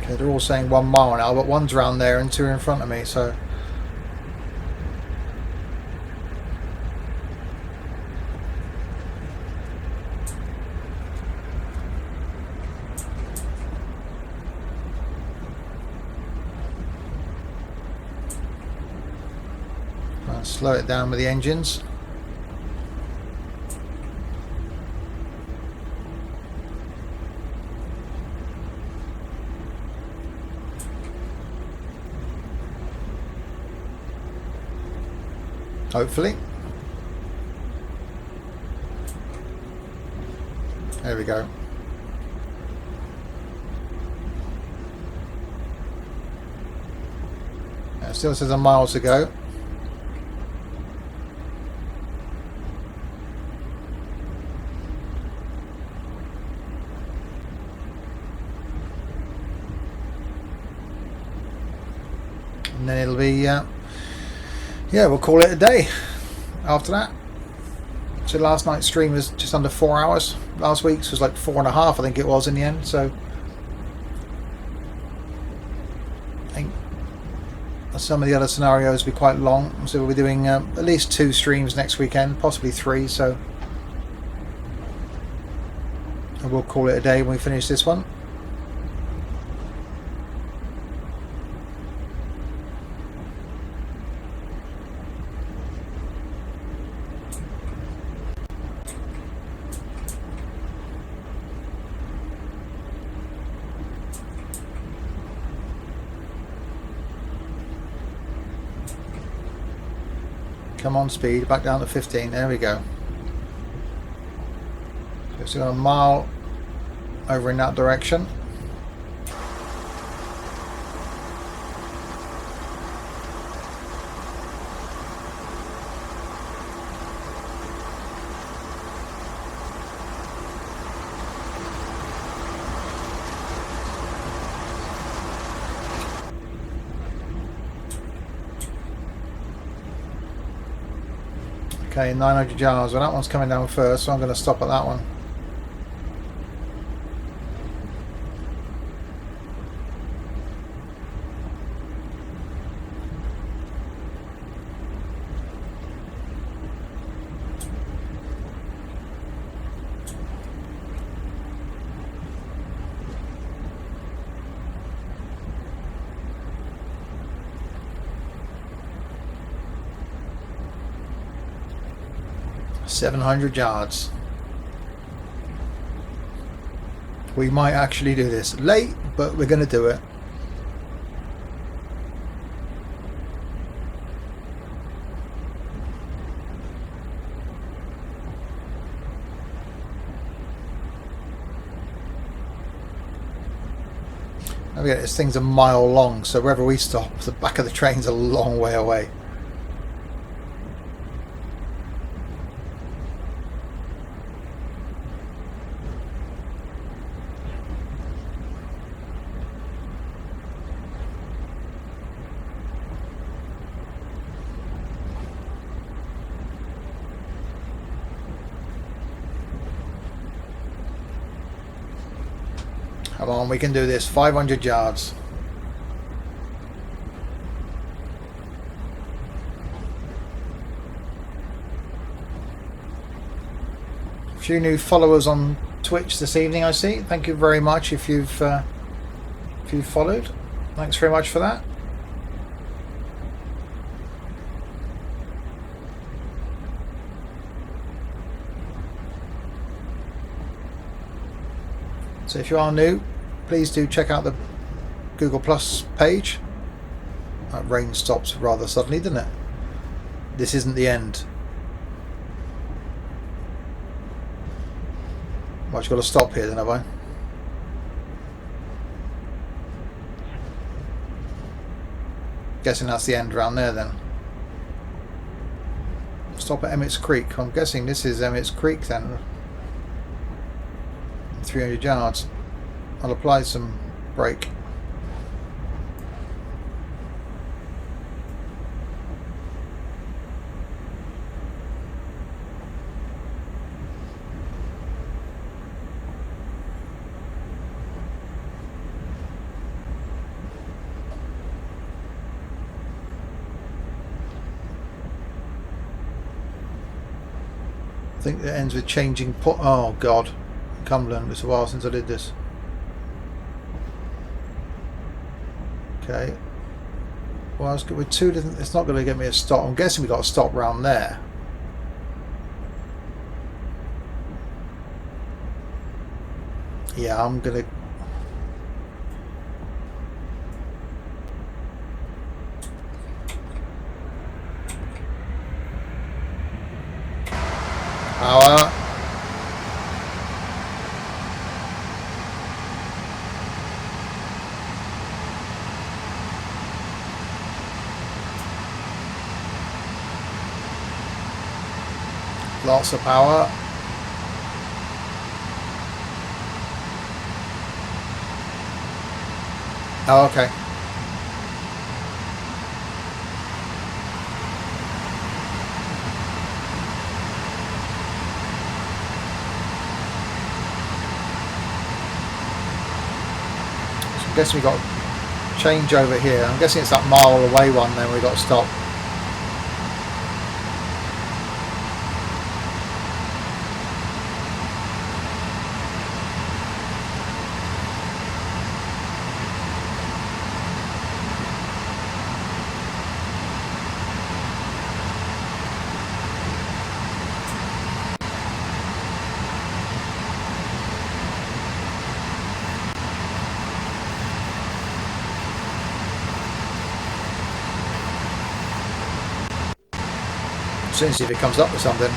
Okay, they're all saying 1 mile now, but one's around there and 2 in front of me, so... I'll slow it down with the engines. Hopefully. There we go. It still says a mile to go. And then it'll be yeah, we'll call it a day after that. So last night's stream was just under 4 hours. Last week's was like 4.5, I think it was in the end. So I think some of the other scenarios will be quite long. So we'll be doing at least 2 streams next weekend, possibly 3. So we'll call it a day when we finish this one. Come on, speed, back down to 15. There we go. So it's got a mile over in that direction. Okay, 900 yards. Well, that one's coming down first, so I'm going to stop at that one. 700 yards. We might actually do this late, but we're going to do it. Again, this thing's a mile long, so wherever we stop, the back of the train's a long way away. Come on, we can do this. 500 yards. A few new followers on Twitch this evening, I see. Thank you very much if you've followed. Thanks very much for that. So if you are new, please do check out the Google Plus page. That rain stops rather suddenly, didn't it? This isn't the end. Well, I've got to stop here then, have I? Guessing that's the end around there then. Stop at Emmett's Creek. I'm guessing this is Emmett's Creek then. 300 yards. I'll apply some brake. I think it ends with changing put. Oh God. Cumberland, it's a while since I did this. Okay. Well, with two different, it's not going to get me a stop. I'm guessing we got a stop round there. Yeah, I'm going to. Power. Lots of power. Oh, okay. So I'm guessing we got to change over here. I'm guessing it's that mile away one then we got to stop. Soon see if it comes up with something.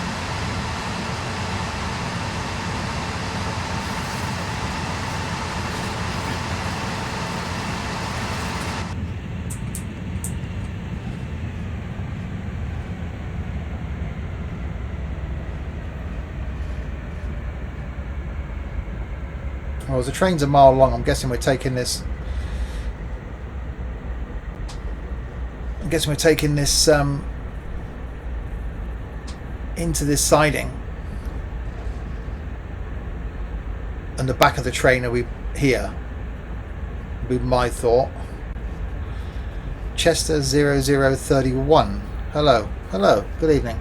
Well, the train's a mile long. I'm guessing we're taking this. Into this siding, and the back of the train are we here? Would be my thought. Chester 0031. Hello, good evening.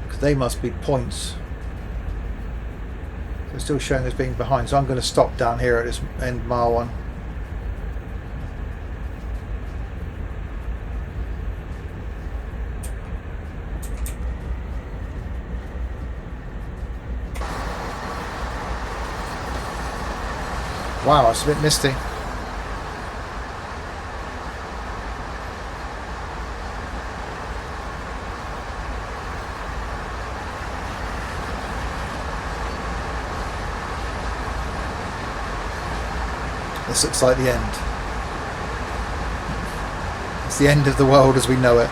Because they must be points. We're still showing as being behind, so I'm going to stop down here at this end mile one. Wow, it's a bit misty. This looks like the end. It's the end of the world as we know it.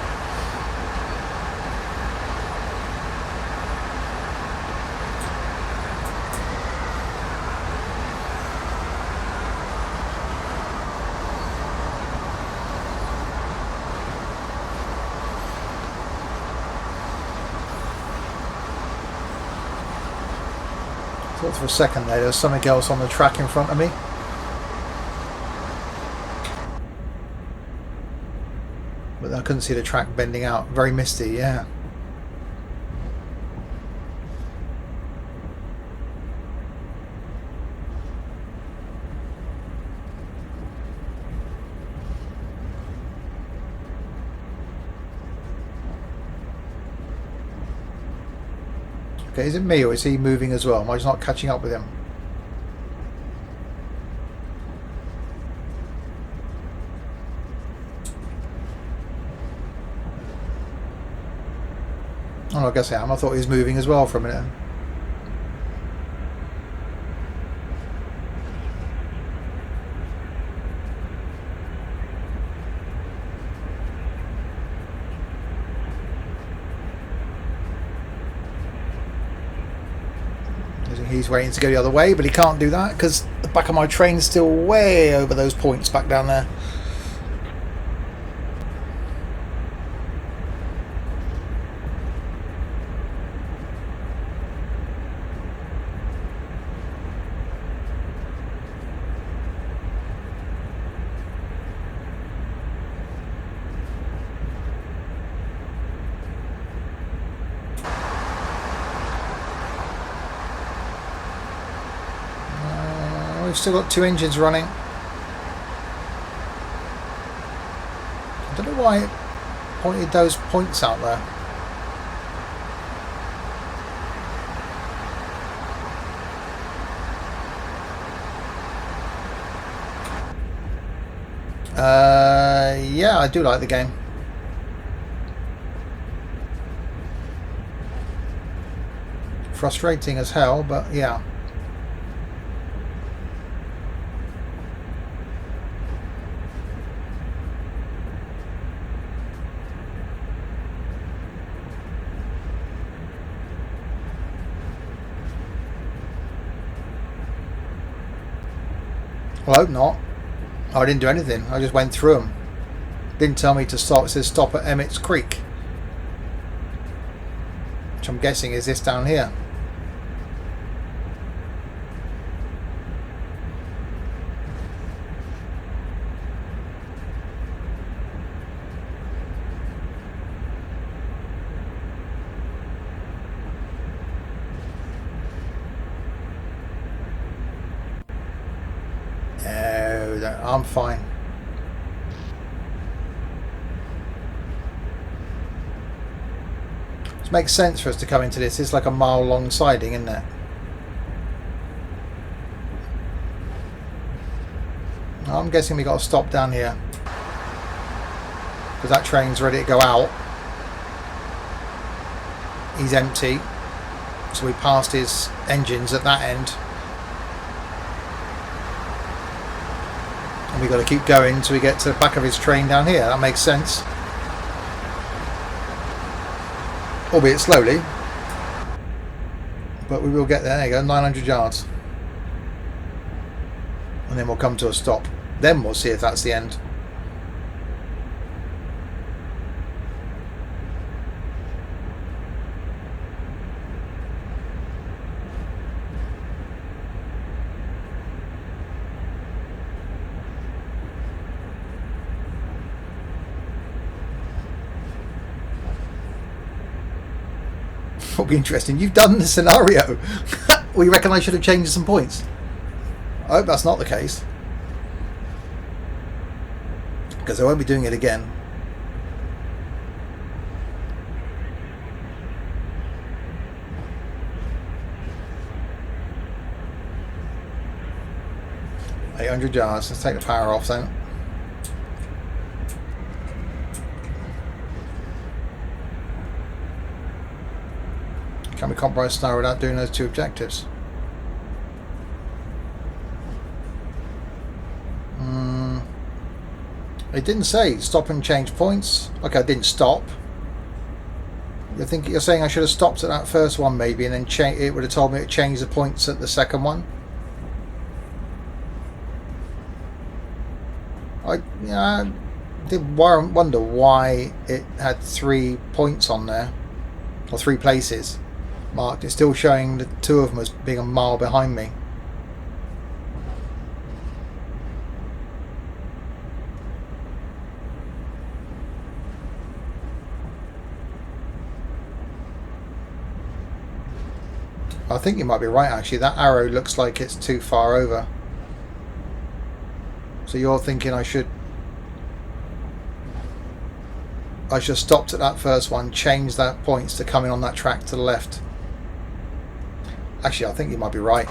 Thought for a second there was something else on the track in front of me. But I couldn't see the track bending out. Very misty, yeah. Okay, is it me or is he moving as well? Am I just not catching up with him? Oh, I guess I am. I thought he was moving as well for a minute. He's waiting to go the other way, but he can't do that because the back of my train's still way over those points back down there. We've still got two engines running. I don't know why it pointed those points out there. Yeah, I do like the game. Frustrating as hell, but yeah. Well, I hope not. I didn't do anything. I just went through them. Didn't tell me to stop. It says stop at Emmett's Creek, which I'm guessing is this down here. No, I'm fine. It makes sense for us to come into this. It's like a mile long siding, isn't it? I'm guessing we got to stop down here because that train's ready to go out. He's empty, so we passed his engines at that end, and we got to keep going until we get to the back of his train down here. That makes sense. Albeit slowly, but we will get there. There you go, 900 yards, and then we'll come to a stop. Then we'll see if that's the end. Will be interesting. You've done the scenario. Or you reckon I should have changed some points? I hope that's not the case. Because I won't be doing it again. $800 yards. Let's take the power off then. Can we compromise snow without doing those 2 objectives? It didn't say stop and change points. Okay, I didn't stop. You're saying I should have stopped at that first one maybe, and then it would have told me to change the points at the second one. I did wonder why it had 3 points on there, or 3 places marked. It's still showing the 2 of them as being a mile behind me. I think you might be right actually. That arrow looks like it's too far over. So you're thinking I should have stopped at that first one, changed that points to coming on that track to the left. Actually, I think you might be right.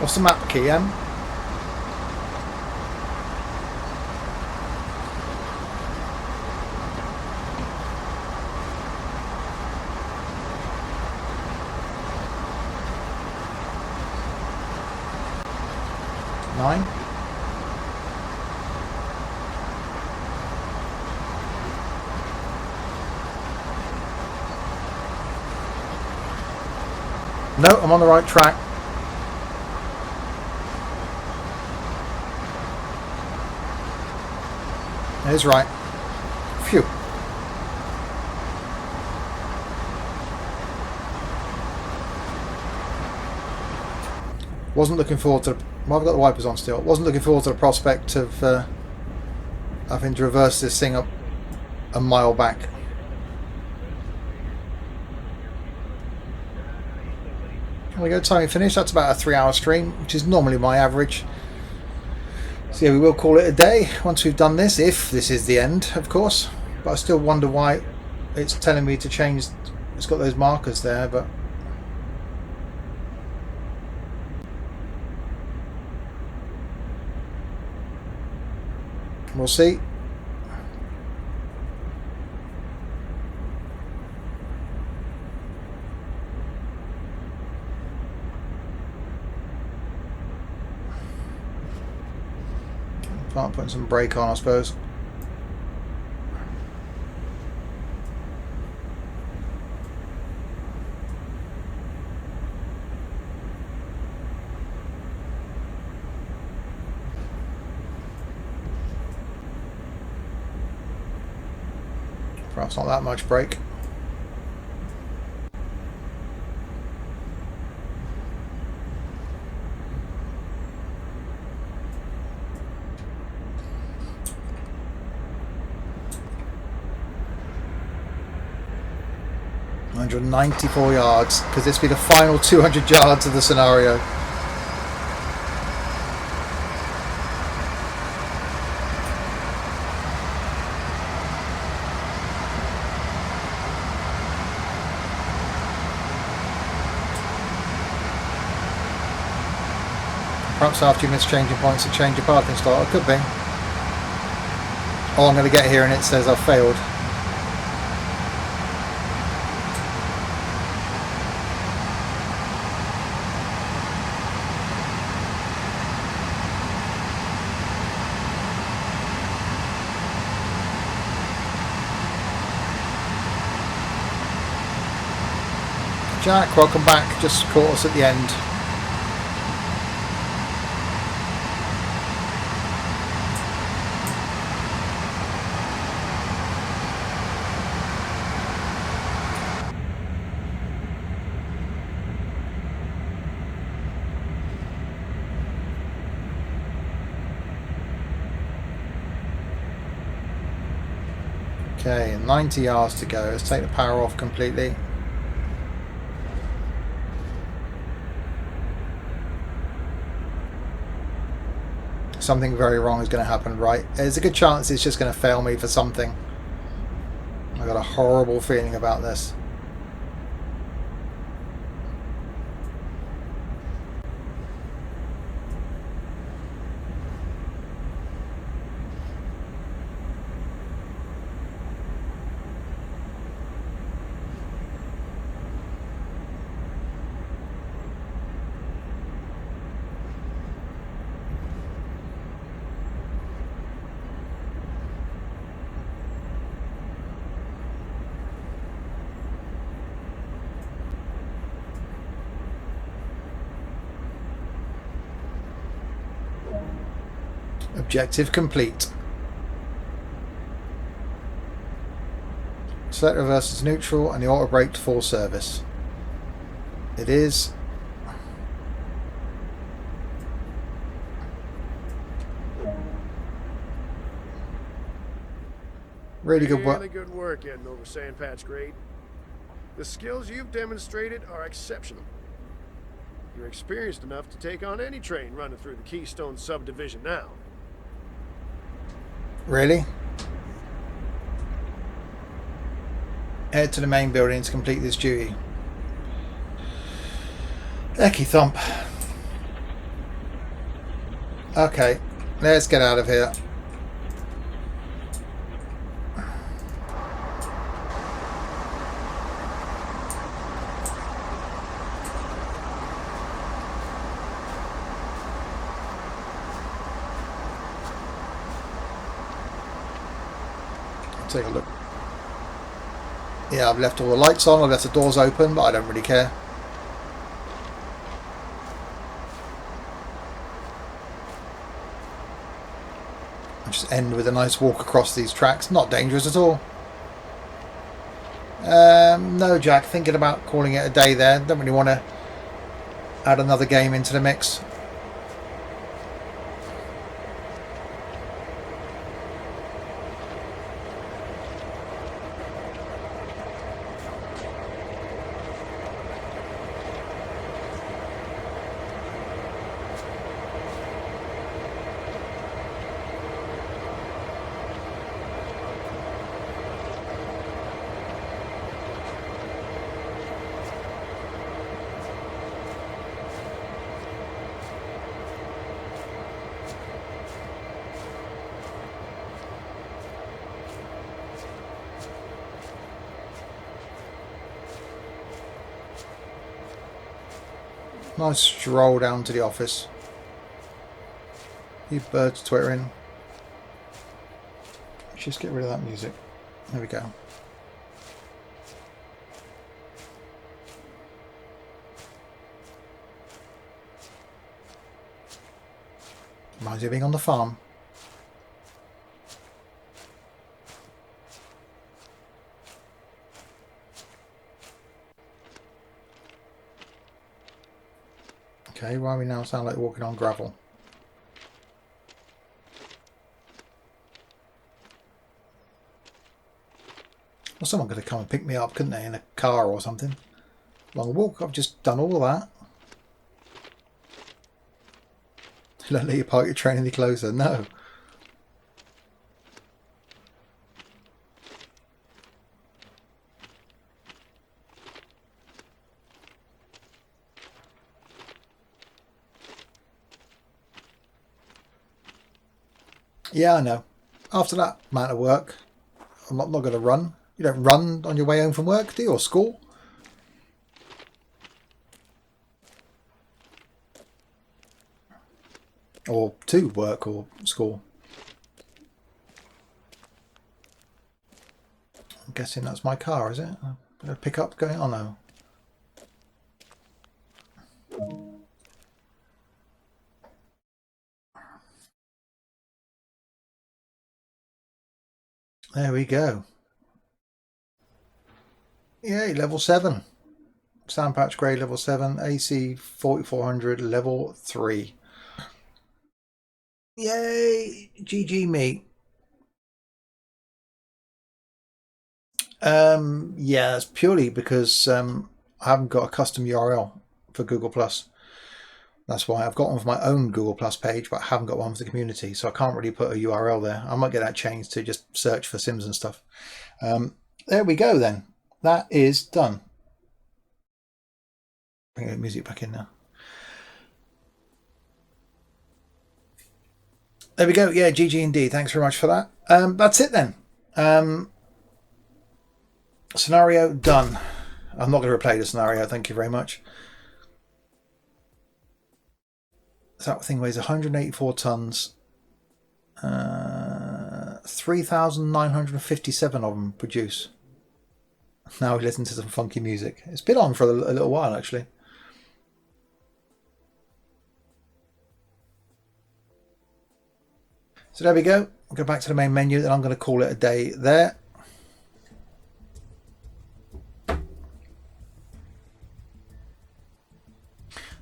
What's the map key, Em? Nine. No, I'm on the right track. That is right. Phew. Wasn't looking forward to... Well, I've got the wipers on still. Wasn't looking forward to the prospect of having to reverse this thing up a mile back. There we go, time finished. That's about a 3-hour stream, which is normally my average. So yeah, we will call it a day once we've done this, if this is the end, of course. But I still wonder why it's telling me to change. It's got those markers there, but we'll see. Can't put some brake on, I suppose. Perhaps not that much brake. $194 yards, because this will be the final 200 yards of the scenario. Perhaps after you miss changing points, to change your parking slot. It could be. Oh, I'm going to get here and it says I've failed. Jack, welcome back. Just caught us at the end. Okay, 90 yards to go. Let's take the power off completely. Something very wrong is going to happen, right? There's a good chance it's just going to fail me for something. I've got a horrible feeling about this. Objective complete. Select reverse is neutral and the auto brake to full service. It is. Really good work. Really good work getting over sand patch grade. The skills you've demonstrated are exceptional. You're experienced enough to take on any train running through the Keystone subdivision now. Really? Head to the main building to complete this duty. Ecky thump. Okay, let's get out of here. Take a look. Yeah, I've left all the lights on, I've left the doors open, but I don't really care. I'll just end with a nice walk across these tracks. Not dangerous at all. No, Jack, thinking about calling it a day there. Don't really want to add another game into the mix. Nice stroll down to the office. You birds twittering. Let's just get rid of that music. There we go. Reminds you of being on the farm. Okay, why we now sound like walking on gravel? Well, someone could have come and picked me up, couldn't they, in a car or something? Long walk, I've just done all that. Don't let you park your train any closer, no. Yeah, I know. After that amount of work, I'm not going to run. You don't run on your way home from work, do you? Or school? Or to work or school. I'm guessing that's my car, is it? A pickup going on now. There we go. Yay, level 7. Sand patch grade level 7. AC 4400 level 3. Yay! GG me. Yeah, it's purely because I haven't got a custom URL for Google Plus. That's why I've got one for my own Google Plus page, but I haven't got one for the community, so I can't really put a URL there. I might get that changed to just search for Sims and Stuff. There we go then. That is done. Bring the music back in now. There we go. Yeah, GG indeed. Thanks very much for that. That's it then. Scenario done. I'm not going to replay the scenario. Thank you very much. That thing weighs 184 tons. 3,957 of them produce. Now we listen to some funky music. It's been on for a little while actually. So there we go. We'll go back to the main menu, then I'm going to call it a day there.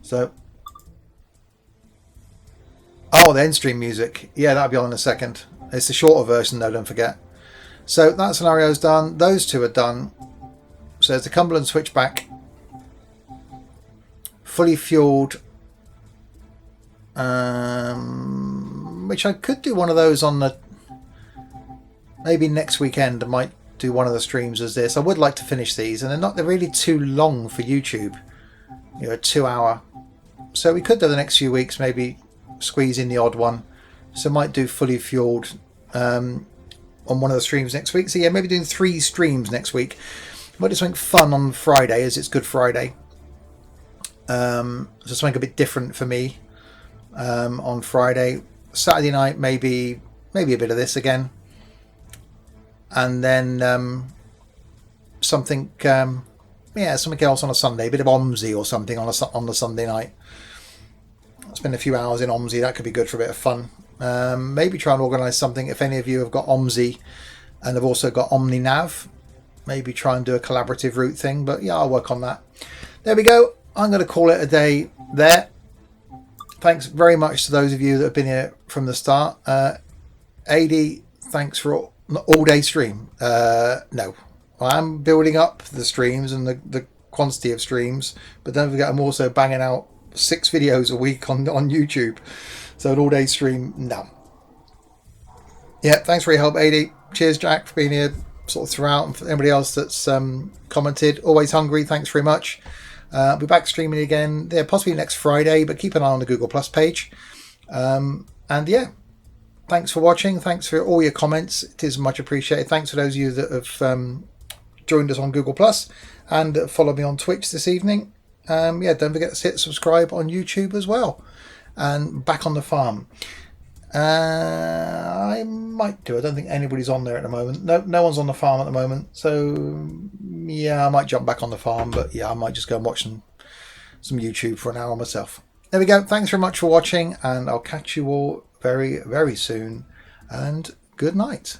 So, oh, the end stream music. Yeah, that'll be on in a second. It's the shorter version though, don't forget. So that scenario's done. Those two are done. So there's the Cumberland switchback. Fully fueled. Which I could do one of those on the... Maybe next weekend I might do one of the streams as this. I would like to finish these, and they're really too long for YouTube. You know, a 2 hour. So we could do the next few weeks, maybe squeeze in the odd one. So I might do fully fueled on one of the streams next week. So yeah, maybe doing 3 streams next week. Might do something fun on Friday, as it's Good Friday. So something a bit different for me on Friday. Saturday night, maybe a bit of this again. And then something else on a Sunday, a bit of OMSI or something on the Sunday night. I'll spend a few hours in OMSI. That could be good for a bit of fun. Maybe try and organise something. If any of you have got OMSI and have also got OmniNav, maybe try and do a collaborative route thing. But yeah, I'll work on that. There we go. I'm going to call it a day there. Thanks very much to those of you that have been here from the start. AD, thanks for all day stream. No, I'm building up the streams and the quantity of streams, but don't forget I'm also banging out 6 videos a week on YouTube. So an all day stream, no. Yeah, thanks for your help, AD. Cheers, Jack, for being here sort of throughout, and for anybody else that's commented. Always hungry, thanks very much. I'll be back streaming again, yeah, possibly next Friday, but keep an eye on the Google Plus page. And yeah, thanks for watching. Thanks for all your comments. It is much appreciated. Thanks for those of you that have joined us on Google Plus and followed me on Twitch this evening. Yeah, don't forget to hit subscribe on YouTube as well. And back on the farm. I might do. I don't think anybody's on there at the moment. No one's on the farm at the moment. So yeah, I might jump back on the farm, but yeah, I might just go and watch some YouTube for an hour myself. There we go. Thanks very much for watching, and I'll catch you all very, very soon. And good night.